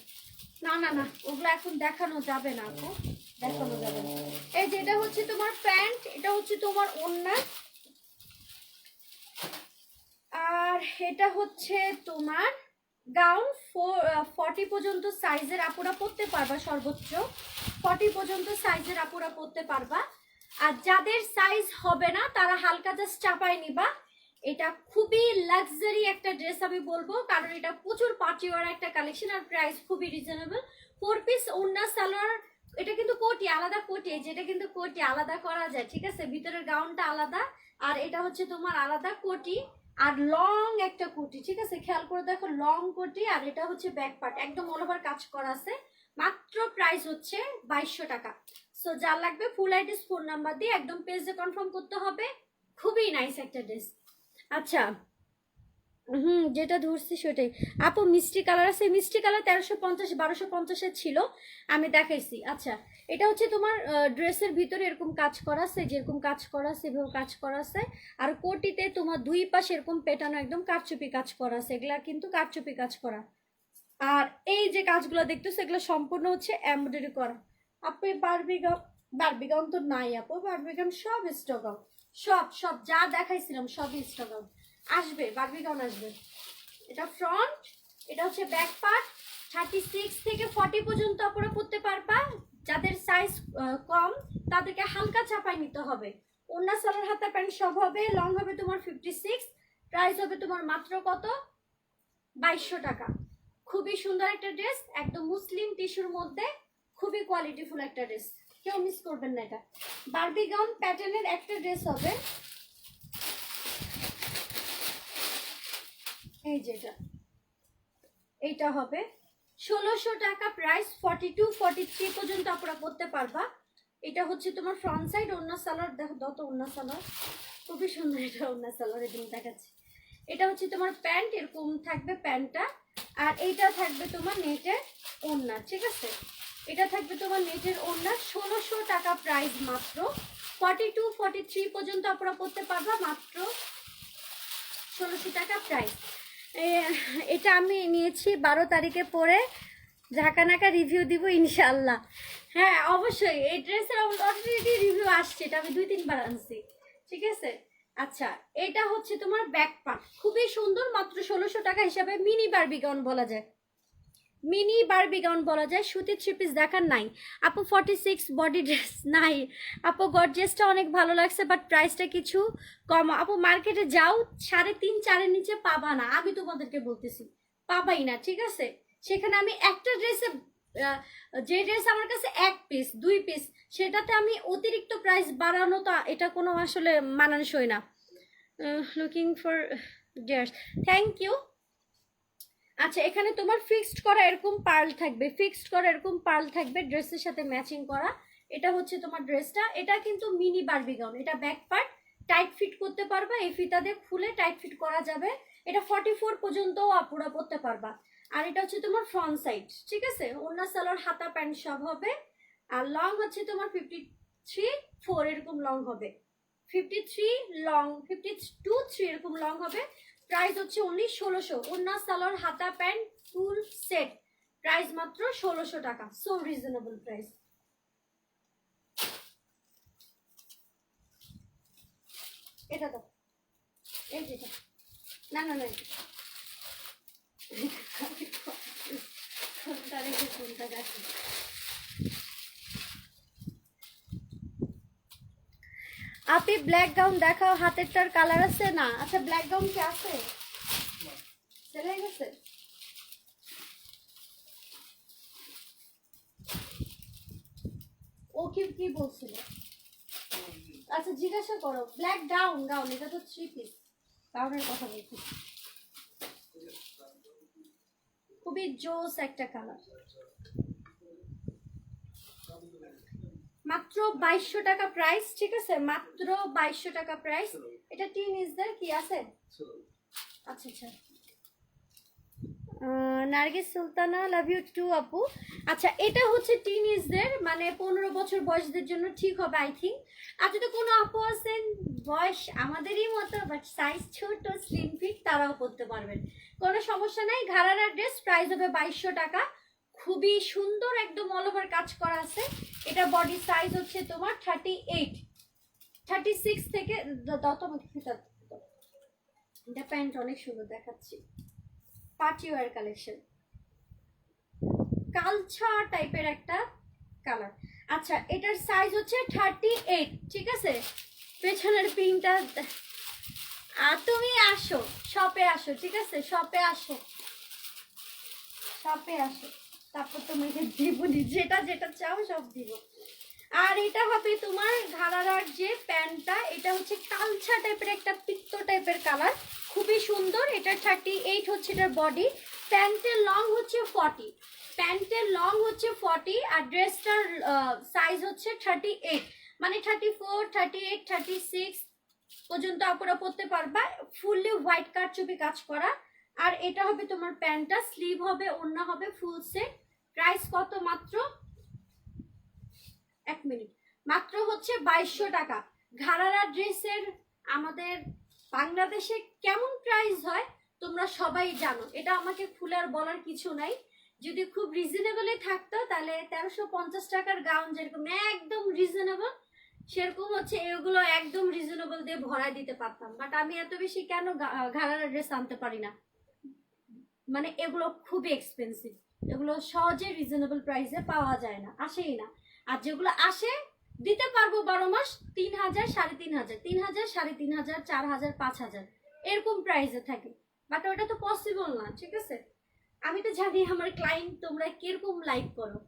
না না না, ওগুলো এখন দেখানো যাবে না আপু, দেখানো যাবে না। এই যে এটা হচ্ছে তোমার প্যান্ট, এটা হচ্ছে তোমার ওড়না, আর এটা হচ্ছে তোমার গাউন। 40 পর্যন্ত সাইজের আপুরা পরতে পারবা, সর্বোচ্চ 40 পর্যন্ত সাইজের আপুরা পরতে পারবা। আর যাদের সাইজ হবে না তারা হালকা জাস্ট চাপায় নিবা। এটা খুবই লাক্সারি একটা ড্রেস আমি বলবো, কারণ এটা প্রচুর পার্টিওয়ার একটা কালেকশন, আর প্রাইস খুবই রিজনেবল। 4 পিস ওড়না সালোয়ার, এটা কিন্তু কোটি আলাদা, কোটি যেটা কিন্তু কোটি আলাদা করা যায়, ঠিক আছে? ভিতরের গাউনটা আলাদা, আর এটা হচ্ছে তোমার আলাদা কোটি, আর লং একটা কোটি, ঠিক আছে? খেয়াল করে দেখো, লং কোটি, আর এটা হচ্ছে ব্যাক পার্ট একদম অল ওভার কাজ করা আছে। মাত্র প্রাইস হচ্ছে 2200 টাকা। সো যার লাগবে ফুল আইডিস ফোন নাম্বার দিয়ে একদম পেজে কনফার্ম করতে হবে। খুবই নাইস একটা ড্রেস। আচ্ছা যেটা ধরছি সেটাই। আপু মিষ্টি কালার আছে, মিষ্টি কালার 1350 1250-এর ছিল, আমি দেখাইছি। আচ্ছা এটা হচ্ছে তোমার ড্রেসের ভিতরে এরকম কাজ করা আছে, যেরকম কাজ করা আছে এভাবে কাজ করা আছে, আর কোটিতে তোমার দুই পাশে এরকম পেটানো একদম কারচুপি কাজ করা আছে, এগুলা কিন্তু কারচুপি কাজ করা। আর এই যে কাজগুলো দেখতেছো এগুলো সম্পূর্ণ হচ্ছে এমব্রয়ডারি করা। আপু বারবিগাউন তো নাই আপু, বারবিগাউন সব স্টক আউট, সব সব যা দেখাইছিলাম সবই স্টক আউট। আসবে বারবিগাউন আসবে। এটা ফ্রন্ট, এটা হচ্ছে ব্যাক পার্ট। 36 থেকে 40 পর্যন্ত আপনারা পড়তে পারবা। যাদের সাইজ কম তাদেরকে হালকা চাপায় নিতে হবে। ওন্না সালোয়ার হাতা প্যান্ট সব হবে, লং হবে তোমার 56, প্রাইস হবে তোমার মাত্র কত? 2200 টাকা। খুবই সুন্দর একটা ড্রেস, একদম মুসলিম টিস্যুর মধ্যে, খুবই কোয়ালিটিফুল একটা ড্রেস, কেউ মিস করবেন না। এটা বারবি গাউন প্যাটার্নের একটা ড্রেস হবে, এই যেটা এইটা হবে 1600 টাকা প্রাইস। 42 43 পর্যন্ত আপনারা পড়তে পারবা। এটা হচ্ছে তোমার ফ্রন্ট সাইড। ওন্না সালোয়ার দেখো, যত ওন্না সালোয়ার খুবই সুন্দর, এটা ওন্না সালোয়ার এরকম দেখাচ্ছে। এটা হচ্ছে তোমার প্যান্ট, এরকম থাকবে প্যান্টটা, আর এইটা থাকবে তোমার নেটের ওড়না, ঠিক আছে? এটা থাকবে তোমার নেটের ওড়না। 1600 টাকা প্রাইস মাত্র। 42 43 পর্যন্ত আপনারা পড়তে পারবা, মাত্র 1600 টাকা প্রাইস। এটা আমি নিয়েছি 12 তারিখে পরে, ঝাঁকানাকা রিভিউ দিব ইনশাল্লাহ। হ্যাঁ অবশ্যই, এই ড্রেসের অলরেডি রিভিউ আসছে, এটা আমি 2-3 বার আনছি, ঠিক আছে? আচ্ছা এটা হচ্ছে তোমার ব্যাক পার্ট, খুবই সুন্দর, মাত্র 1600 টাকা হিসাবে মিনি বারবি গাউন বলা যায়, মিনি বারবি গাউন বলা যায়। সুতির থ্রি পিস দেখার নাই আপু। 46 বডি ড্রেস নাই আপু, গর্জিয়াসটা অনেক ভালো লাগছে বাট প্রাইসটা কিছু কম আপু। মার্কেটে যাও 3.5-4-এর নিচে পাবা না, আমি তোমাদেরকে বলতেছি, পাবাই না, ঠিক আছে? সেখানে আমি একটা ড্রেসে, যে ড্রেস আমার কাছে 1 পিস 2 পিস, সেটাতে আমি অতিরিক্ত প্রাইস বাড়ানো, তো এটা কোনো আসলে মানানসই না। Looking for dress, thank you. আচ্ছা এখানে তোমার ফিক্সড করা এরকম পার্ল থাকবে, ফিক্সড করা এরকম পার্ল থাকবে ড্রেসের সাথে ম্যাচিং করা। এটা হচ্ছে তোমার ড্রেসটা, এটা কিন্তু মিনি বারবি গাউন। এটা ব্যাক পার্ট টাইট ফিট করতে পারবা, এই ফিতা দিয়ে খুলে টাইট ফিট করা যাবে। এটা 44 পর্যন্তও আপুরা পরতে পারবা। আর এটা হচ্ছে তোমার ফ্রন্ট সাইড, ঠিক আছে? ওন্না সালোয়ার হাতা প্যান্ট সব হবে। আর লং হচ্ছে তোমার 53-4 এরকম লং হবে, 53 লং, 52-3 এরকম লং হবে। প্রাইস হচ্ছে অনলি 1600। ওন্না সালোয়ার হাতা প্যান্ট ফুল সেট, প্রাইস মাত্র 1600 টাকা। So reasonable price. এটা দাও, এই যেটা, না না না এটা। কোনটা রেখে কোনটা রাখি। আপনি ব্ল্যাক গাউন দেখাও, হাতেরটার কালার আছে না? আচ্ছা ব্ল্যাক গাউন কি আছে? চলে গেছে। ও কি কি বলছিল? আচ্ছা জিজ্ঞাসা করো। ব্ল্যাক গাউন, গাউন এটা তো 3 পিস গাউনের কথা বলছি। খুবই জোস একটা কালার, মাত্র 2200 টাকা প্রাইস। ঠিক আছে, মাত্র 2200 টাকা প্রাইস। এটা টিন ইজদের কি আছে? আচ্ছা আচ্ছা, Nargis Sultana love you too আপু। আচ্ছা এটা হচ্ছে টিনেজদের, মানে 15 বছর বয়সদের জন্য ঠিক হবে আই থিঙ্ক। আর যদি কোনো আপু আছেন বয়স আমাদেরই মতো বাট সাইজ ছোট স্লিম ফিট, তারাও করতে পারবেন, কোনো সমস্যা নাই। ঘাড়ারা ড্রেস প্রাইস হবে 2200 টাকা। খুবই সুন্দর, একদম অল ওভার কাজ করা আছে। এটা বডি সাইজ হচ্ছে তোমার 38, 36 থেকে এটা প্যান্ট অনেক সুন্দর দেখাচ্ছি, পার্টি ওয়্যার কালেকশন, কালচা টাইপের একটা কালার। আচ্ছা এটার সাইজ হচ্ছে 38, ঠিক আছে। পেছনের পিনটা, আর তুমি আসো শপে আসো, ঠিক আছে, শপে আসো, শপে আসো, তারপর তোমাকে দিবনি, যেটা যেটা চাও সব দিব। আর এটা হবে তোমার ঘাড়ার যে প্যান্টটা, এটা হচ্ছে কালচা টাইপের একটা পিত্ত টাইপের কালার, খুবই সুন্দর। এটা 38 হচ্ছে এটার বডি। প্যান্টের লং হচ্ছে 40, প্যান্টের লং হচ্ছে 40, আর ড্রেসটার সাইজ হচ্ছে 38, মানে 34, 38, 36 পর্যন্ত আপনারা পরতে পারবা। ফুললি হোয়াইট কারচুপি কাজ করা। আর এটা হবে তোমার প্যান্টটা, স্লিভ হবে, ওড়না হবে ফুল সেট। প্রাইস কত? মাত্র 1 মিনিট, মাত্র হচ্ছে 2200 টাকা। ঘাড়ারা ড্রেসের আমাদের বাংলাদেশে কেমন প্রাইস হয় তোমরা সবাই জানো, এটা আমাকে খুলে আর বলার কিছু নাই। যদি খুব রিজনেবলে থাকতো তাহলে 1350 টাকার গাউন যেরকম একদম রিজনেবল, সেরকম হচ্ছে এগুলো একদম রিজনেবল দিয়ে ভরাই দিতে পারতাম। বাট আমি এত বেশি কেন ঘাড়ারা ড্রেস আনতে পারি না, মানে এগুলো খুবই এক্সপেন্সিভ, এগুলো সহজে রিজনেবল প্রাইসে পাওয়া যায় না, আসেই না। আর যেগুলো আসে দিতে পারবো 12 মাস 3000, 3500, 3000, 3500, 4000, 5000 এরকম প্রাইসে থাকে। বাট ওটা তো পসিবল না, ঠিক আছে। আমি তো জানি আমার ক্লায়েন্ট তোমরা কিরকম লাইক করো।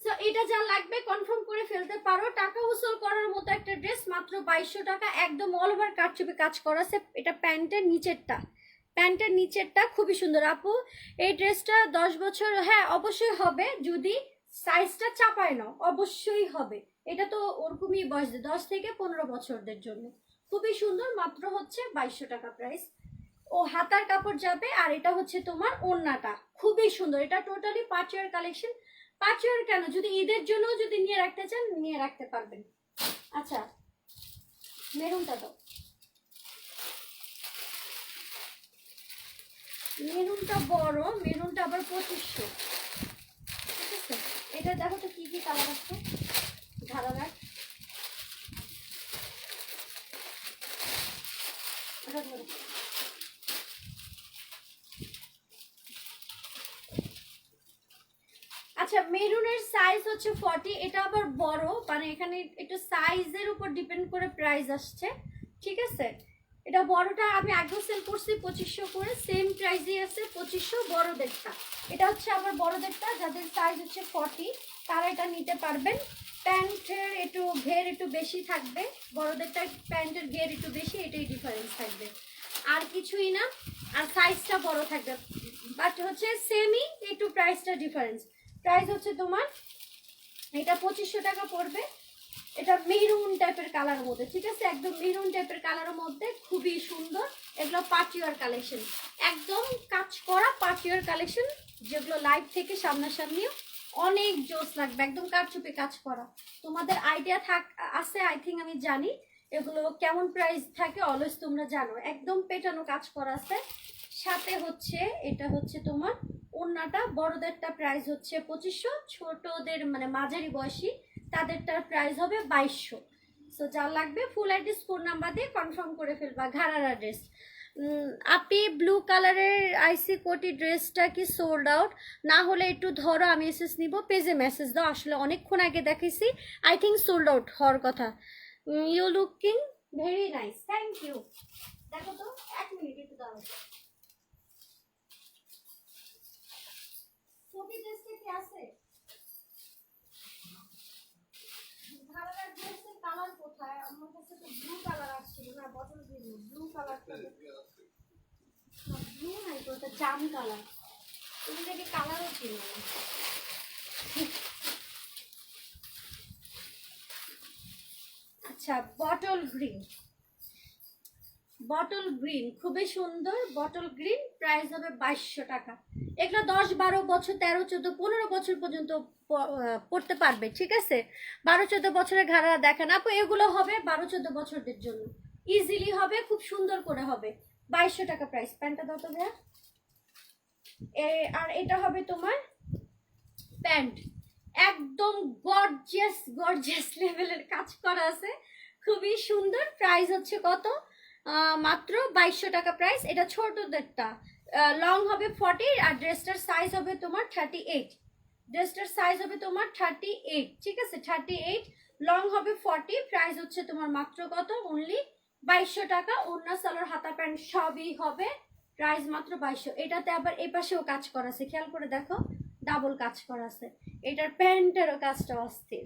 সো এটা যা লাগবে কনফার্ম করে ফেলতে পারো। টাকা উসুল করার মতো একটা ড্রেস, মাত্র 2200 টাকা, একদম অল ওভার কারচুপি কাজ করা আছে। এটা প্যান্টের নিচেরটা, প্যান্টের নিচেরটা খুবই সুন্দর আপু। এই ড্রেসটা 10 বছর, হ্যাঁ অবশ্যই হবে, যদি সাইজটা চাপায় নাও অবশ্যই হবে। এটা তো ওরকমই বয়স 10 থেকে 15 বছরদের জন্য, খুবই সুন্দর। মাত্র হচ্ছে 2200 টাকা প্রাইস। ও হাতার কাপড় যাবে। আর এটা হচ্ছে তোমার ওড়নাটা, খুবই সুন্দর। এটা টোটালি পাঁচওয়ার কালেকশন। পাঁচওয়ার কেন, যদি ঈদের জন্য যদি নিয়ে রাখতে চান নিয়ে রাখতে পারবেন। আচ্ছা মেরুনটা দাও, মেরুনটা বড়, মেরুনটা আবার 2500, ঠিক আছে। এটা দেখো তো কি কি কালার আছে ধারার। আচ্ছা মেরুনের সাইজ হচ্ছে 40, এটা আবার বড়, মানে এখানে একটু সাইজের উপর ডিপেন্ড করে প্রাইস আসছে, ঠিক আছে। এটা বড়টা আমি আগেও সেল করছি 2500 করে, সেম প্রাইসই আছে 2500 বড়দেরটা। এটা হচ্ছে আবার বড়দেরটা, যাদের সাইজ হচ্ছে 40 তারা এটা নিতে পারবেন। প্যান্টের একটু ঘের একটু বেশি থাকবে, বড়দেরটা প্যান্টের ঘের একটু বেশি, এটাই ডিফারেন্স থাকবে, আর কিছুই না। আর সাইজটা বড় থাকবে, বাট হচ্ছে সেমই, একটু প্রাইসটা ডিফারেন্স। প্রাইস হচ্ছে তোমার এটা 2500 টাকা পড়বে। এটা মেরুন টাইপের কালারের মধ্যে, ঠিক আছে, একদম মেরুন টাইপের কালারের মধ্যে, খুবই সুন্দর। এগুলো পার্টিওয়ার কালেকশন, একদম কাজ করা পার্টিওয়ার কালেকশন, যেগুলো লাইভ থেকে সামনাসামনিও অনেক জোস লাগবে, একদম কারচুপি কাজ করা। তোমাদের আইডিয়া আছে আই থিঙ্ক, আমি জানি এগুলো কেমন প্রাইস থাকে, অলওয়েজ তোমরা জানো। একদম পেটানো কাজ করা আছে, সাথে হচ্ছে এটা হচ্ছে তোমার ওড়নাটা। বড়দেরটা প্রাইস হচ্ছে 2500, ছোটদের মানে মাঝারি বয়সী তাদেরটার প্রাইস হবে 2200। সো যা লাগবে ফুল অ্যাড্রেস ফোন নাম্বার দিয়ে কনফার্ম করে ফেলবা। ঘাড়ার ড্রেস আপনি ব্লু কালারের আইসি কোটি ড্রেসটা কি সোল্ড আউট? না হলে একটু ধরো, আমি এসএস নিব, পেজে মেসেজ দাও। আসলে অনেকক্ষণ আগে দেখেছি, আই থিঙ্ক সোল্ড আউট হওয়ার কথা। You looking very nice, thank you. দেখো তো, এক মিনিট একটু দাঁড়াও। ছবি ড্রেসটা কি আছে? ঘাড়ার ড্রেসের কালার কোথায়? আমার কাছে তো ব্লু কালার আসছিল না, বটল গ্রিন, ব্লু কালারটা ব্লু নাই তো, ওটা জাম কালার। তুমি দেখি কালারও চিনো না। আচ্ছা, বটল গ্রিন, বটল গ্রিন খুবই সুন্দর। বটল গ্রিন প্রাইস হবে 2200 টাকা। এগুলো 10-12 বছর, 13-14-15 বছর পর্যন্ত পড়তে পারবে, ঠিক আছে? 12-14 বছরের ঘাড়া দেখেন আপু, এগুলো হবে 12-14 বছরদের জন্য, ইজিলি হবে, খুব সুন্দর করে হবে। 2200 টাকা প্রাইস। প্যান্টটা দাও তো ভাইয়া। আর এটা হবে তোমার প্যান্ট, একদম গর্জিয়াস গর্জিয়াস লেভেলের কাজ করা আছে, খুবই সুন্দর। প্রাইস হচ্ছে কত? মাত্র 2200 টাকা প্রাইস। এটা ছোটদেরটা, লং হবে 40 আর ড্রেসটার সাইজ হবে তোমার 38। ড্রেসটার সাইজ হবে তোমার 38, ঠিক আছে? 38, লং হবে 40। প্রাইস হচ্ছে তোমার মাত্র কত? অনলি 2200 টাকা। ওড়না, সালোয়ার, হাতা, প্যান্ট সবই হবে, প্রাইস মাত্র 2200। এটাতে আবার এই পাশেও কাজ করা আছে, খেয়াল করে দেখো, ডাবল কাজ করা আছে। এটার প্যান্টেরও কাজটা অস্থির।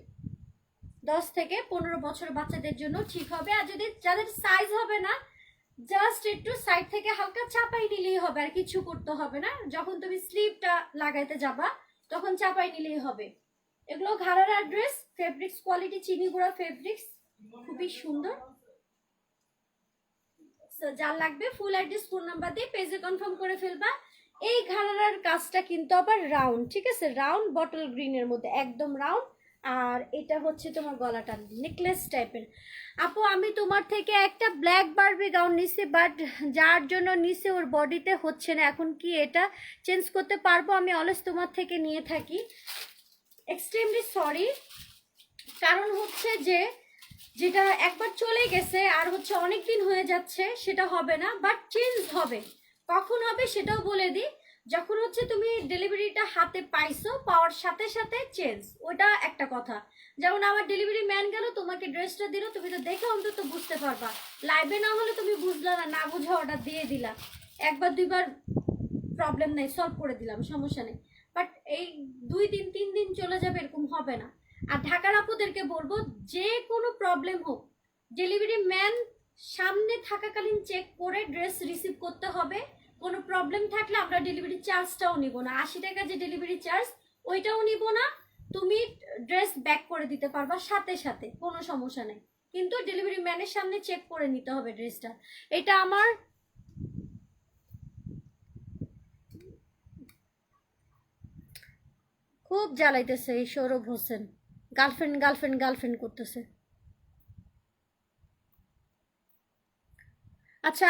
10 থেকে 15 বছর বাচ্চাদের জন্য ঠিক হবে। আর যদি যাদের সাইজ হবে না, জাস্ট একটু সাইড থেকে হালকা চাপাই নিলেই হবে, আর কিছু করতে হবে না। যখন তুমি স্লিভটা লাগাইতে যাবা তখন চাপাই নিলেই হবে। এগুলো ঘাড়ার ড্রেস, ফেব্রিক্স কোয়ালিটি চিনি গুঁড়া ফেব্রিক্স, খুবই সুন্দর। যা লাগবে ফুল অ্যাড্রেস ফোন নাম্বার দিয়ে পেজে কনফার্ম করে ফেলবা। এই ঘাড়ার কাজটা কিন্তু আবার রাউন্ড, ঠিক আছে? রাউন্ড বটল গ্রিনের মধ্যে, একদম রাউন্ড। আর এটা হচ্ছে তোমার গলাটা নেকলেস টাইপের। আপু আমি তোমার থেকে একটা ব্ল্যাক বারবি গাউন নিছি, বাট যার জন্য নিছি ওর বডিতে হচ্ছে না, এখন কি এটা চেঞ্জ করতে পারবো? আমি অলওয়েজ তোমার থেকে নিয়ে থাকি, এক্সট্রিমলি সরি। কারণ হচ্ছে যে যেটা একবার চলে গেছে আর হচ্ছে অনেক দিন হয়ে যাচ্ছে, সেটা হবে না, বাট চেঞ্জ হবে। কখন হবে সেটাও বলে দিই, যখন হচ্ছে তুমি ডেলিভারিটা হাতে পাইছো, পাওয়ার সাথে সাথে চেঞ্জ, ওটা একটা কথা। যেমন আমার ডেলিভারি ম্যান গেল, তোমাকে ড্রেসটা দিল, তুমি তো দেখে অন্তত বুঝতে পারবা। লাইভে না হলে তুমি বুঝলা না, না বুঝে অর্ডার দিয়ে দিলা, একবার দুইবার প্রবলেম নেই, সলভ করে দিলাম, সমস্যা নেই। বাট এই 2 দিন 3 দিন চলে যাবে, এরকম হবে না। আর ঢাকার আপুদেরকে বলবো, যে কোনো প্রবলেম হোক, ডেলিভারি ম্যান সামনে থাকাকালীন চেক করে ড্রেস রিসিভ করতে হবে। কোনো প্রবলেম থাকলে আমরা ডেলিভারি চার্জটাও নিব না, 80 টাকা যে ডেলিভারি চার্জ, ওইটাও নিব না। তুমি ড্রেস ব্যাক করে দিতে পারবা সাথে সাথে, কোনো সমস্যা নেই। কিন্তু ডেলিভারি ম্যানের সামনে চেক করে নিতে হবে ড্রেসটা। এটা আমার খুব জ্বালাইতেছে এই Sourav Hossain, girlfriend girlfriend girlfriend করতেছে। আচ্ছা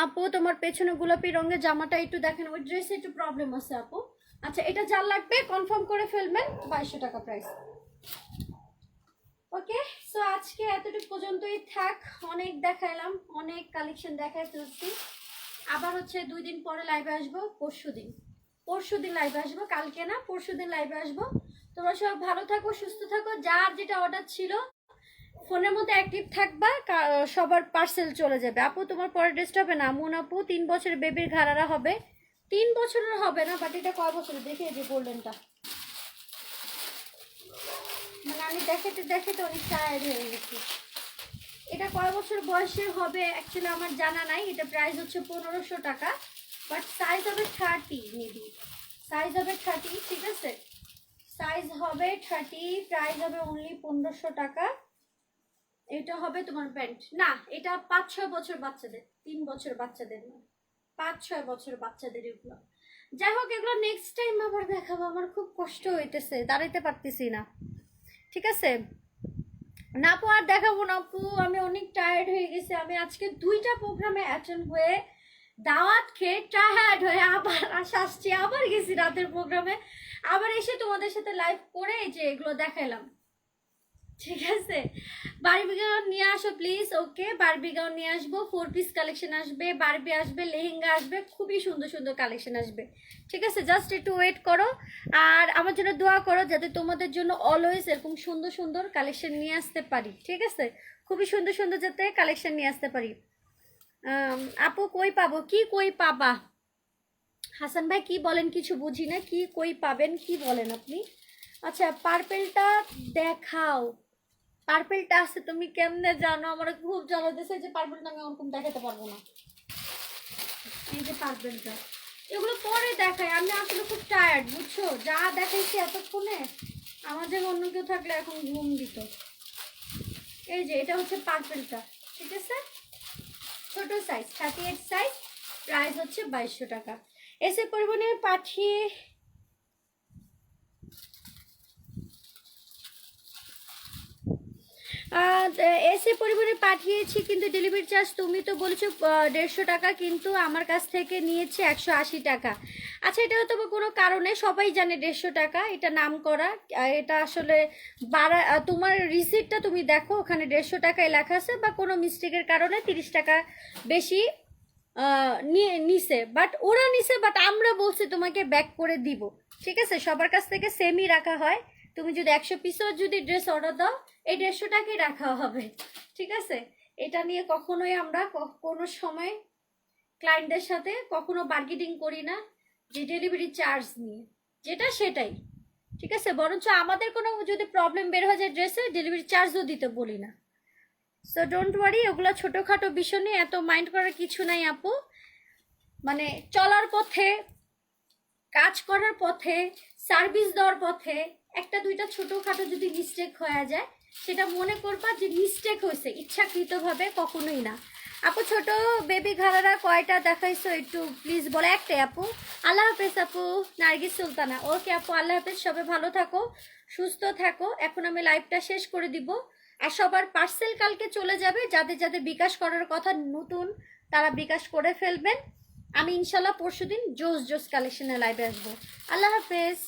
আপু, তোমার পেছনে গোলাপি রঙের জামাটা একটু দেখেন, ওই ড্রেসে একটু প্রবলেম আছে আপু। আচ্ছা, এটা যার লাগবে কনফার্ম করে ফেলবেন, 2200 টাকা প্রাইস। ওকে, সো আজকে এতটুকু পর্যন্তই থাক। অনেক দেখাইলাম, অনেক কালেকশন দেখাই ফেলছি। আবার হচ্ছে 2 দিন পরে লাইভে আসবো, পরশুদিন লাইভে আসবো, কালকে না, পরশুদিন লাইভে আসবো। তোমরা সব ভালো থাকো, সুস্থ থাকো। যার যেটা অর্ডার ছিল ফোনের মধ্যে অ্যাক্টিভ থাকবা, সবার পার্সেল চলে যাবে। আপু তোমার পরের ড্রেসটা হবে না? মুন আপু 3 বছরের বেবির ঘাড়ারা হবে। 3 বছরের হবে না, বাট এটা কয় বছরের দেখে যে গোল্ডেনটা, মানে আমি দেখাতে দেখাতে অনেক টায়ার্ড হয়ে গেছি। এটা কয় বছর বয়সের হবে অ্যাকচুয়ালি আমার জানা নাই। এটা প্রাইস হচ্ছে 1500 টাকা, বাট সাইজ হবে 30, মেবি সাইজ হবে 30, ঠিক আছে? সাইজ হবে 30, প্রাইস হবে অনলি 1500 টাকা। এটা হবে তোমার প্যান্ট না, এটা 5-6 বছর বাচ্চাদের, 3 বছর বাচ্চাদের না, 5-6 বছর বাচ্চাদের এগুলো। যাই হোক, এগুলো নেক্সট টাইম আবার দেখাবো, আমার খুব কষ্ট হইতেছে, দাঁড়াইতে পারতেছি না, ঠিক আছে? না আপু আর দেখাবো না আপু, আমি অনেক টায়ার্ড হয়ে গেছি। আমি আজকে 2টা প্রোগ্রামে অ্যাটেন্ড হয়ে, দাওয়াত খেয়ে টায়ার্ড হয়ে আবার আসছি, আবার গেছি রাতের প্রোগ্রামে, আবার এসে তোমাদের সাথে লাইভ করে এই যে এগুলো দেখাইলাম। ঠিক আছে, বারবি গাউন নিয়ে আসো প্লিজ। ওকে, বারবি গাউন নিয়ে আসবো, 4 পিস কালেকশন আসবে, বারবি আসবে, লেহেঙ্গা আসবে, খুবই সুন্দর সুন্দর কালেকশন আসবে। ঠিক আছে, জাস্ট একটু ওয়েট করো আর আমার জন্য দোয়া করো যাতে তোমাদের জন্য অলওয়েজ এরকম সুন্দর সুন্দর কালেকশন নিয়ে আসতে পারি। ঠিক আছে, খুবই সুন্দর সুন্দর যাতে কালেকশন নিয়ে আসতে পারি। আপু কই পাবো? কি কই পাবা? হাসান ভাই কি বলেন কিছু বুঝি না, কি কই পাবেন কি বলেন আপনি? আচ্ছা, পার্পেলটা দেখাও। পার্পেলটা আছে, তুমি কেমনে জানো? আমার খুব জ্বালা দিছে যে পার্পেলটা আমি ওরকম দেখাতে পারবো না। এই যে পার্পেলটা, এগুলো পরে দেখাই, আমি আসলে খুব টায়ার্ড বুঝছো, যা দেখাইছি এতক্ষণে আমার যে অন্য কেউ থাকলে এখন ঘুম দিত। এই যে এটা হচ্ছে পার্পেলটা, ঠিক আছে, ছোট সাইজ 38 সাইজ, প্রাইস হচ্ছে 2200 টাকা। এসে পরিবহনে পাঠিয়ে এসে পরিবারে পাঠিয়েছি, কিন্তু ডেলিভারি চার্জ তুমি তো বলেছো 150 টাকা, কিন্তু আমার কাছ থেকে নিয়েছে 180 টাকা। আচ্ছা, এটা হয়তো বা কোনো কারণে, সবাই জানে 150 টাকা, এটা নাম করা, এটা আসলে বাড়া। তোমার রিসিপ্টটা তুমি দেখো, ওখানে 150 টাকায় লেখা আছে, বা কোনো মিস্টেকের কারণে 30 টাকা বেশি নিছে, বাট ওরা নিছে, বাট আমরা বলছি তোমাকে ব্যাক করে দিব। ঠিক আছে, সবার কাছ থেকে সেমই রাখা হয়। তুমি যদি 100 পিসও যদি ড্রেস অর্ডার দাও, এই 150 টাকাই রাখা হবে। ঠিক আছে, এটা নিয়ে কখনোই আমরা কোনো সময় ক্লায়েন্টদের সাথে কখনো বার্গেনিং করি না, যে ডেলিভারি চার্জ নিয়ে যেটা সেটাই। ঠিক আছে, বরঞ্চ আমাদের কোনো যদি প্রবলেম বের হয়ে যায় ড্রেসে, ডেলিভারি চার্জও দিতে বলি না। সো ডোন্ট ওয়ারি, ওগুলো ছোটোখাটো বিষয় নিয়ে এত মাইন্ড করার কিছু নাই আপু। মানে চলার পথে, কাজ করার পথে, সার্ভিস দেওয়ার পথে একটা দুইটা ছোটোখাটো যদি মিস্টেক হয়ে যায়, সেটা মনে করবা যে মিস্টেক হয়েছে, ইচ্ছাকৃতভাবে কখনোই না। আপু ছোট বেবি ঘাড়ারা কয়টা দেখাইছো একটু প্লিজ বলে? একটাই আপু। আল্লাহ হাফেজ আপু, নার্গিস সুলতানা। ওকে আপু, আল্লাহ হাফেজ, সবাই ভালো থাকো, সুস্থ থাকো। এখন আমি লাইভটা শেষ করে দিব। আর সবার পার্সেল কালকে চলে যাবে, যাদের যাদের বিকাশ করার কথা নতুন, তারা বিকাশ করে ফেলবেন। আমি ইনশাল্লাহ পরশুদিন জোস জোস কালেকশনে লাইভে আসবো। আল্লাহ হাফেজ।